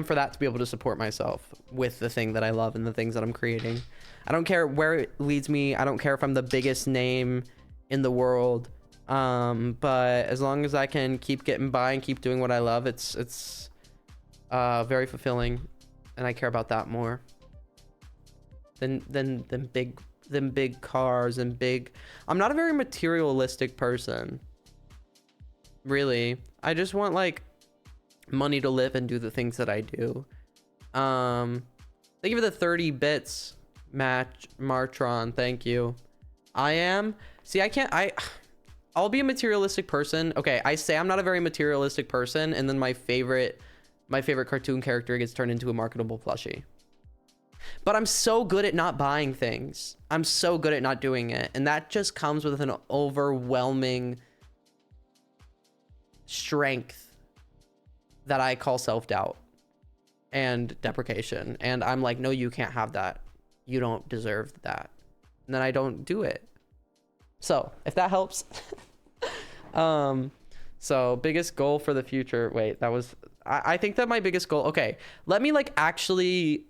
for that to be able to support myself with the thing that I love and the things that I'm creating. I don't care where it leads me. I don't care if I'm the biggest name in the world. But as long as I can keep getting by and keep doing what I love, it's very fulfilling, and I care about that more than big cars and big. I'm not a very materialistic person, really. I just want like money to live and do the things that I do. Thank you for the 30 bits, Martron. Thank you. I'll be a materialistic person. Okay, I say I'm not a very materialistic person, and then my favorite cartoon character gets turned into a marketable plushie. But I'm so good at not buying things. I'm so good at not doing it, and that just comes with an overwhelming strength that I call self-doubt and deprecation. And I'm like, no, you can't have that. You don't deserve that. And then I don't do it. So if that helps. So biggest goal for the future. Wait, that was, I think that my biggest goal. Okay, let me like actually,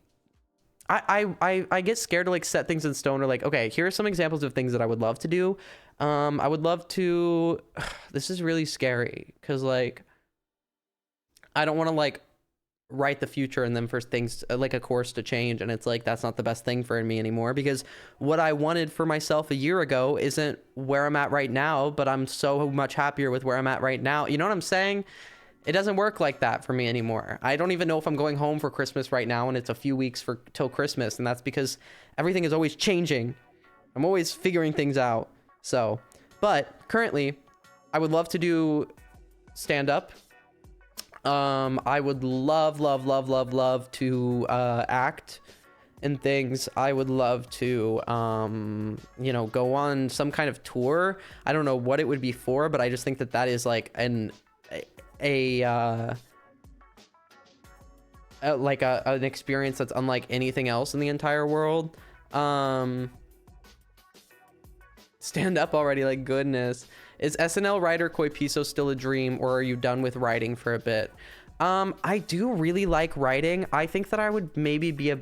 I get scared to like set things in stone, or like, okay, here are some examples of things that I would love to do. I would love to, this is really scary because like, I don't want to like write the future and then for things like a course to change, and it's like that's not the best thing for me anymore, because what I wanted for myself a year ago isn't where I'm at right now, but I'm so much happier with where I'm at right now. You know what I'm saying? It doesn't work like that for me anymore. I don't even know if I'm going home for Christmas right now, and it's a few weeks till Christmas, and that's because everything is always changing. I'm always figuring things out. So, but currently I would love to do stand up. I would love to act in things. I would love to you know, go on some kind of tour. I don't know what it would be for, but I just think that that is like an experience that's unlike anything else in the entire world. Stand up already, like goodness. Is SNL writer Koi Piso still a dream, or are you done with writing for a bit? I do really like writing. I think that I would maybe be a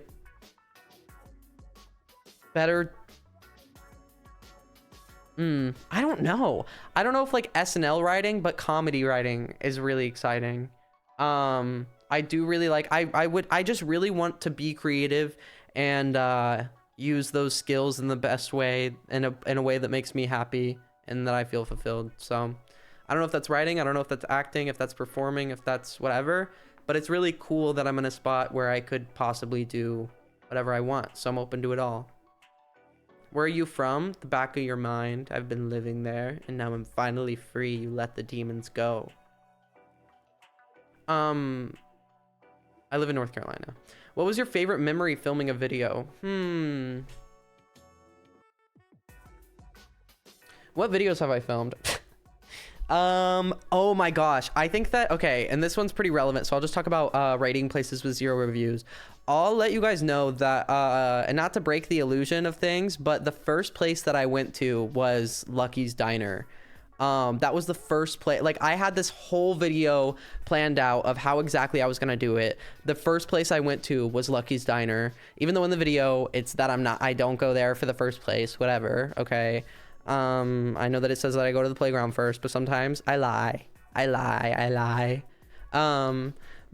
better... I don't know. I don't know if like SNL writing, but comedy writing is really exciting. I do really like... I just really want to be creative and use those skills in the best way, in a way that makes me happy and that I feel fulfilled. So I don't know if that's writing, I don't know if that's acting, if that's performing, if that's whatever, but it's really cool that I'm in a spot where I could possibly do whatever I want. So I'm open to it all. Where are you from? The back of your mind. I've been living there, and now I'm finally free. You let the demons go. I live in North Carolina. What was your favorite memory filming a video? What videos have I filmed? Oh my gosh. I think that, okay, and this one's pretty relevant, so I'll just talk about rating places with 0 reviews. I'll let you guys know that, and not to break the illusion of things, but the first place that I went to was Lucky's Diner. That was the first place. Like, I had this whole video planned out of how exactly I was gonna do it. The first place I went to was Lucky's Diner, even though in the video it's that I don't go there for the first place, whatever. Okay. I know that it says that I go to the playground first, but sometimes I lie.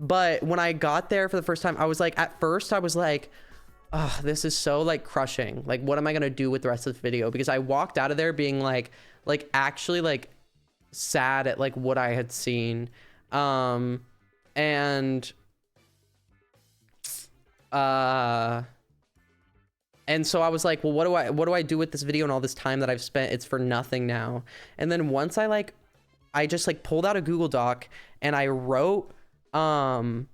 But when I got there for the first time, I was like, at first I was like, oh, this is so like crushing. Like, what am I gonna do with the rest of the video? Because I walked out of there being like actually like sad at like what I had seen. And so I was like, well, what do I do with this video and all this time that I've spent? It's for nothing now. And then once I just like pulled out a Google Doc and I wrote, I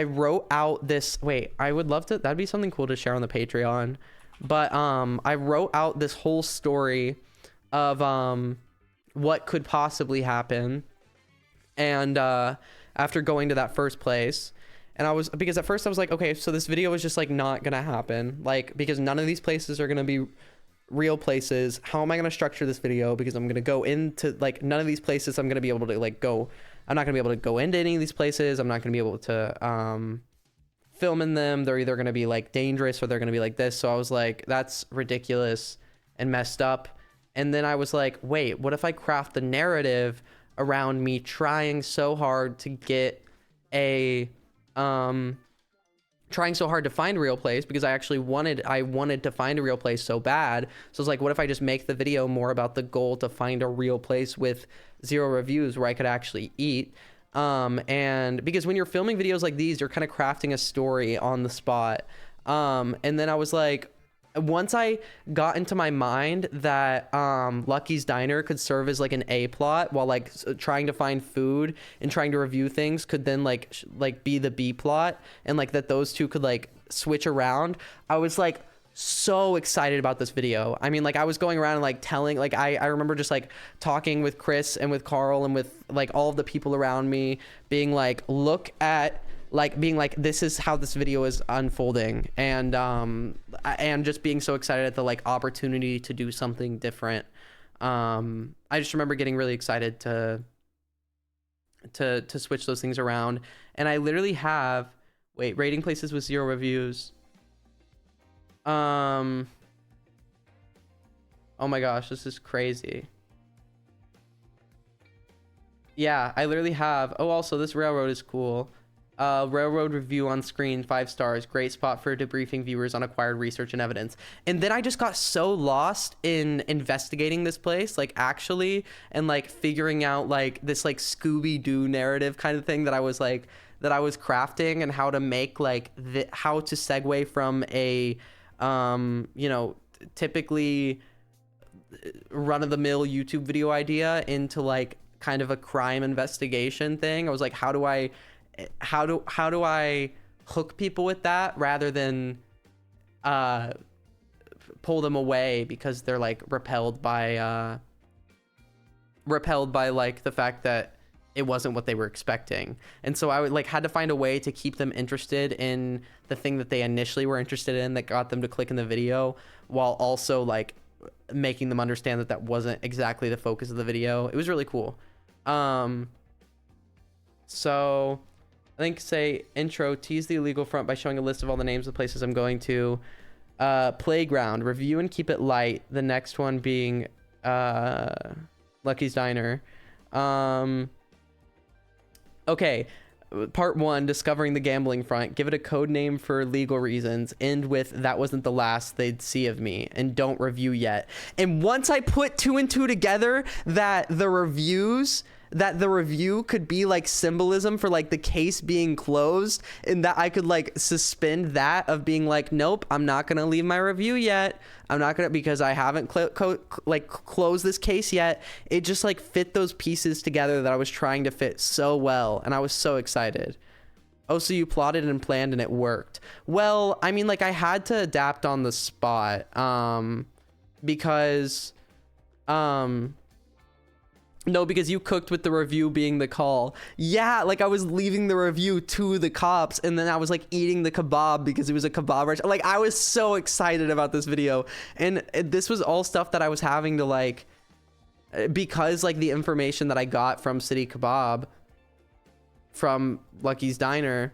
wrote out this, wait, I would love to, that'd be something cool to share on the Patreon. But, I wrote out this whole story of, what could possibly happen. And, after going to that first place. And because at first I was like, okay, so this video is just like not gonna happen, like, because none of these places are gonna be real places. How am I going to structure this video? Because I'm going to go into like none of these places I'm going to be able to like go. I'm not going to be able to go into any of these places. I'm not going to be able to film in them. They're either going to be like dangerous or they're going to be like this. So I was like, that's ridiculous and messed up. And then I was like, wait, what if I craft the narrative around me trying so hard to get a trying so hard to find a real place, because I wanted to find a real place so bad. So I was like, what if I just make the video more about the goal to find a real place with 0 reviews where I could actually eat? And because when you're filming videos like these, you're kind of crafting a story on the spot. And then I was like, once I got into my mind that Lucky's Diner could serve as like an A plot, while like trying to find food and trying to review things could then like be the B plot, and like that those two could like switch around, I was like so excited about this video. I mean, like I was going around and like telling, like I remember just like talking with Chris and with Carl and with like all of the people around me, being like, look at, like being like, this is how this video is unfolding, and just being so excited at the like opportunity to do something different. I just remember getting really excited to switch those things around. And I literally have, wait, rating places with 0 reviews. Oh my gosh, this is crazy. Yeah, I literally have, oh, also this railroad is cool. Railroad review on screen, 5 stars, great spot for debriefing viewers on acquired research and evidence. And then I just got so lost in investigating this place, like actually, and like figuring out like this like Scooby-Doo narrative kind of thing that I was crafting, and how to make like how to segue from a you know, typically run-of-the-mill YouTube video idea into like kind of a crime investigation thing. I was like, how do I hook people with that rather than pull them away because they're like repelled by like the fact that it wasn't what they were expecting. And so I would like had to find a way to keep them interested in the thing that they initially were interested in, that got them to click in the video, while also like making them understand that that wasn't exactly the focus of the video. It was really cool. So I think say intro, tease the illegal front by showing a list of all the names of places I'm going to. Playground, review and keep it light. The next one being Lucky's Diner. Okay, part 1, discovering the gambling front. Give it a code name for legal reasons. End with, that wasn't the last they'd see of me. And don't review yet. And once I put 2 and 2 together, that the review could be like symbolism for like the case being closed, and that I could like suspend that of being like, nope, I'm not gonna leave my review yet. I'm not gonna, because I haven't closed this case yet. It just like fit those pieces together that I was trying to fit so well, and I was so excited. Oh, so you plotted and planned and it worked. Well, I mean, like I had to adapt on the spot because no, because you cooked with the review being the call. Yeah, like I was leaving the review to the cops, and then I was like eating the kebab because it was a kebab restaurant. Like I was so excited about this video, and this was all stuff that I was having to like, because like the information that I got from City Kebab, from Lucky's Diner,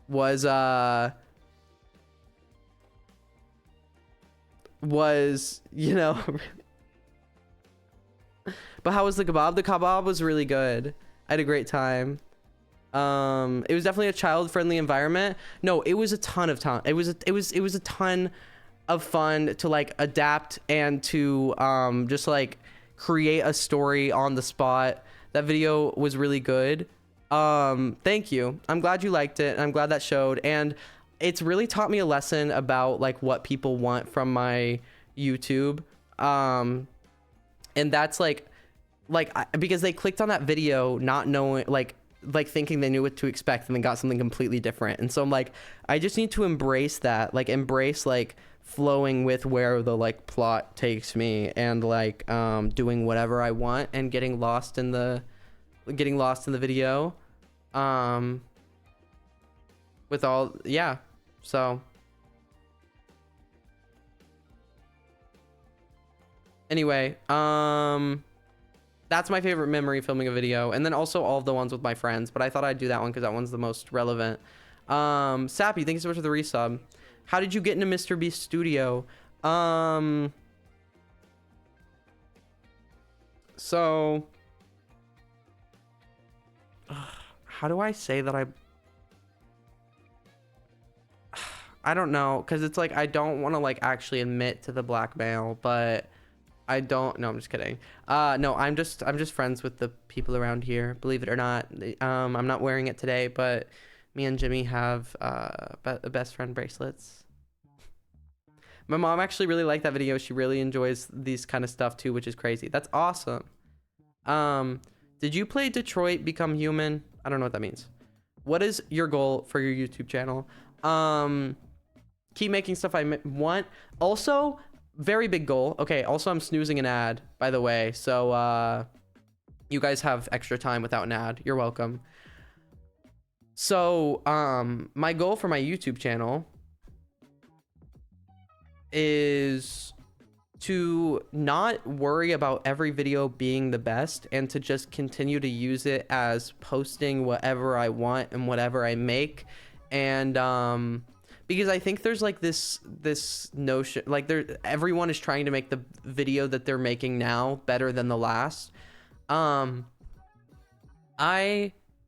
was you know. But how was the kebab? The kebab was really good. I had a great time. It was definitely a child-friendly environment. No, it was a ton of time. It was a ton of fun to like adapt and to just like create a story on the spot. That video was really good. Thank you. I'm glad you liked it, and I'm glad that showed. And it's really taught me a lesson about like what people want from my YouTube. And that's like because they clicked on that video not knowing, like thinking they knew what to expect, and then got something completely different. And so I'm like, I just need to embrace that, like embrace like flowing with where the like plot takes me, and like doing whatever I want and getting lost in the video with all, yeah. So Anyway, that's my favorite memory, filming a video. And then also all of the ones with my friends, but I thought I'd do that one because that one's the most relevant. Sappy, thank you so much for the resub. How did you get into Mr. Beast Studio? So how do I say that I don't know, because it's like I don't want to like actually admit to the blackmail, but I don't. No, I'm just kidding. No, I'm just friends with the people around here, believe it or not. I'm not wearing it today, but me and Jimmy have best friend bracelets. My mom actually really liked that video. She really enjoys these kind of stuff too, which is crazy. That's awesome. Did you play Detroit Become Human? I don't know what that means. What is your goal for your YouTube channel? Keep making stuff I want. Also, very big goal. Okay, also I'm snoozing an ad, by the way. So you guys have extra time without an ad. You're welcome. So my goal for my YouTube channel is to not worry about every video being the best and to just continue to use it as posting whatever I want and whatever I make. And because I think there's like this notion, like everyone is trying to make the video that they're making now better than the last. I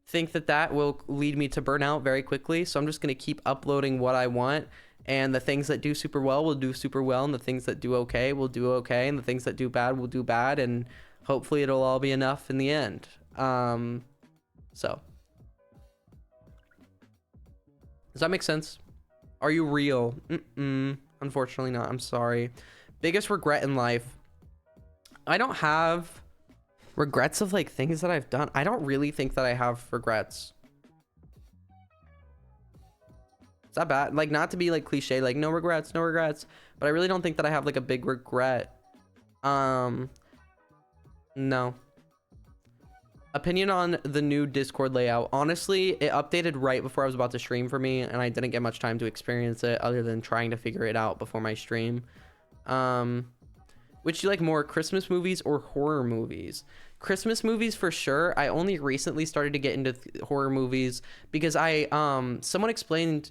think that will lead me to burnout very quickly, so I'm just going to keep uploading what I want, and the things that do super well will do super well, and the things that do okay will do okay, and the things that do bad will do bad, and hopefully it'll all be enough in the end. So does that make sense? Are you real? Unfortunately not. I'm sorry. Biggest regret in life. I don't have regrets of like things that I've done. I don't really think that I have regrets. Is that bad? Like, not to be like cliche, like no regrets, but I really don't think that I have like a big regret. No. Opinion on the new Discord layout. Honestly, it updated right before I was about to stream for me, and I didn't get much time to experience it other than trying to figure it out before my stream. Which do you like more, Christmas movies or horror movies? Christmas movies for sure. I only recently started to get into horror movies because someone explained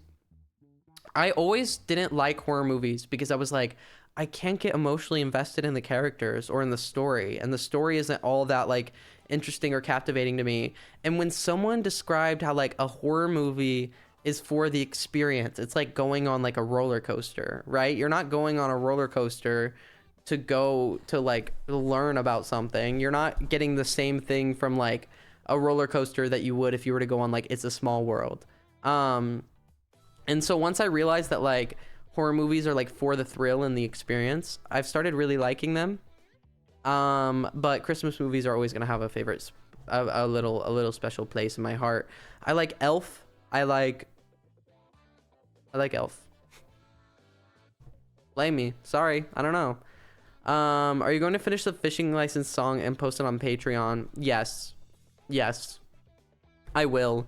I always didn't like horror movies because I was like, I can't get emotionally invested in the characters or in the story, and the story isn't all that like interesting or captivating to me. And when someone described how like a horror movie is for the experience, it's like going on like a roller coaster, right? You're not going on a roller coaster to go to like learn about something. You're not getting the same thing from like a roller coaster that you would if you were to go on like It's a Small World. And so once I realized that like horror movies are like for the thrill and the experience, I've started really liking them. But Christmas movies are always gonna have a favorite, a little special place in my heart. I like Elf. I like Elf. Blame me. Sorry, I don't know. Are you going to finish the fishing license song and post it on Patreon? Yes, I will.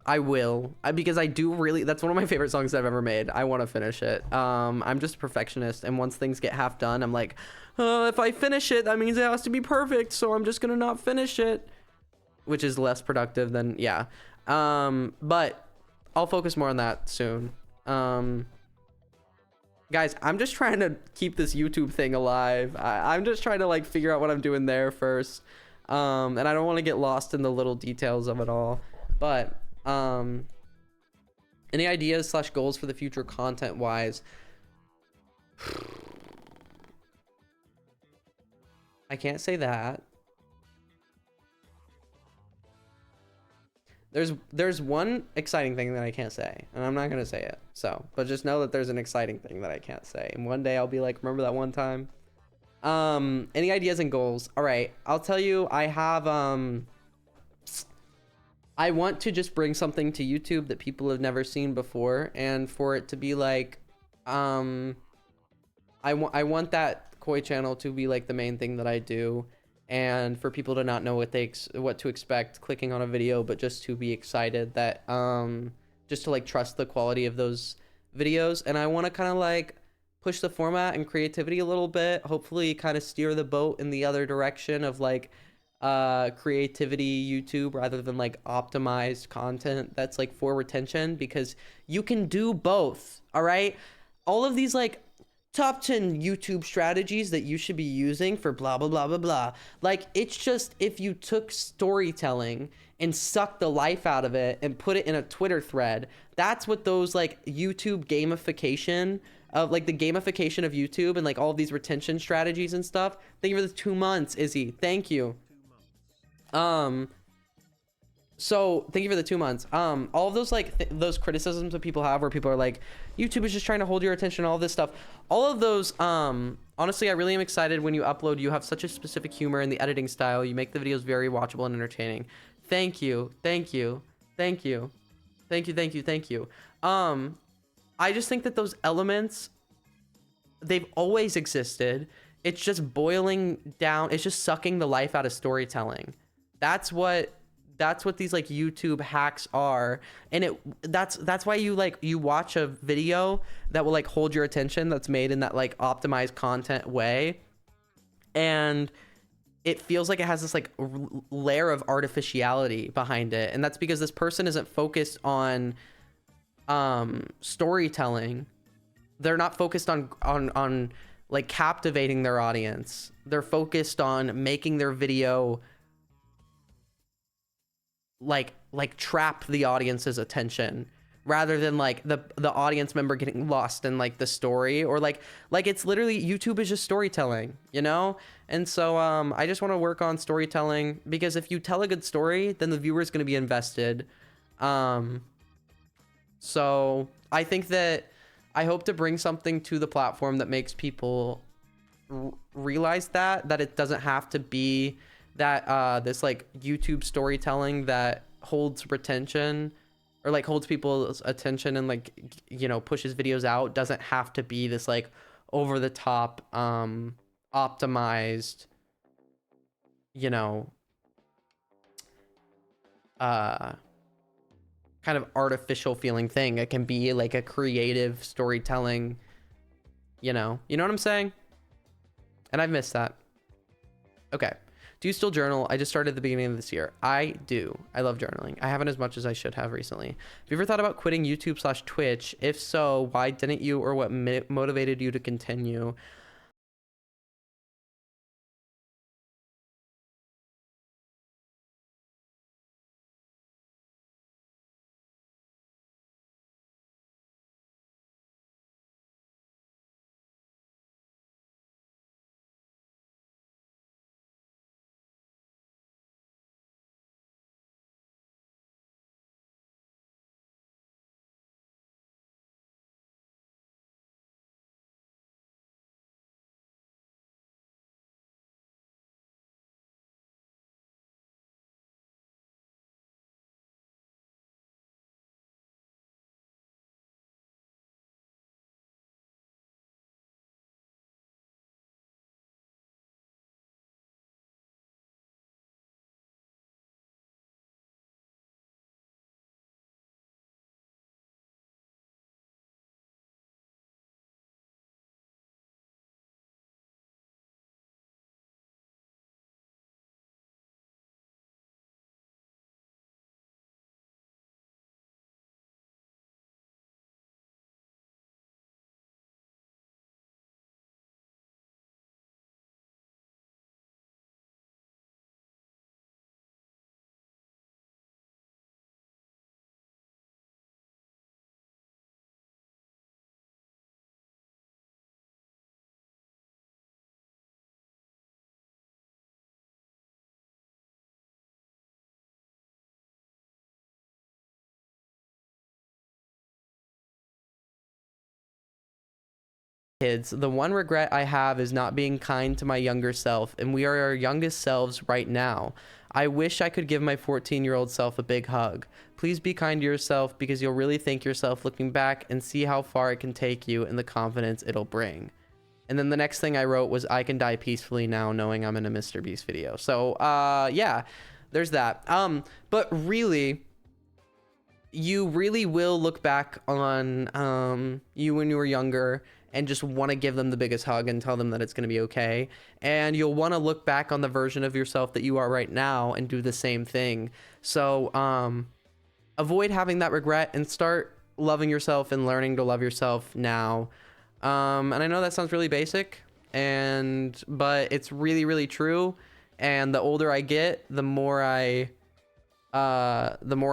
I will, because I do really, that's one of my favorite songs I've ever made. I want to finish it. I'm just a perfectionist, and once things get half done, I'm like, if I finish it, that means it has to be perfect, so I'm just gonna not finish it, which is less productive than, yeah. But I'll focus more on that soon. Guys, I'm just trying to keep this YouTube thing alive. I'm just trying to like figure out what I'm doing there first, and I don't want to get lost in the little details of it all. But any ideas / goals for the future content wise? I can't say that. There's one exciting thing that I can't say, and I'm not gonna say it. So, but just know that there's an exciting thing that I can't say, and one day I'll be like, remember that one time? Any ideas and goals? All right, I'll tell you. I have I want to just bring something to YouTube that people have never seen before, and for it to be like, I want that koi channel to be like the main thing that I do, and for people to not know what to expect clicking on a video, but just to be excited that just to like trust the quality of those videos. And I want to kind of like push the format and creativity a little bit, hopefully kind of steer the boat in the other direction of like creativity YouTube rather than like optimized content that's like for retention, because you can do both. All right, all of these like top 10 YouTube strategies that you should be using for blah blah blah blah blah, like it's just if you took storytelling and sucked the life out of it and put it in a Twitter thread, that's what those like YouTube gamification of like the gamification of YouTube and like all of these retention strategies and stuff. Thank you for the 2 months, Izzy. Thank you. So thank you for the 2 months. All of those like those criticisms that people have where people are like, YouTube is just trying to hold your attention, all this stuff, all of those, honestly, I really am excited when you upload. You have such a specific humor in the editing style. You make the videos very watchable and entertaining. Thank you. Thank you. Thank you. Thank you. Thank you. Thank you. I just think that those elements, they've always existed. It's just boiling down. It's just sucking the life out of storytelling. That's what these like YouTube hacks are. And that's why you like, you watch a video that will like hold your attention, that's made in that like optimized content way, and it feels like it has this like layer of artificiality behind it. And that's because this person isn't focused on storytelling. They're not focused on like captivating their audience. They're focused on making their video like trap the audience's attention, rather than like the audience member getting lost in like the story, or like it's literally, YouTube is just storytelling, you know? And so I just want to work on storytelling, because if you tell a good story, then the viewer is going to be invested. So I think that I hope to bring something to the platform that makes people realize that it doesn't have to be that this like YouTube storytelling that holds retention, or like holds people's attention and like, you know, pushes videos out, doesn't have to be this like over the top optimized, you know, kind of artificial feeling thing. It can be like a creative storytelling, you know what I'm saying? And I've missed that. Okay. Do you still journal? I just started at the beginning of this year. I do. I love journaling. I haven't as much as I should have recently. Have you ever thought about quitting YouTube/Twitch? If so, why didn't you, or what motivated you to continue? Kids, the one regret I have is not being kind to my younger self, and we are our youngest selves right now. I wish I could give my 14-year-old self a big hug. Please be kind to yourself, because you'll really thank yourself looking back and see how far it can take you and the confidence it'll bring. And then the next thing I wrote was, I can die peacefully now knowing I'm in a Mr. Beast video. So yeah, there's that. But really, you really will look back on you when you were younger and just want to give them the biggest hug and tell them that it's going to be okay. And you'll want to look back on the version of yourself that you are right now and do the same thing. So avoid having that regret and start loving yourself and learning to love yourself now. And I know that sounds really basic, but it's really, really true. And the older I get, the more I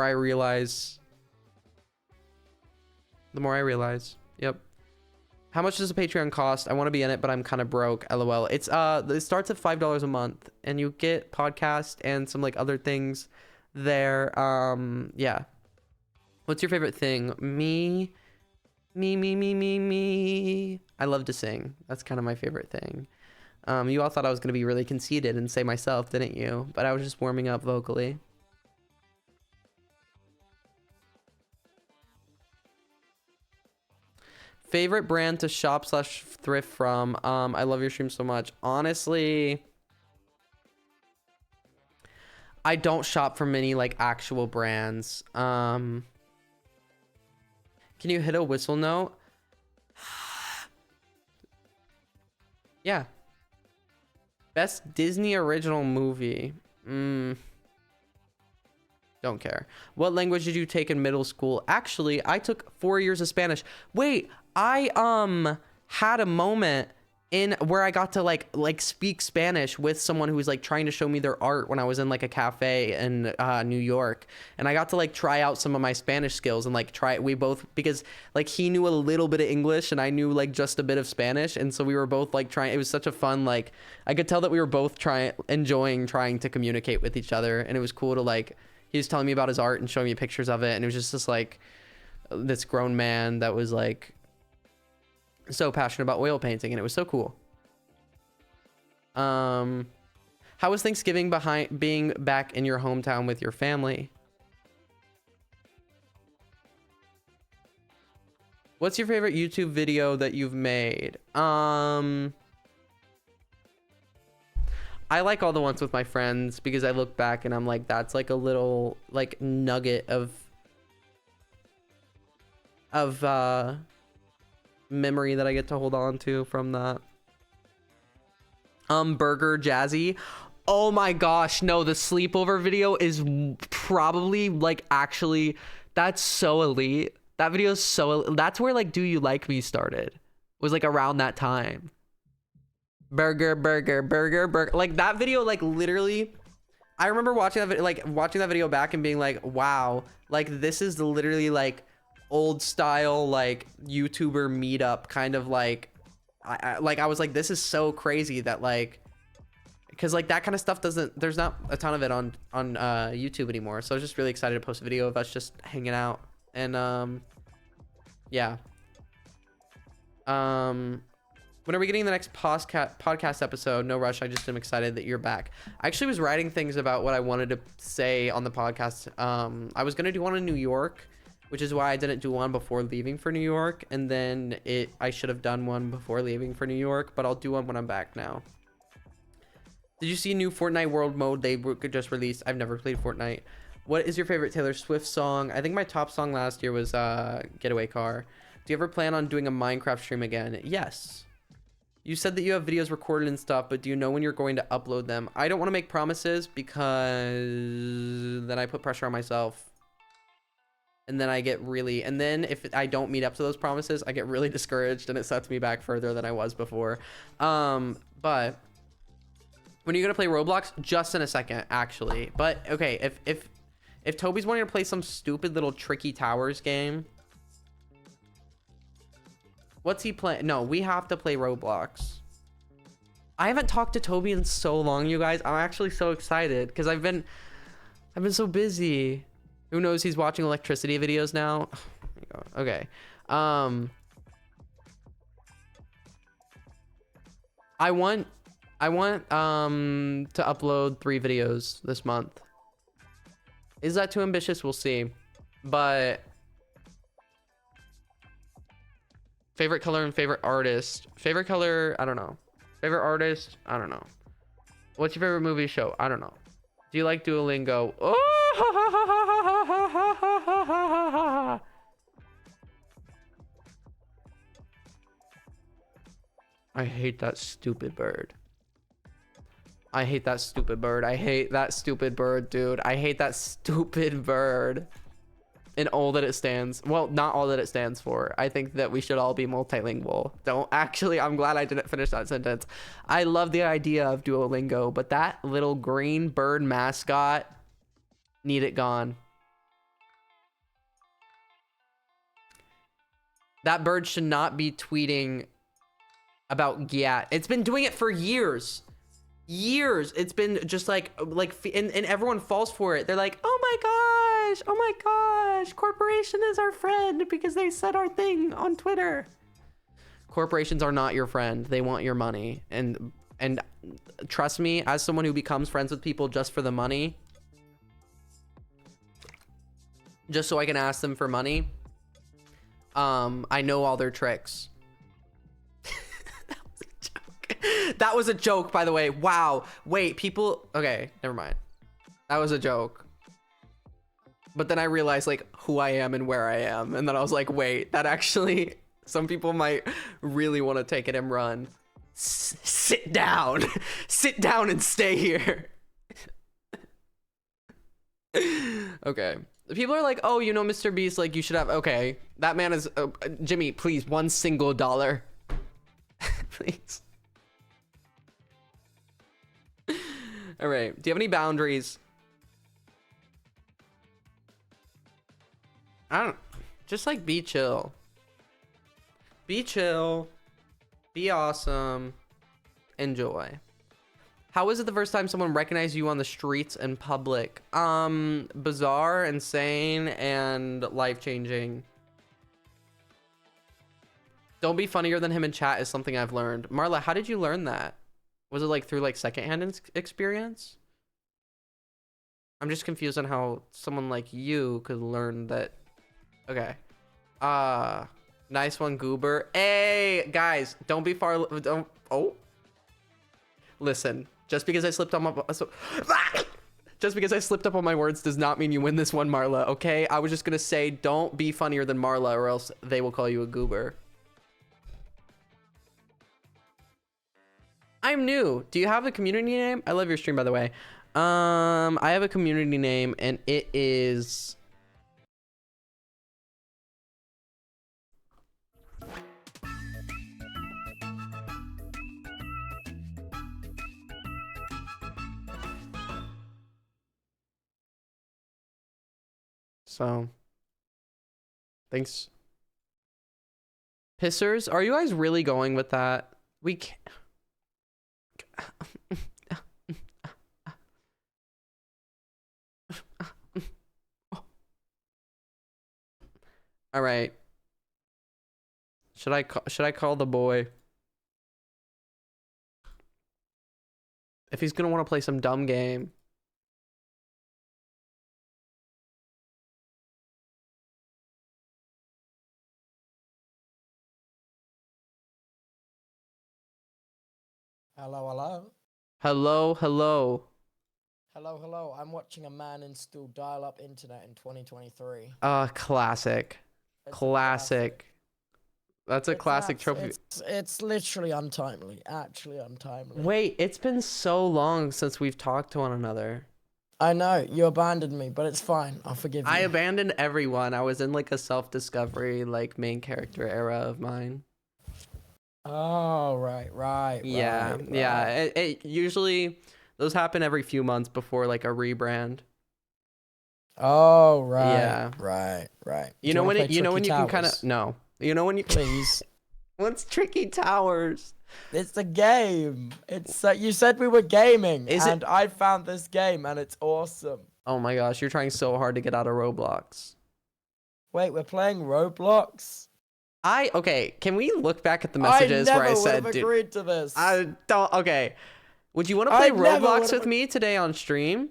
realize. Yep. How much does a Patreon cost? I want to be in it, but I'm kind of broke. LOL. It starts at $5 a month, and you get podcast and some like other things there. Yeah. What's your favorite thing? Me. I love to sing. That's kind of my favorite thing. You all thought I was going to be really conceited and say myself, didn't you? But I was just warming up vocally. Favorite brand to shop/thrift from? I love your stream so much. Honestly, I don't shop from any like actual brands. Can you hit a whistle note? Yeah. Best Disney original movie. Don't care. What language did you take in middle school? Actually, I took 4 years of Spanish. Wait, I had a moment in where I got to like speak Spanish with someone who was like trying to show me their art when I was in like a cafe in New York, and I got to like try out some of my Spanish skills and like we both, because like he knew a little bit of English and I knew like just a bit of Spanish, and so we were both like trying. It was such a fun, like I could tell that we were both enjoying trying to communicate with each other, and it was cool to like, he was telling me about his art and showing me pictures of it, and it was just this like this grown man that was like so passionate about oil painting, and it was so cool. How was Thanksgiving being back in your hometown with your family? What's your favorite YouTube video that you've made? I like all the ones with my friends because I look back and I'm like, that's like a little like nugget of memory that I get to hold on to from that. Burger Jazzy. Oh my gosh, no, the sleepover video is probably like, actually, that's so elite. That video is so elite. That's where like Do You Like Me started. Was like around that time. Burger. Like that video, like literally, I remember watching that video back and being like, wow, like this is literally like old style like YouTuber meetup kind of like, I was like, this is so crazy that like, because like that kind of stuff there's not a ton of it on YouTube anymore. So I was just really excited to post a video of us just hanging out, and yeah. When are we getting the next podcast episode? No rush. I just am excited that you're back. I actually was writing things about what I wanted to say on the podcast. I was gonna do one in New York, which is why I didn't do one before leaving for New York, and then I should have done one before leaving for New York, but I'll do one when I'm back now. Did you see new Fortnite World Mode they just released? I've never played Fortnite. What is your favorite Taylor Swift song? I think my top song last year was Getaway Car. Do you ever plan on doing a Minecraft stream again? Yes. You said that you have videos recorded and stuff, but do you know when you're going to upload them? I don't want to make promises because then I put pressure on myself. And then I get really, and then if I don't meet up to those promises, I get really discouraged and it sets me back further than I was before. But when are you gonna play Roblox? Just in a second, actually. But okay, if Toby's wanting to play some stupid little tricky towers game, what's he playing? No, we have to play Roblox. I haven't talked to Toby in so long, you guys. I'm actually so excited because I've been so busy. Who knows? He's watching electricity videos now. Okay. I want to upload 3 videos this month. Is that too ambitious? We'll see. But favorite color and favorite artist. Favorite color, I don't know. Favorite artist, I don't know. What's your favorite movie show? I don't know. Do you like Duolingo? Oh! I hate that stupid bird. I hate that stupid bird. I hate that stupid bird, dude. I hate that stupid bird. And all that it stands. Well, not all that it stands for. I think that we should all be multilingual. I'm glad I didn't finish that sentence. I love the idea of Duolingo, but that little green bird mascot, need it gone. That bird should not be tweeting about Gyat. It's been doing it for years. It's been just like and everyone falls for it. They're like, oh my gosh, corporation is our friend because they said our thing on Twitter. Corporations are not your friend. They want your money. And trust me, as someone who becomes friends with people just for the money, just so I can ask them for money, I know all their tricks. That was a joke, by the way. Wow. Wait, people... Okay, never mind. That was a joke. But then I realized, like, who I am and where I am. And then I was like, wait, that actually... Some people might really want to take it and run. Sit down. Sit down and stay here. Okay. People are like, oh, you know, Mr. Beast, like, you should have... Okay. That man is... Jimmy, please, $1 single. Please. All right. Do you have any boundaries? I don't... Just, like, be chill. Be chill. Be awesome. Enjoy. How was it the first time someone recognized you on the streets in public? Bizarre, insane, and life-changing. Don't be funnier than him in chat is something I've learned. Marla, how did you learn that? Was it like through like secondhand experience? I'm just confused on how someone like you could learn that. Okay. Nice one, Goober. Hey, guys, don't be far. Don't. Oh. Listen, just because I slipped on my. Just because I slipped up on my words does not mean you win this one, Marla. Okay. I was just gonna say, don't be funnier than Marla, or else they will call you a goober. I'm new. Do you have a community name? I love your stream, by the way. I have a community name, and it is... So... Thanks. Pissers, are you guys really going with that? We can't... All right. Should I call the boy? If he's gonna want to play some dumb game. Hello, hello. Hello, hello. Hello, hello. I'm watching a man install dial-up internet in 2023. Classic. It's Classic. That's a classic trophy. It's literally untimely. Actually untimely. Wait, it's been so long since we've talked to one another. I know, you abandoned me, but it's fine. I'll forgive you. I abandoned everyone. I was in like a self-discovery, like main character era of mine. Oh, right. Yeah. It usually, those happen every few months before like a rebrand. Oh, right. Yeah. Right. You know when you can kind of no. You know when you please. What's Tricky Towers? It's a game. It's you said we were gaming, and I found this game, and it's awesome. Oh my gosh, you're trying so hard to get out of Roblox. Wait, we're playing Roblox? Okay, can we look back at the messages where I said, dude, agreed to this. I don't. Okay, would you want to play Roblox with me today on stream?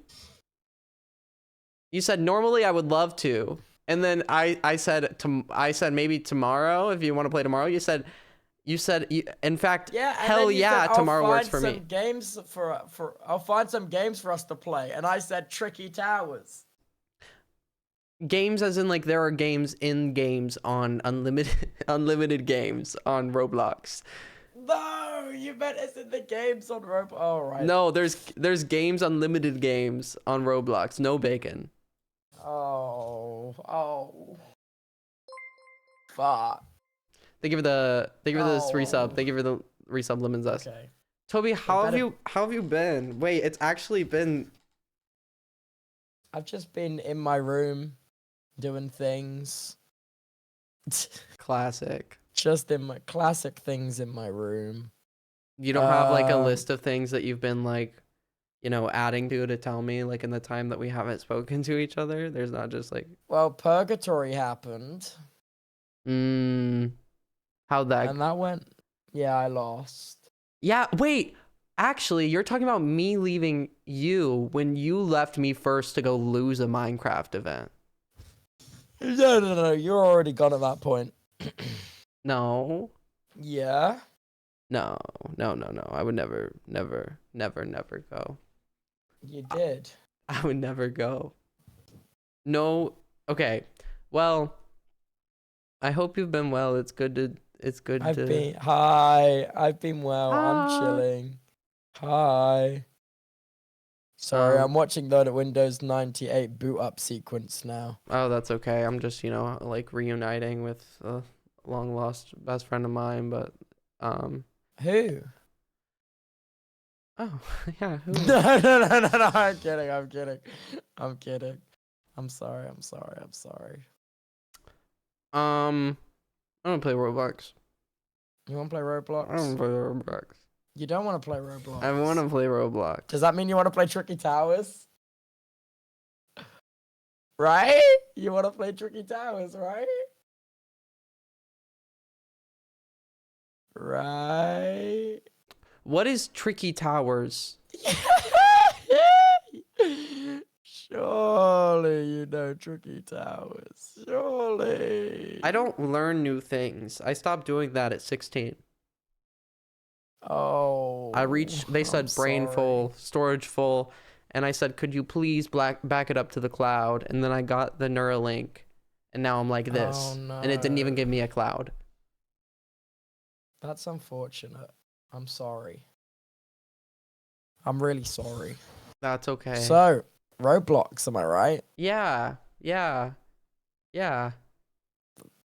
You said normally I would love to, and then I said maybe tomorrow if you want to play tomorrow. You said in fact, yeah, hell yeah, tomorrow works for me. I'll find some games for us to play, and I said Tricky Towers. Games as in like there are games in games on unlimited games on Roblox. No, you meant it's in the games on Roblox. Oh, right. No, there's games, unlimited games on Roblox. No bacon. Oh. Fuck. Thank you for this resub. Oh. Thank you for the resub, Lemon Zest. Okay. Toby, how better- have you been? Wait, it's actually been I've just been in my room doing things. classic. Just in my classic things in my room. You don't have like a list of things that you've been like, adding to tell me like in the time that we haven't spoken to each other? There's not just like Well, Purgatory happened. how'd that And that went. Yeah, I lost. Yeah, wait. Actually, you're talking about me leaving you when you left me first to go lose a Minecraft event. No. You're already gone at that point. No. Yeah. No. I would never go. You did. I would never go. No. Okay. Well, I hope you've been well. It's good to Hi. I've been well. Hi. I'm chilling. Hi. Sorry, I'm watching the Windows 98 boot up sequence now. Oh, that's okay. I'm just, like reuniting with a long lost best friend of mine, but Who? oh, yeah, who? No. I'm kidding. I'm sorry. I'm gonna play Roblox. You want to play Roblox? I don't play Roblox. You don't want to play Roblox. I want to play Roblox. Does that mean you want to play Tricky Towers? Right? You want to play Tricky Towers, right? Right? What is Tricky Towers? Surely you know Tricky Towers. Surely. I don't learn new things. I stopped doing that at 16. Oh. They said brain full, storage full, and I said, could you please back it up to the cloud? And then I got the Neuralink, and now I'm like this. Oh, no. And it didn't even give me a cloud. That's unfortunate. I'm sorry. I'm really sorry. That's okay. So, Roblox, am I right? Yeah. Yeah,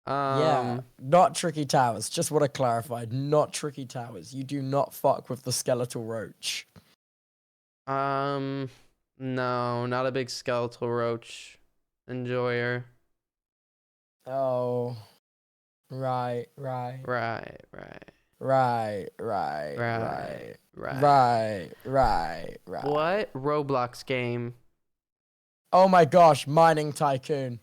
not Tricky Towers. Just want to clarify, not Tricky Towers. You do not fuck with the skeletal roach. No, not a big skeletal roach enjoyer. Oh, right. Right. What Roblox game? Oh my gosh, Mining Tycoon.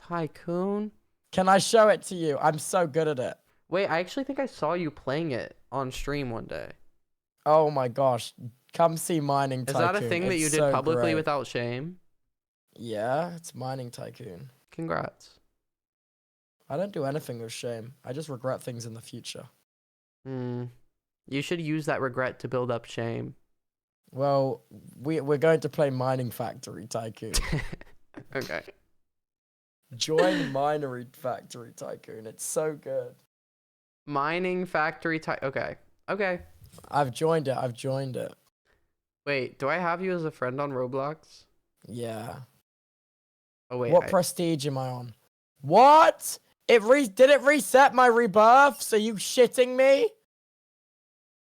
Tycoon? Can I show it to you? I'm so good at it. Wait, I actually think I saw you playing it on stream one day. Oh my gosh, come see Mining Tycoon. Is that a thing that you It's did so publicly great. without shame? Yeah, it's Mining Tycoon. Congrats. I don't do anything with shame. I just regret things in the future. You should use that regret to build up shame. Well, we're going to play Mining Factory Tycoon. Okay. Join Minery Factory Tycoon. It's so good. Mining Factory Okay. I've joined it. Wait, do I have you as a friend on Roblox? Yeah. Oh wait. What prestige am I on? What? Did it reset my rebirths? Are you shitting me?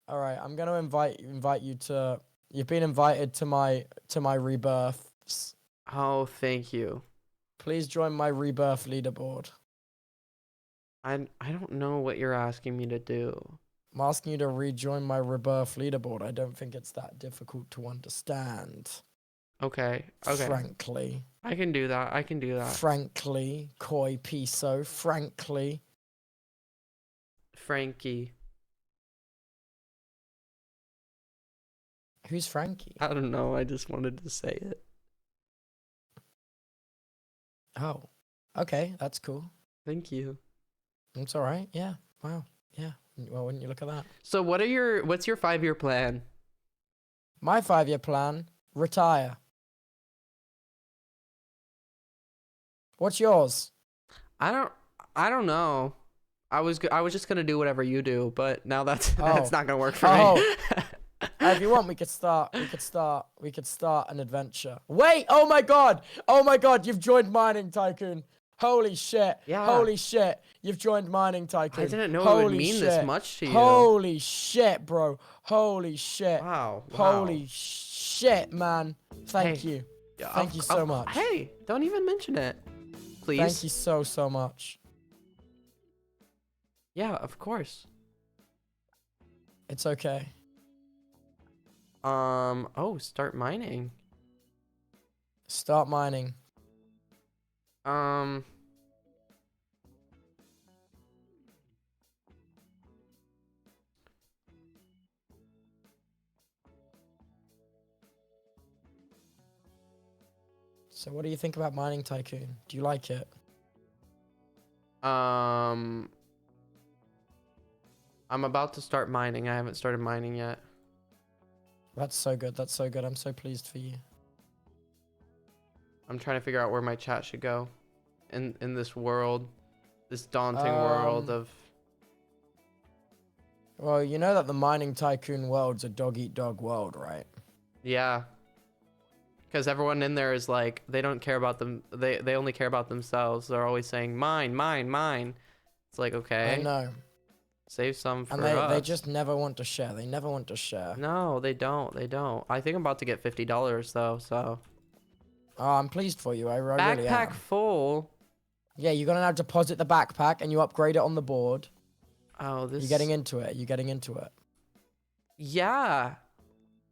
All right, I'm gonna invite you to. You've been invited to my rebirths. Oh, thank you. Please join my rebirth leaderboard. I don't know what you're asking me to do. I'm asking you to rejoin my rebirth leaderboard. I don't think it's that difficult to understand. Okay. Frankly. I can do that. Frankly, Koi Piso. Frankly. Frankie. Who's Frankie? I don't know. I just wanted to say it. Oh. Okay, that's cool. Thank you. It's all right. Yeah. Wow. Yeah. Well, wouldn't you look at that? So what's your 5-year plan? My 5-year plan, retire. What's yours? I don't know. I was just gonna do whatever you do, but now that's Oh. that's not gonna work for Oh. me. If you want, we could start an adventure. Wait, oh my god! Oh my god, you've joined Mining Tycoon. Holy shit. Yeah. Holy shit. You've joined Mining Tycoon. I didn't know it Holy would mean shit. this much to you. Holy shit, bro. Holy shit. Wow. Holy shit, man. Thank Hey, you. Yeah, Thank you so much. Hey, don't even mention it, please. Thank you so much. Yeah, of course. It's okay. Oh, start mining. Start mining. So what do you think about Mining Tycoon? Do you like it? I'm about to start mining. I haven't started mining yet. That's so good. That's so good. I'm so pleased for you. I'm trying to figure out where my chat should go in this world, this daunting world of. Well, you know that the Mining Tycoon world's a dog-eat-dog world, right? Yeah. Because everyone in there is like, they don't care about them. They only care about themselves. They're always saying mine, mine, mine. It's like, okay. I know. Save some for And us. they just never want to share. They never want to share. No, they don't. They don't. I think I'm about to get $50 though. So. Oh, I'm pleased for you. I really am. Backpack full. Yeah, you're gonna now deposit the backpack and you upgrade it on the board. Oh, this. You're getting into it. You're getting into it. Yeah.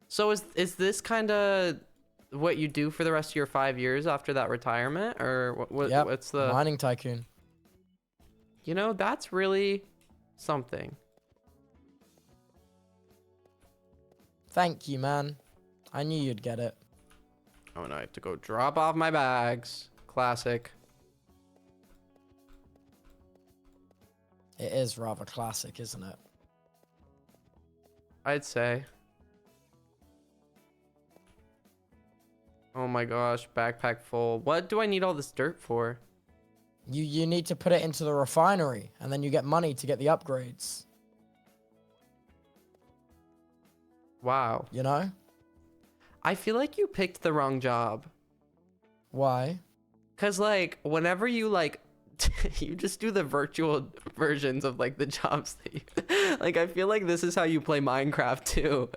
So is this kind of what you do for the rest of your 5 years after that retirement, or Yep. what's the? Mining Tycoon. You know, that's really something. Thank you, man. I knew you'd get it. Oh, and I have to go drop off my bags. Classic. It is rather classic, isn't it? I'd say. Oh my gosh, backpack full. What do I need all this dirt for? You need to put it into the refinery, and then you get money to get the upgrades. Wow. You know? I feel like you picked the wrong job. Why? Cause like whenever you like you just do the virtual versions of like the jobs that you like, I feel like this is how you play Minecraft too.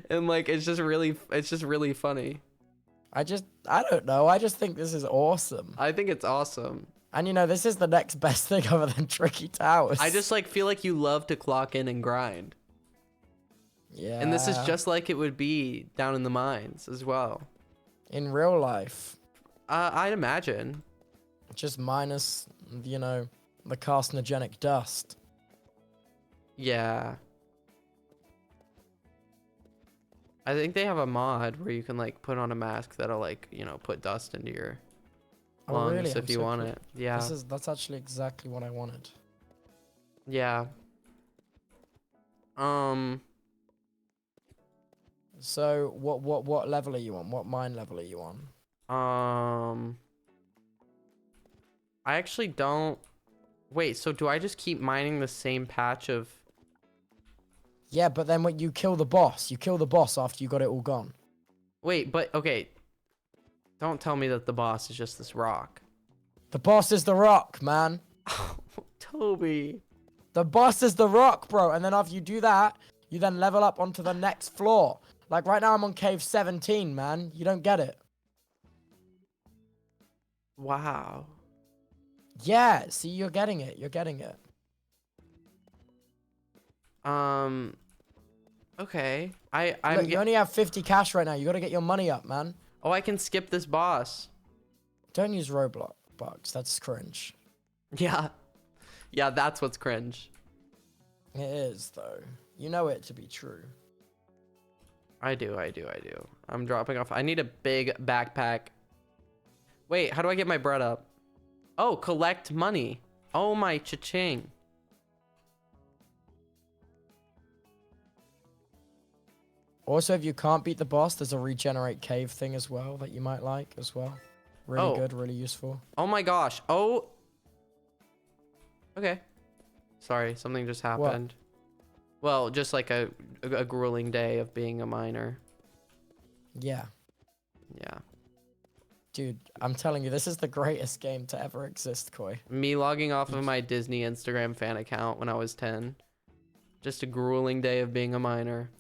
And like it's just really funny. I don't know. I just think this is awesome. I think it's awesome. And you know, this is the next best thing other than Tricky Towers. I just like feel like you love to clock in and grind. Yeah. And this is just like it would be down in the mines as well. in real life. I'd imagine. Just minus, you know, the carcinogenic dust. Yeah. I think they have a mod where you can like put on a mask that'll like, you know, put dust into your lungs really? if I'm you so want cool. it. Yeah. That's actually exactly what I wanted. Yeah. So what level are you on? What mine level are you on? I actually don't. Wait, so do I just keep mining the same patch of? Yeah, but then when you kill the boss after you got it all gone. Wait, but okay. Don't tell me that the boss is just this rock. The boss is the rock, man. Toby. The boss is the rock, bro. And then after you do that, you then level up onto the next floor. Like right now I'm on cave 17, man. You don't get it. Wow. Yeah, see, you're getting it. You're getting it. Okay. Look, you only have 50 cash right now. You got to get your money up, man. Oh, I can skip this boss. Don't use Roblox bugs. That's cringe. Yeah. Yeah, that's what's cringe. It is, though. You know it to be true. I do. I'm dropping off. I need a big backpack. Wait, how do I get my bread up? Oh, collect money. Oh my cha-ching. Also, if you can't beat the boss, there's a regenerate cave thing as well that you might like as well. Really Oh. good, really useful. Oh my gosh. Oh. Okay. Sorry, something just happened. Well, just like a grueling day of being a minor. Yeah. Yeah. Dude, I'm telling you, this is the greatest game to ever exist, Koi. Me logging off of my Disney Instagram fan account when I was 10. Just a grueling day of being a minor.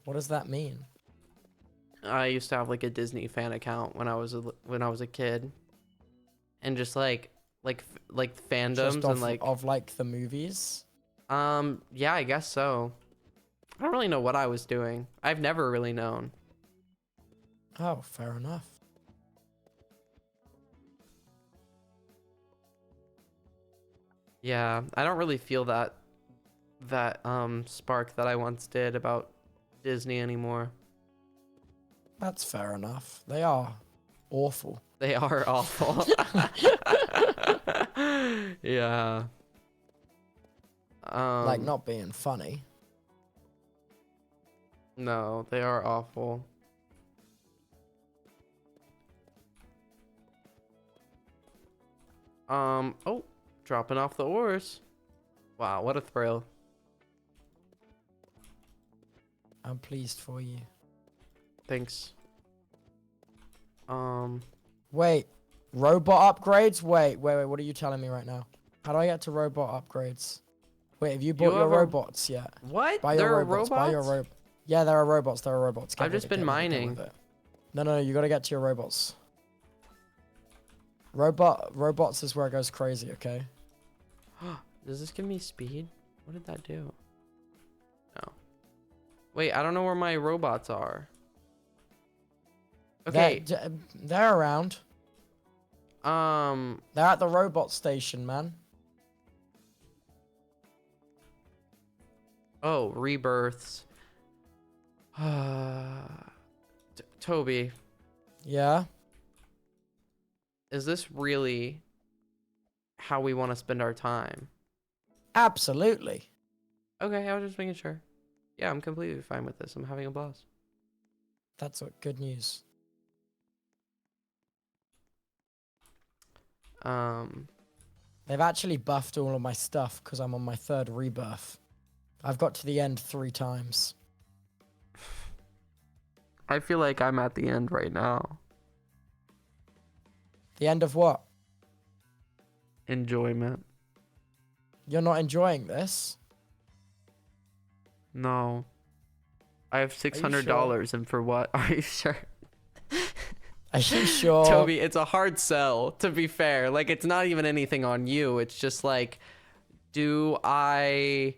What does that mean? I used to have like a Disney fan account when I was a kid, and just like fandoms Just and like of like the movies? yeah, I guess so. I don't really know what I was doing. I've never really known. Oh, fair enough. Yeah, I don't really feel that spark that I once did about Disney anymore. That's fair enough. They are awful. They are awful. Yeah. Like not being funny. No, they are awful. Oh, dropping off the ores. Wow, what a thrill. I'm pleased for you. Thanks. Wait, robot upgrades? Wait, what are you telling me right now? How do I get to robot upgrades? Wait, have you bought your have a- robots yet? What? Buy There your are robots. Buy your robots? Yeah, there are robots. There are robots. Get I've with just it, been get with it, get mining. with it. No, you gotta get to your robots. Robots is where it goes crazy, okay? Does this give me speed? What did that do? No. Wait, I don't know where my robots are. Okay. They're around. Um, They're at the robot station, man. oh, rebirths. Toby, Yeah. is this really how we want to spend our time? Absolutely. Okay, I was just making sure. Yeah, I'm completely fine with this. I'm having a blast. That's what good news. They've actually buffed all of my stuff because I'm on my 3rd rebirth. I've got to the end 3 times. I feel like I'm at the end right now. The end of what? Enjoyment. You're not enjoying this? No. I have $600 and for what? Are you sure? Are you sure? Toby, it's a hard sell, to be fair. Like, it's not even anything on you. It's just like, do I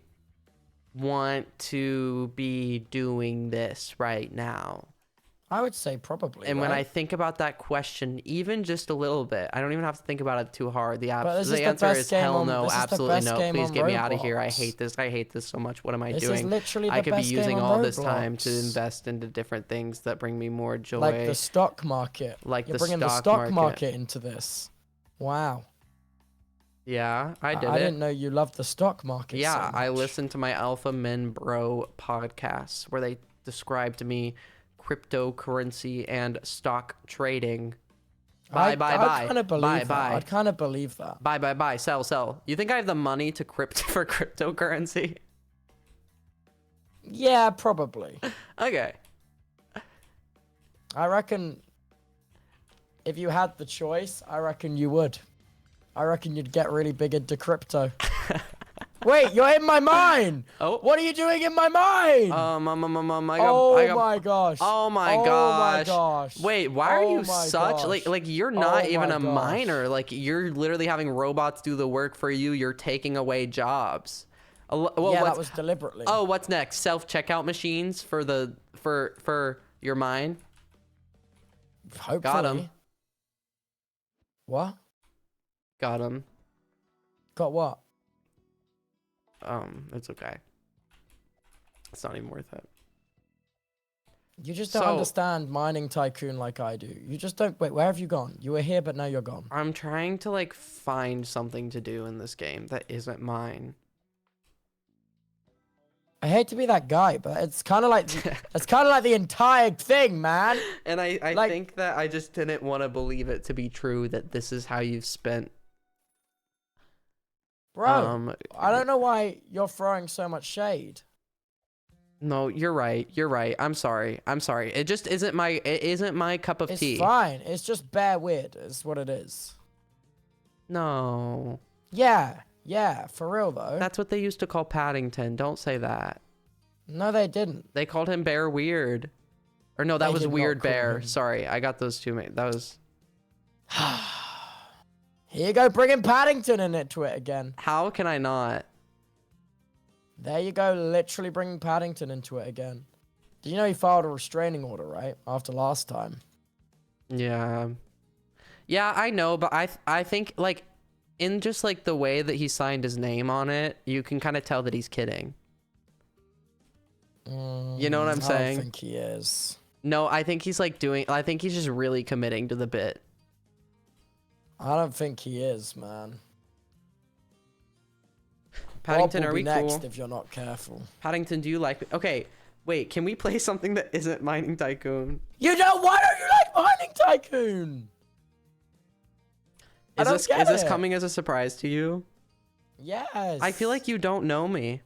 want to be doing this right now? I would say probably. And when I right? think about that question, even just a little bit, I don't even have to think about it too hard. The this is the the answer best is game hell on- no, this is the absolutely best no. game Please on get me out of here. I Roblox. hate this. I hate this so much. What am I This doing? is literally I the could be best using game all on this time to Roblox. invest into different things that bring me more joy. Like the stock market. Like You're the bringing the stock stock market. market into this. Wow. Yeah, I did I it. didn't know you loved the stock market. Yeah, so I much. listened to my Alpha Men Bro podcasts where they described to me cryptocurrency and stock trading. Buy, buy, I buy. kind of believe Buy, that. buy. I'd kind of believe that. Buy, buy, buy. Sell, sell. You think I have the money to for cryptocurrency? Yeah, probably. Okay. I reckon if you had the choice, I reckon you would. I reckon you'd get really big into crypto. Wait, you're in my mine. Oh. What are you doing in my mine? My gosh. Oh my Oh gosh. my gosh. Wait, why are Oh you my such gosh. like you're not Oh even my a gosh. miner. Like you're literally having robots do the work for you. You're taking away jobs. Well, Yeah, that what's- was deliberately. Oh, what's next? Self-checkout machines for your mine? Hopefully. Got 'em. What? Got him. Got what? It's okay. It's not even worth it. You just don't So- understand mining tycoon like I do. You just don't. Wait, where have you gone? You were here, but now you're gone. I'm trying to like find something to do in this game that isn't mine. I hate to be that guy, but it's kind of like it's kind of like the entire thing, man. And I Like- think that I just didn't want to believe it to be true that this is how you've spent. Bro, I don't know why you're throwing so much shade. No, you're right. You're right. I'm sorry. I'm sorry. It just isn't my cup of tea. It's fine. It's just bare weird. Is what it is. No. Yeah. Yeah. For real though. That's what they used to call Paddington. Don't say that. No, they didn't. They called him Bear Weird. Or no, that They was did not Weird call Bear. him. Sorry, I got those two. That was. Here you go, bringing Paddington into it again. How can I not? There you go, literally bringing Paddington into it again. Did you know he filed a restraining order, right? After last time. Yeah. Yeah, I know, but I think like in just like the way that he signed his name on it, you can kind of tell that he's kidding. You know what I'm saying? I don't think he is. No, I think he's like I think he's just really committing to the bit. I don't think he is, man. Paddington, Bob will are we be next cool? if you're not careful. Paddington, do you like me? Okay, wait, can we play something that isn't Mining Tycoon? You know, why don't you like Mining Tycoon? Is this coming as a surprise to you? Yes. I feel like you don't know me.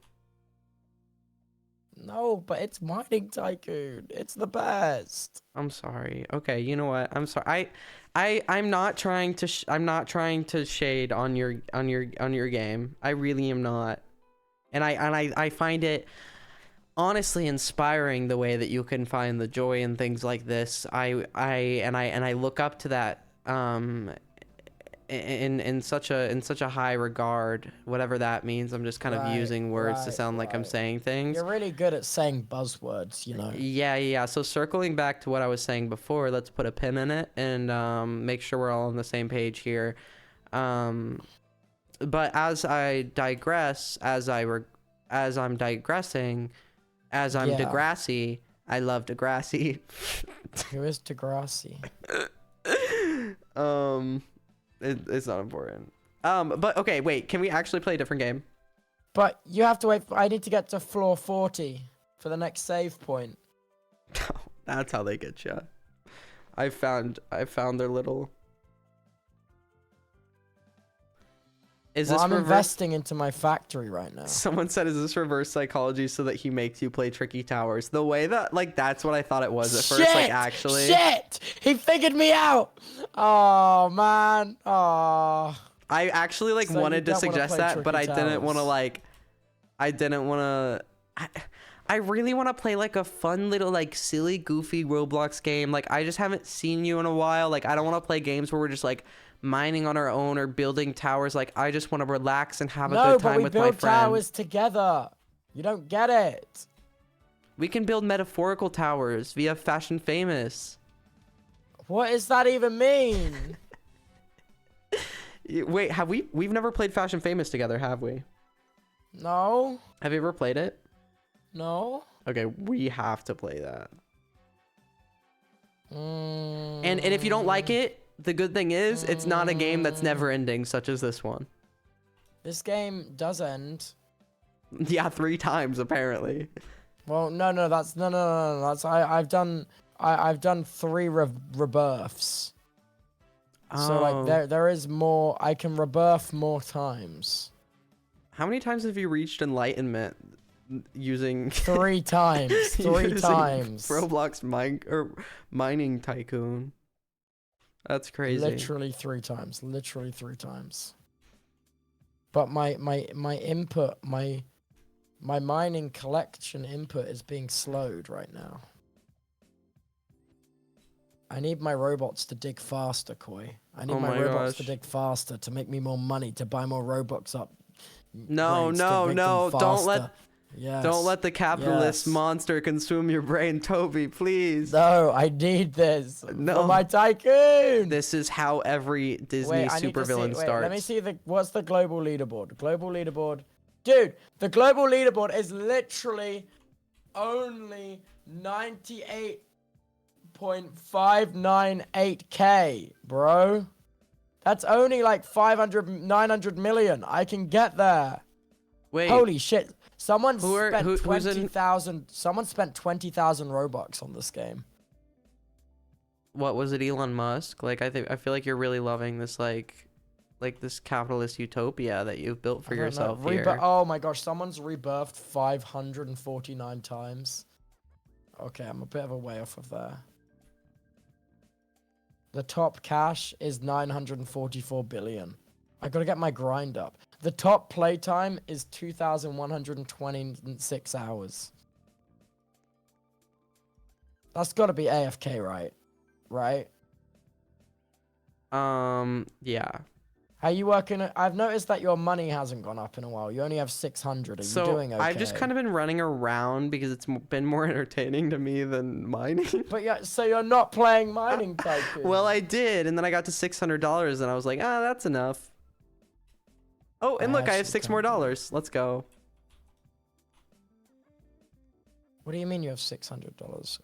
No, but it's Mining Tycoon. It's the best. I'm sorry. Okay, you know what? I'm sorry. I'm not trying to I'm not trying to shade on your game. I really am not. And I find it honestly inspiring the way that you can find the joy in things like this. I look up to that in such a high regard, whatever that means. I'm just kind of using words to sound like I'm saying things. You're really good at saying buzzwords, you know. Yeah. So circling back to what I was saying before, let's put a pin in it and make sure we're all on the same page here. But as I digress, as I'm digressing, as I'm Degrassi, I love Degrassi. Who is Degrassi? It's not important. But okay, wait, can we actually play a different game? But you have to wait. I need to get to floor 40 for the next save point. That's how they get you. I found their little. I'm investing into my factory right now. Someone said, "Is this reverse psychology so that he makes you play tricky towers?" The way that, like, that's what I thought it was at first. Like, actually, shit, he figured me out. Oh man, oh. I actually like So wanted you to don't wanna suggest play that, but I tricky didn't want to towers. like. I didn't want to. I really want to play like a fun little like silly goofy Roblox game. Like, I just haven't seen you in a while. Like, I don't want to play games where we're just like mining on our own or building towers. Like, I just want to relax and have a good time with my No, but we build friends. towers together. You don't get it. We can build metaphorical towers via Fashion Famous. What does that even mean? Wait, we've never played Fashion Famous together, have we? No, Have you ever played it? no. Okay, we have to play that. Mm. And if you don't like it, the good thing is it's not a game that's never ending, such as this one. This game does end. Yeah, 3 times apparently. Well, no, that's no. That's I've done 3 rebirths. So like there is more. I can rebirth more times. How many times have you reached enlightenment using 3 times. 3 using times. Roblox mining tycoon? That's crazy. Literally 3 times. Literally 3 times. But my input, my mining collection input is being slowed right now. I need my robots to dig faster, Koi. I need my robots to dig faster to make me more money to buy more Robux up. No, don't let the capitalist monster consume your brain, Toby, please. No, I need this for No. my tycoon. This is how every Disney supervillain starts. Let me see what's the global leaderboard. Global leaderboard. Dude, the global leaderboard is literally only 98.598k, bro. That's only like 900 million. I can get there. Wait. Holy shit. Someone spent who's in- 20,000 someone spent 20,000 Robux on this game. What was it, Elon Musk? Like, I feel like you're really loving this, like, like this capitalist utopia that you've built for I don't know. yourself here. Oh my gosh, someone's rebirthed 549 times. Okay, I'm a bit of a way off of there. The top cash is 944 billion. I gotta get my grind up. The top playtime is 2,126 hours. That's gotta be AFK, right? Right? Yeah. How you working? I've noticed that your money hasn't gone up in a while. You only have 600. Are you doing okay? I've just kind of been running around because it's been more entertaining to me than mining. But yeah, so you're not playing Mining Tycoon. Well, I did, and then I got to $600, and I was like, ah, that's enough. Oh, and look, I have actually $6 more. Let's go. What do you mean you have $600?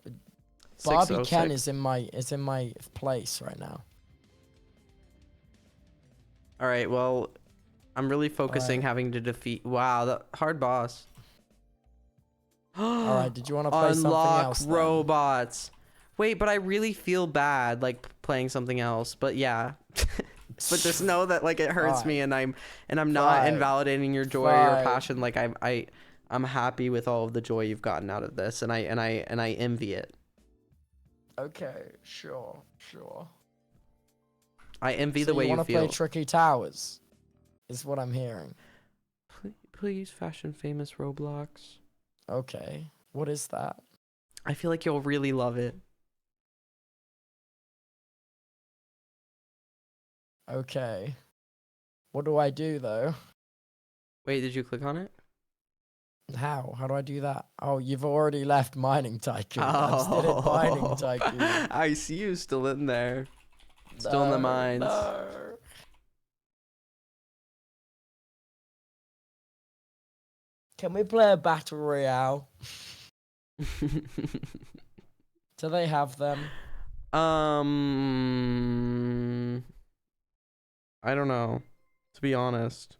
Barbie Ken 606. is in my place right now. All right, well, I'm really focusing having to defeat. Wow, the hard boss. All right, did you want to play something Unlock else? robots. Wait, but I really feel bad like playing something else. But yeah. But just know that like it hurts me, and I'm not Fine. invalidating your joy or your Fine. passion. Like I'm happy with all of the joy you've gotten out of this, and I envy it. Okay, sure. I envy So the way you wanna feel. play Tricky Towers? Is what I'm hearing. Please, fashion famous Roblox. Okay, what is that? I feel like you'll really love it. Okay. What do I do though? Wait, did you click on it? How? How do I do that? Oh, you've already left Mining Tycoon. I'm still in Mining Tycoon. I see you still in there. Still in the mines. No. Can we play a battle royale? Do they have them? I don't know, to be honest.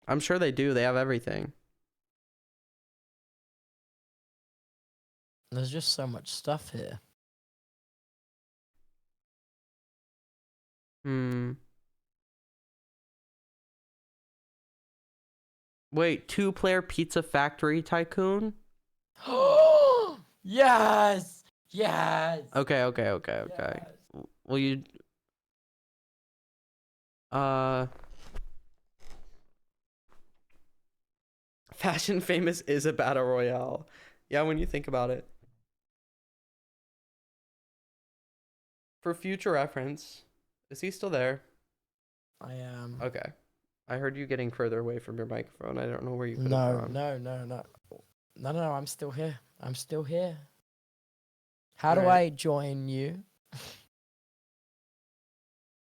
I'm sure they do. They have everything. There's just so much stuff here. Wait, 2-player Pizza Factory Tycoon? Yes! Yes! Okay. Yes. Well, you... Fashion Famous is a battle royale. Yeah, when you think about it. For future reference, is he still there? I am. Okay. I heard you getting further away from your microphone. I don't know where you could have No, gone. no, I'm still here. I'm still here. How do Alright. I join you?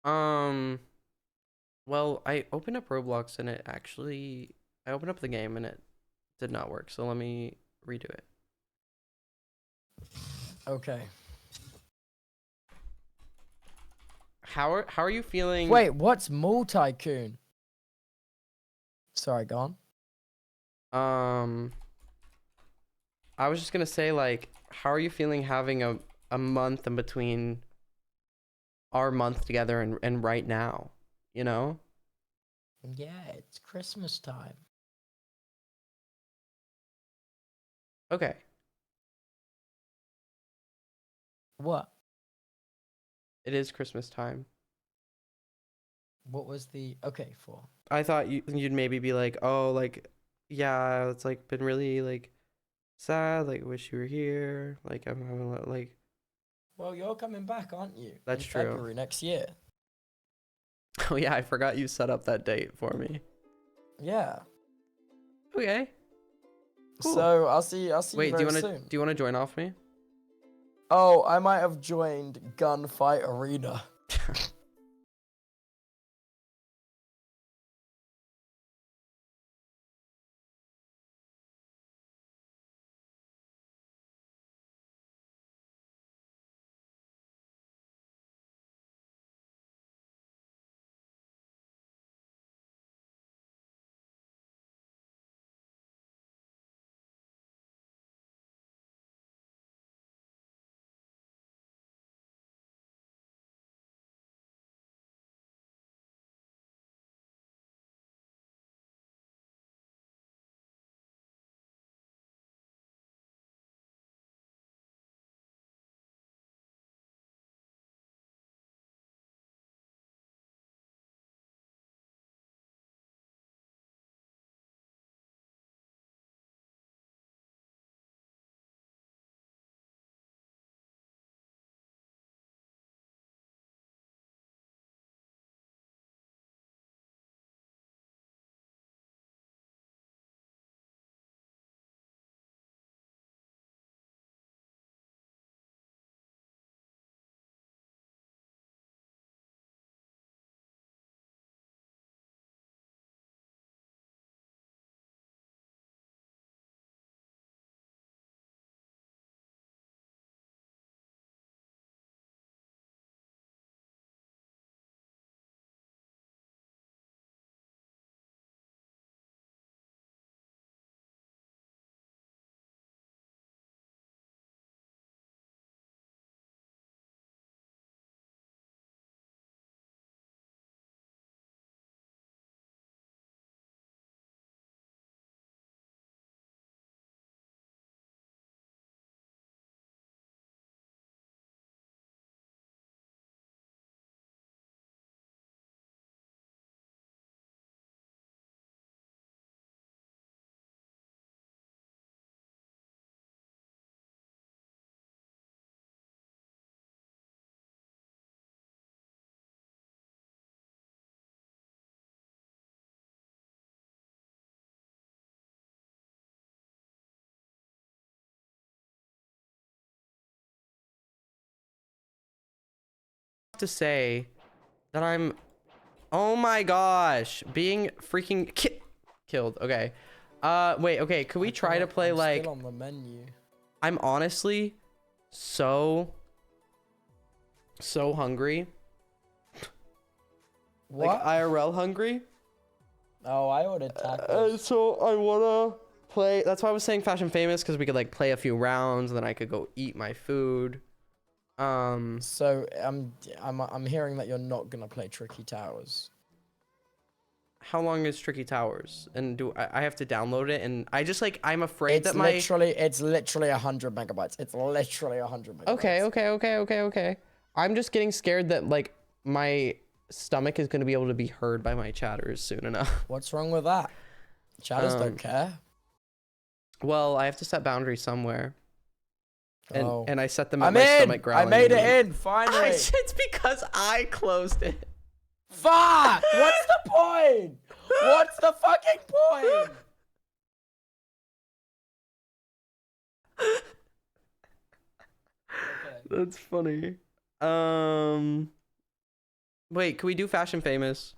Well, I opened up Roblox and I opened up the game and it did not work. So let me redo it. Okay. How are you feeling? Wait, what's Mall Tycoon? Sorry, go on. I was just gonna say, like, how are you feeling having a month in between our month together and right now? You know? Yeah, it's Christmas time. Okay. What? It is Christmas time. What was the okay for? I thought you'd maybe be like, oh, like, yeah, it's like been really like sad. Like, wish you were here. Like, I'm having a lot, like. Well, you're coming back, aren't you? That's in true. February next year. Oh yeah, I forgot you set up that date for me. Yeah. Okay. Cool. So I'll see you Wait, very soon. do you wanna join off me? Oh, I might have joined Gunfight Arena. to say that I'm, oh my gosh, being freaking killed. Okay. Wait, okay. Could we try to play I'm like, still on the menu. I'm honestly so hungry. What? Like IRL hungry. Oh, I ordered tacos. So I wanna play. That's why I was saying Fashion Famous, because we could like play a few rounds, and then I could go eat my food. So I'm hearing that you're not gonna play Tricky Towers. How long is Tricky Towers? And do I have to download it? And I just like, I'm afraid It's that my literally 100 megabytes. It's literally 100 megabytes. Okay. I'm just getting scared that like my stomach is gonna be able to be heard by my chatters soon enough. What's wrong with that? Chatters don't care. Well, I have to set boundaries somewhere. And I set them at I'm my in. stomach growling. I made it in finally. It's because I closed it. Fuck! What's the point? What's the fucking point? Okay. That's funny. Wait, can we do Fashion Famous?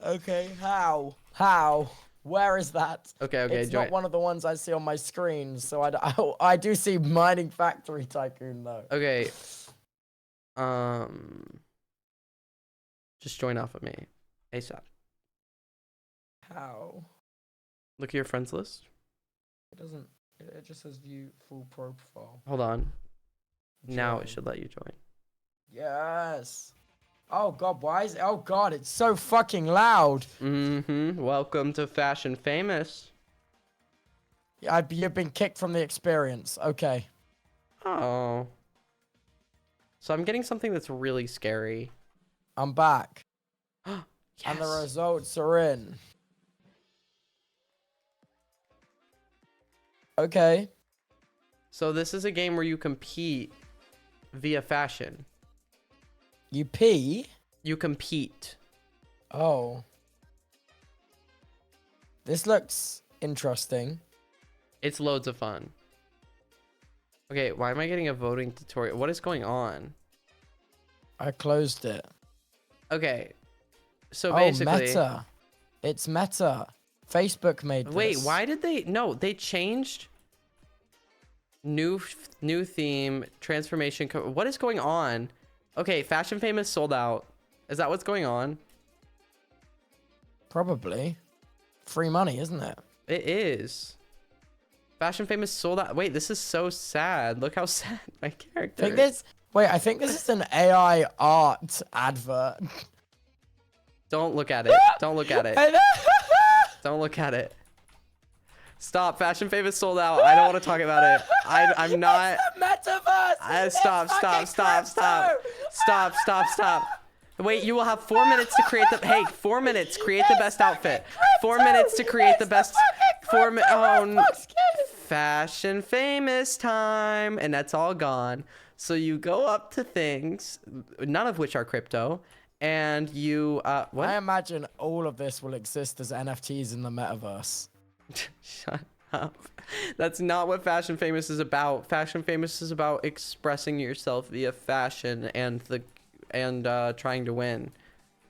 Okay, how? How? Where is that? Okay, It's join. not one of the ones I see on my screen, so I do see Mining Factory Tycoon though. Okay. Just join off of me. ASAP. How? Look at your friends list. It doesn't. It just says view full profile. Hold on. Now it Join. should let you join. Yes. Oh god, why is it? Oh god, it's so fucking loud. Welcome to Fashion Famous. Yeah, you've been kicked from the experience. Okay. Oh. So I'm getting something that's really scary. I'm back. Yes. And the results are in. Okay. So this is a game where you compete via fashion. You pee? You compete. Oh. This looks interesting. It's loads of fun. Okay, why am I getting a voting tutorial? What is going on? I closed it. Okay. So Oh, basically, Meta. It's Meta. Facebook made this. wait, why did they? No, they changed. New theme, transformation. What is going on? Okay, Fashion Famous sold out. Is that what's going on? Probably. Free money, isn't it? It is. Fashion Famous sold out. Wait, this is so sad. Look how sad my character is. I think this is an AI art advert. Don't look at it. Don't look at it. Don't look at it. Stop. Fashion Famous sold out. I don't want to talk about it. I'm not. It's the metaverse. Stop. Wait, you will have 4 minutes to create the. Hey, 4 minutes. Create the best outfit. 4 minutes to create the best. 4 minutes. Oh, no. Fashion Famous time, and that's all gone. So you go up to things, none of which are crypto, and you what? I imagine all of this will exist as NFTs in the metaverse. Shut up. That's not what Fashion Famous is about. Fashion Famous is about expressing yourself via fashion and trying to win.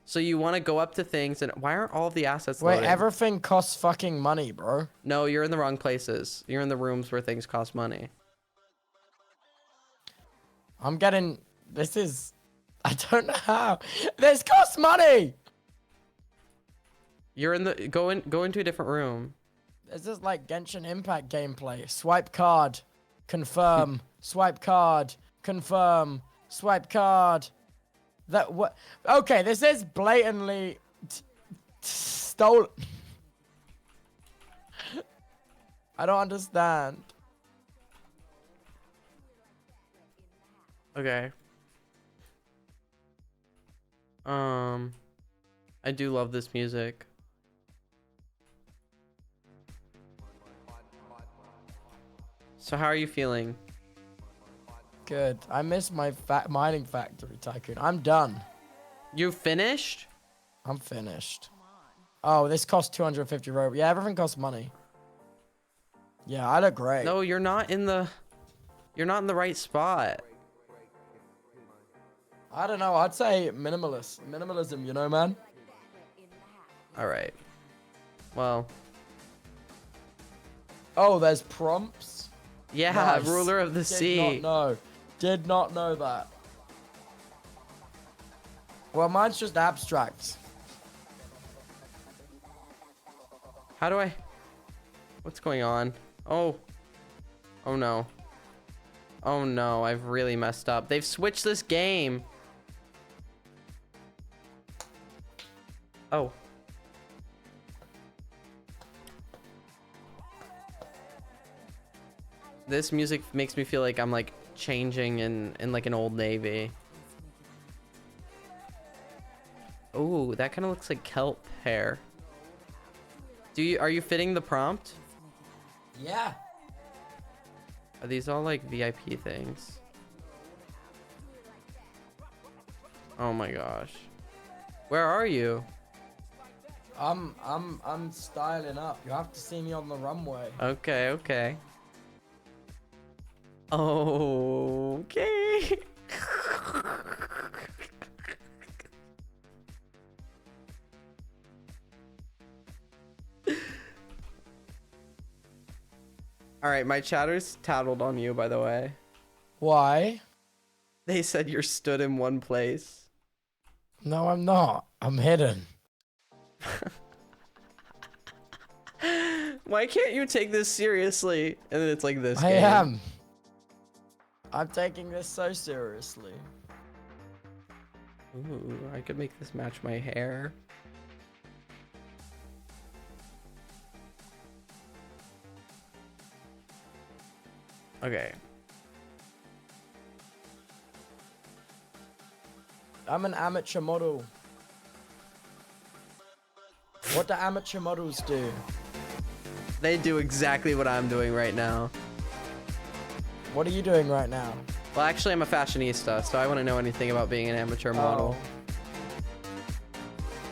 So you want to go up to things, and why aren't all of the assets Wait, loading? everything costs fucking money, bro. No, you're in the wrong places. You're in the rooms where things cost money. I'm getting. This is. I don't know how. This costs money. You're in the go into a different room. This is like Genshin Impact gameplay. Swipe card, confirm. Swipe card, confirm. Swipe card. That what? Okay, this is blatantly stolen. I don't understand. Okay. I do love this music. So how are you feeling? Good. I miss my mining factory tycoon. I'm done. You finished? I'm finished. Oh, this costs 250 robux. Yeah, everything costs money. Yeah, I look great. No, you're not in the right spot. I don't know. I'd say minimalism. You know, man. All right. Well. Oh, there's prompts. Yeah, Nice. ruler of the Did sea. not know. Did not know that. Well, mine's just abstract. How do I? What's going on? Oh. Oh no. Oh no, I've really messed up. They've switched this game. Oh. This music makes me feel like I'm like changing in like an old navy. Oh, that kind of looks like kelp hair. Are you fitting the prompt? Yeah. Are these all like VIP things? Oh my gosh. Where are you? I'm styling up. You have to see me on the runway. Okay, okay. Okay. All right, my chatter's tattled on you, by the way. Why? They said you're stood in one place. No, I'm not. I'm hidden. Why can't you take this seriously? And then it's like this I game. am. I'm taking this so seriously. Ooh, I could make this match my hair. Okay. I'm an amateur model. What do amateur models do? They do exactly what I'm doing right now. What are you doing right now? Well, actually, I'm a fashionista, so I wouldn't know anything about being an amateur model.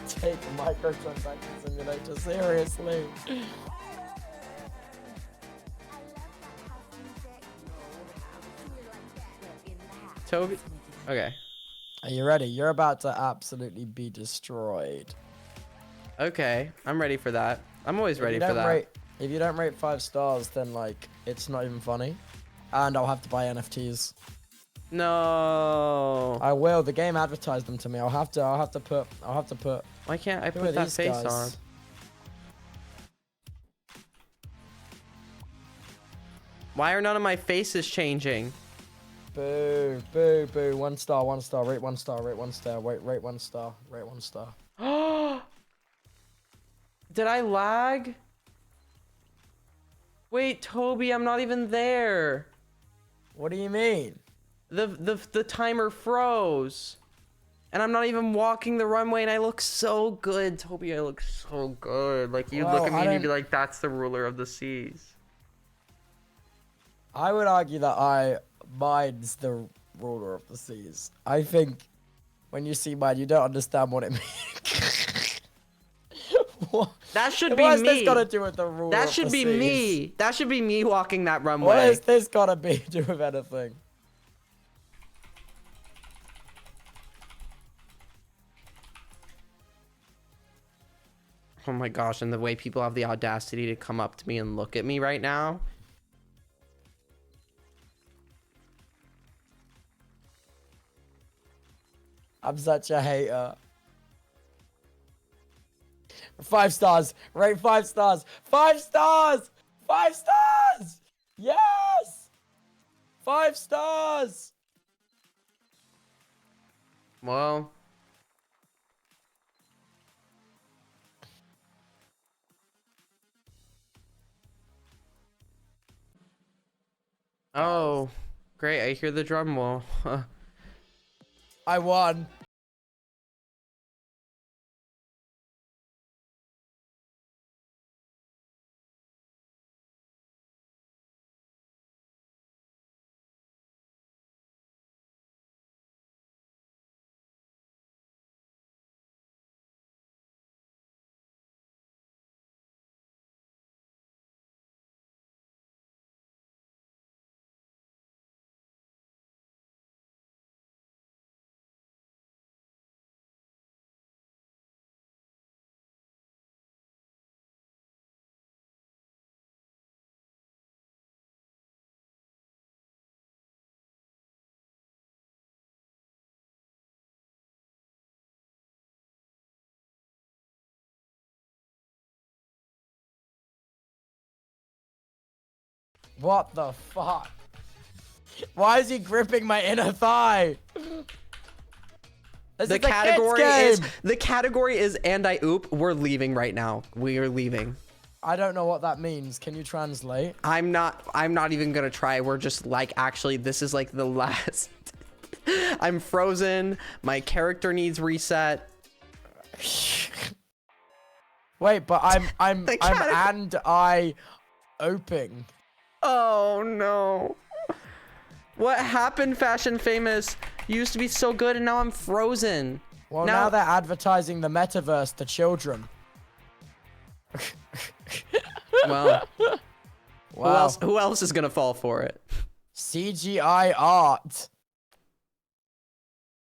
Take microtransaction simulator seriously. Toby? Okay. Are you ready? You're about to absolutely be destroyed. Okay, I'm ready for that. I'm always ready for If that. you don't rate 5 stars, then like it's not even funny, and I'll have to buy NFTs. No. I will. The game advertised them to me. I'll have to put. Why can't I Who are put that these face guys? on? Why are none of my faces changing? Boo, boo, boo. 1 star, 1 star. Rate 1 star. Rate 1 star. Wait, rate 1 star. Rate 1 star. Did I lag? Wait, Toby, I'm not even there. What do you mean? The timer froze. And I'm not even walking the runway and I look so good, Toby. I look so good. Like you Well, look at me I and you'd be don't- like, that's the ruler of the seas. I would argue that mine's the ruler of the seas. I think when you see mine, you don't understand what it means. What? That should What be has me. this got to do with the ruler That of should the be seas? me. That should be me walking that runway. What has this got to be to do with anything? Oh my gosh, and the way people have the audacity to come up to me and look at me right now. I'm such a hater. 5 stars. Rate 5 stars. 5 stars. 5 stars. Yes. 5 stars. Well. Oh, great. I hear the drum roll. I won. What the fuck? Why is he gripping my inner thigh? This The is a kids category game. is and I oop. We're leaving right now. We are leaving. I don't know what that means. Can you translate? I'm not even gonna try. We're just like, actually, this is like the last. I'm frozen. My character needs reset. Wait, but I'm and I oping. Oh no. What happened, Fashion Famous? You used to be so good and now I'm frozen. Well, now they're advertising the metaverse to children. Well, Wow. who else is gonna fall for it? CGI art.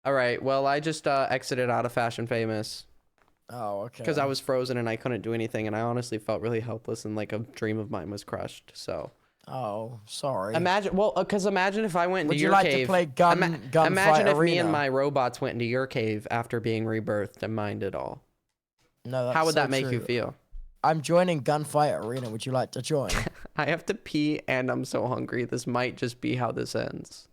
All right, well, I just exited out of Fashion Famous Oh, okay. because I was frozen and I couldn't do anything, and I honestly felt really helpless and like a dream of mine was crushed. So Oh, sorry. imagine, imagine if I went into Would you your like cave. to play gunfight Imagine if me and arena? my robots went into your cave after being rebirthed and mined it all. No, that's How would so that make you true. feel? I'm joining gunfight arena. Would you like to join? I have to pee and I'm so hungry. This might just be how this ends.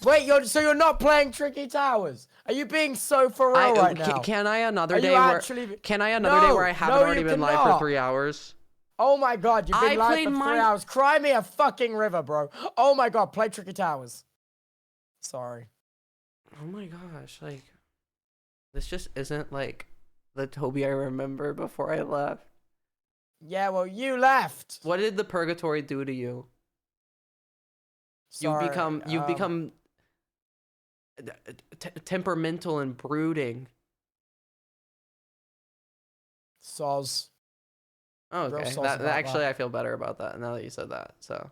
Wait, you're not playing Tricky Towers? Are you being so for real right now? Can I another Are day you where actually- can I another day No, where I haven't no, already you been live for cannot. 3 hours? Oh my god, you've I been live played for 3 mine- hours. Cry me a fucking river, bro. Oh my god, play Tricky Towers. Sorry. Oh my gosh, like this just isn't like the Toby I remember before I left. Yeah, well, you left. What did the purgatory do to you? Sorry, You've become temperamental and brooding. Soz. Oh, Real okay. sauce about Actually, that. I feel better about that now that you said that. So,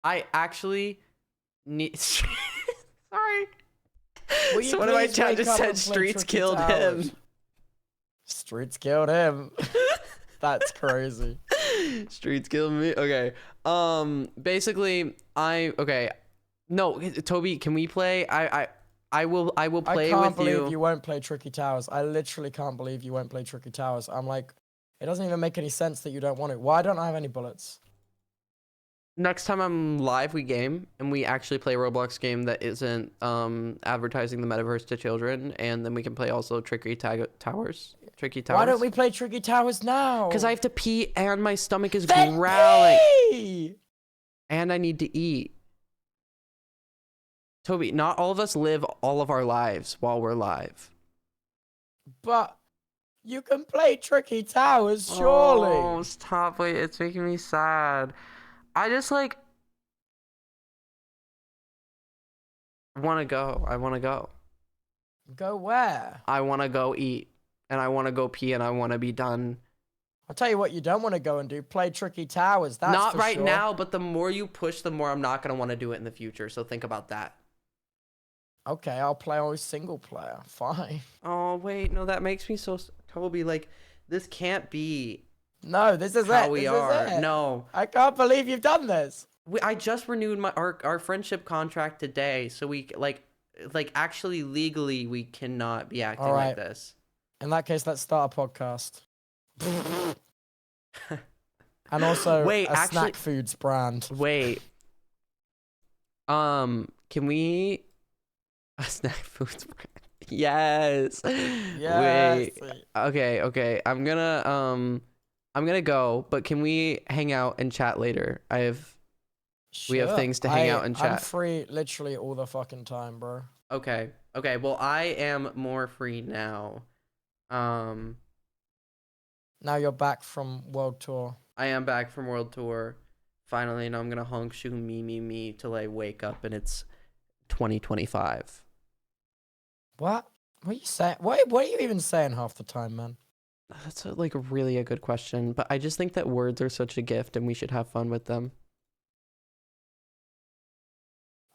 I actually need. Sorry. Will you So one of my please chat wake just up said and play streets Tricky killed Towers? him. Streets killed him. That's crazy. Streets killed me. Okay. Basically, okay. No, Toby, can we play? I will play I can't with believe you. you won't play Tricky Towers. I literally can't believe you won't play Tricky Towers. I'm like, it doesn't even make any sense that you don't want it. Why don't I have any bullets? Next time I'm live, we game and we actually play a Roblox game that isn't advertising the metaverse to children, and then we can play also Tricky Towers. Tricky Towers. Why don't we play Tricky Towers now? Because I have to pee and my stomach is Then growling pee! and I need to eat. Toby, not all of us live all of our lives while we're live. But you can play Tricky Towers, surely. Oh, stop it. It's making me sad. I just like want to go. I want to go. Go where? I want to go eat and I want to go pee and I want to be done. I'll tell you what you don't want to go and do. Play Tricky Towers. That's Not for right sure. now, but the more you push, the more I'm not going to want to do it in the future. So think about that. Okay, I'll play always single player. Fine. Oh, wait. No, that makes me so... Toby, like, this can't be No, this is how it. we This are. is it. No. I can't believe you've done this. I just renewed our friendship contract today. So we, like actually legally, we cannot be acting All right. like this. In that case, let's start a podcast. And also Wait, a actually- snack foods brand. Wait. Can we... A snack foods brand. Yes. Yes. Wait. Okay. I'm gonna go, but can we hang out and chat later? We have Sure. things to hang out and I'm chat. free literally all the fucking time, bro. Okay. Well, I am more free now. Now you're back from World Tour. I am back from World Tour. Finally, and I'm gonna honk shoe me till I wake up and it's 2025. What? What are you saying? What are you even saying half the time, man? That's really a good question, but I just think that words are such a gift and we should have fun with them.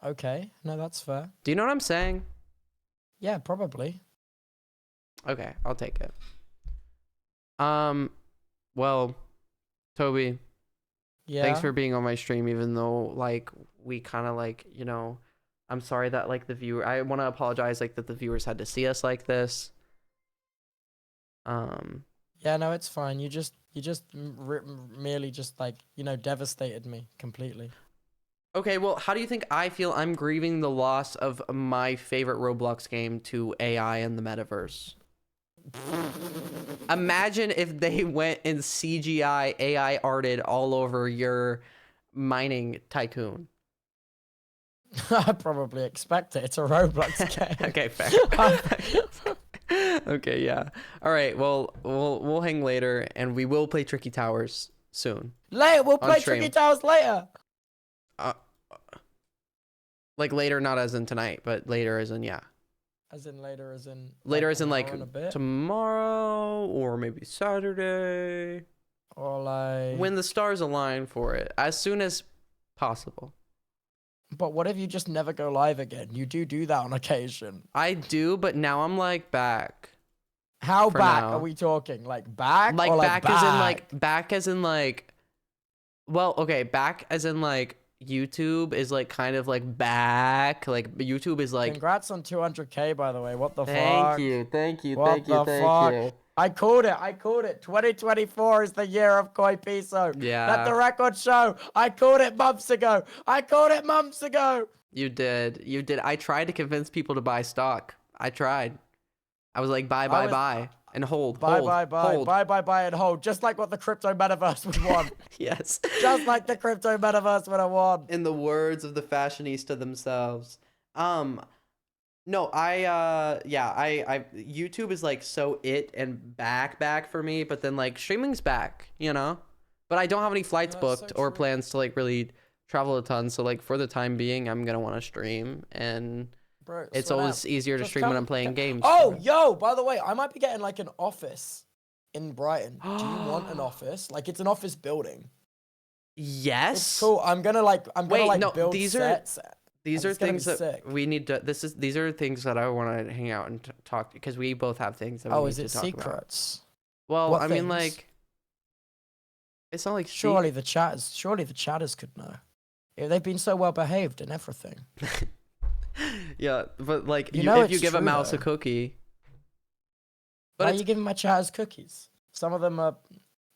Okay, no, that's fair. Do you know what I'm saying? Yeah, probably. Okay, I'll take it. Well, Toby, Yeah. thanks for being on my stream, even though like we kind of like, you know, I'm sorry that like I want to apologize like that the viewers had to see us like this. Yeah, no, it's fine. You just merely just like, you know, devastated me completely. Okay, well, how do you think I feel? I'm grieving the loss of my favorite Roblox game to AI and the metaverse. Imagine if they went and CGI AI arted all over your mining tycoon. I probably expect it. It's a Roblox game. Okay, fair. Okay, yeah. All right. Well, we'll hang later, and we will play Tricky Towers soon. Later, we'll On play stream. Tricky Towers later. Like later, not as in tonight, but later as in yeah. As in later, as in Later like as in an like hour and a bit? tomorrow or maybe Saturday. Or like. When the stars align for it, as soon as possible. But what if you just never go live again? You do that on occasion. I do, but now I'm like back. How For back now. are we talking? Like back? Like or back, like as in like back as in like. Well, okay, back as in like YouTube is like kind of like back. Like YouTube is like. Congrats on 200K, by the way. What the fuck? Thank you. What the fuck? I called it. 2024 is the year of Koi Piso. Yeah. Let the record show. I called it months ago. You did. I tried to convince people to buy stock. I tried. I was like, buy, and hold. Buy, hold. buy, and hold. Just like what the crypto metaverse would want. Yes. Just like the crypto metaverse would have won. In the words of the fashionista themselves. No, I YouTube is like so it and back for me, but then like streaming's back, you know? But I don't have any flights That's booked so or true. plans to like really travel a ton, so like for the time being, I'm gonna want to stream, and Bro, it's swear always down. easier to Just stream when come- I'm playing games. Oh, yo, by the way, I might be getting like an office in Brighton. Do you want an office? Like it's an office building. Yes. It's cool. I'm gonna Wait, no, build these are- sets. These and are it's gonna be things that sick. we need to. These are things that I want to hang out and talk, because we both have things that we Oh, need is to it talk about. secrets? Well, What I mean, things? like, it's not like Surely the chatters could know. If they've been so well behaved and everything. Yeah, but like, You know if you it's give a true, mouse a though. cookie, but Why are it's, you giving my chatters cookies? Some of them are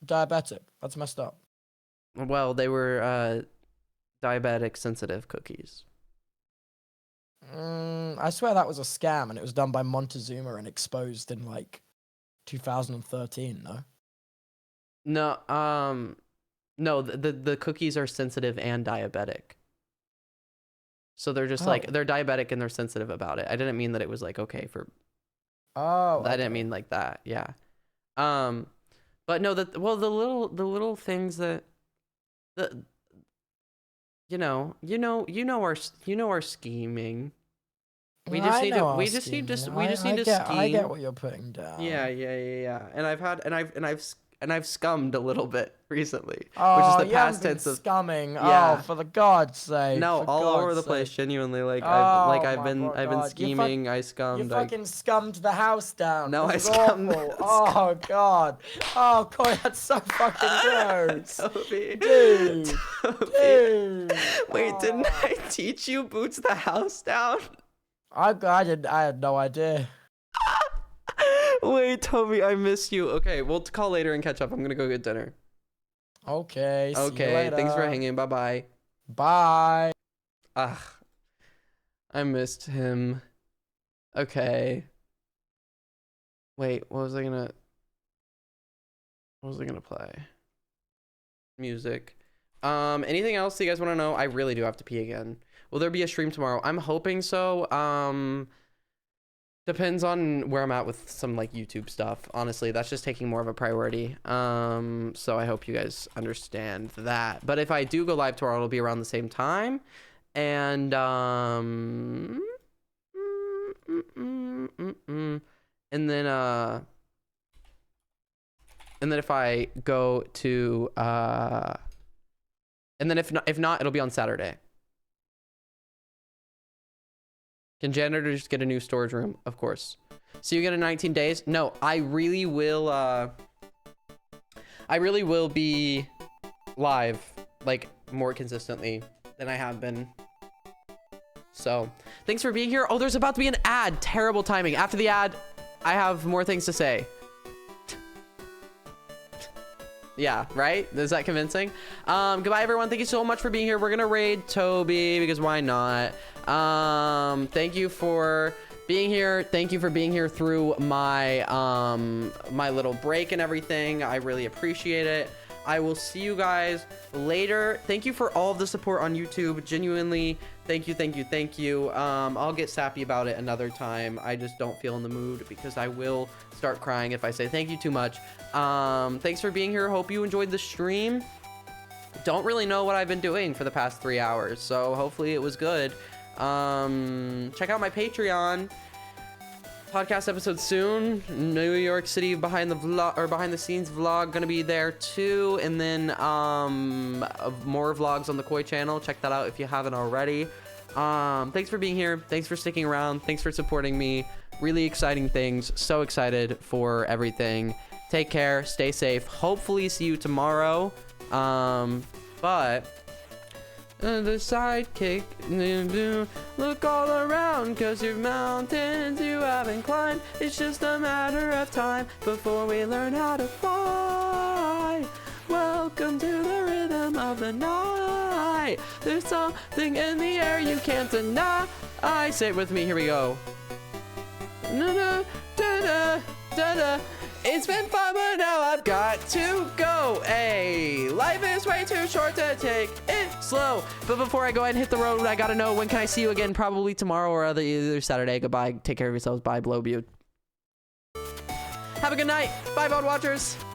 diabetic. That's messed up. well, they were diabetic sensitive cookies. I swear that was a scam and it was done by Montezuma and exposed in like 2013, no? No, the cookies are sensitive and diabetic. So they're just like, Oh. they're diabetic and they're sensitive about it. I didn't mean that it was like okay for. Oh, I okay. didn't mean like that. Yeah. But no, the little things that you know our scheming. We just need to. We just need to. We just need to scheme. I get what you're putting down. Yeah. And I've scummed a little bit recently, Oh, which is the you haven't past been tense of. scumming. Yeah. Oh, for the God's sake. No, for all over God's the sake. place. Genuinely, like Oh, I've my been God. scheming. I You scummed. I, fucking scummed the house down. No, This I is scummed awful. the- Oh, God. Oh, God, that's so fucking gross. Toby. Dude. Toby. Dude. Wait, didn't Oh. I teach you boots the house down? I had no idea. Wait, Toby, I miss you. Okay, we'll call later and catch up. I'm gonna go get dinner. Okay, see you Okay, thanks for later. hanging. Bye bye. Bye. Ah, I missed him. Okay. Wait, what was I gonna play? Music. Anything else that you guys want to know? I really do have to pee again. Will there be a stream tomorrow? I'm hoping so. Depends on where I'm at with some like YouTube stuff. Honestly, that's just taking more of a priority. So I hope you guys understand that. But if I do go live tomorrow, it'll be around the same time. And and then if I go to and then if not, it'll be on Saturday. Can janitors get a new storage room? Of course. So you get a 19 days? No, I really will be live like more consistently than I have been. So thanks for being here. Oh, there's about to be an ad. Terrible timing. After the ad, I have more things to say. Yeah, right? Is that convincing? Goodbye, everyone. Thank you so much for being here. We're gonna raid Toby because why not? Thank you for being here. Thank you for being here through my my little break and everything. I really appreciate it. I will see you guys later. Thank you for all of the support on YouTube. Genuinely, thank you, thank you, thank you. I'll get sappy about it another time. I just don't feel in the mood because I will start crying if I say thank you too much. Thanks for being here. Hope you enjoyed the stream. Don't really know what I've been doing for the past 3 hours, so hopefully it was good. Check out my Patreon. Podcast episode soon. New York City behind the scenes vlog gonna be there too, and then more vlogs on the Koi channel. Check that out if you haven't already. Thanks for being here. Thanks for sticking around. Thanks for supporting me. Really exciting things. So excited for everything. Take care. Stay safe. Hopefully see you tomorrow. But the sidekick, look all around, cause your mountains you haven't climbed. It's just a matter of time before we learn how to fly. Welcome to the rhythm of the night. There's something in the air you can't deny. Say it with me, here we go. It's been fun, but now I've got to go. Hey, life is way too short to take it slow. But before I go ahead and hit the road, I gotta know, when can I see you again? Probably tomorrow or either Saturday. Goodbye. Take care of yourselves. Bye. Blow you. Have a good night. Bye, VOD watchers.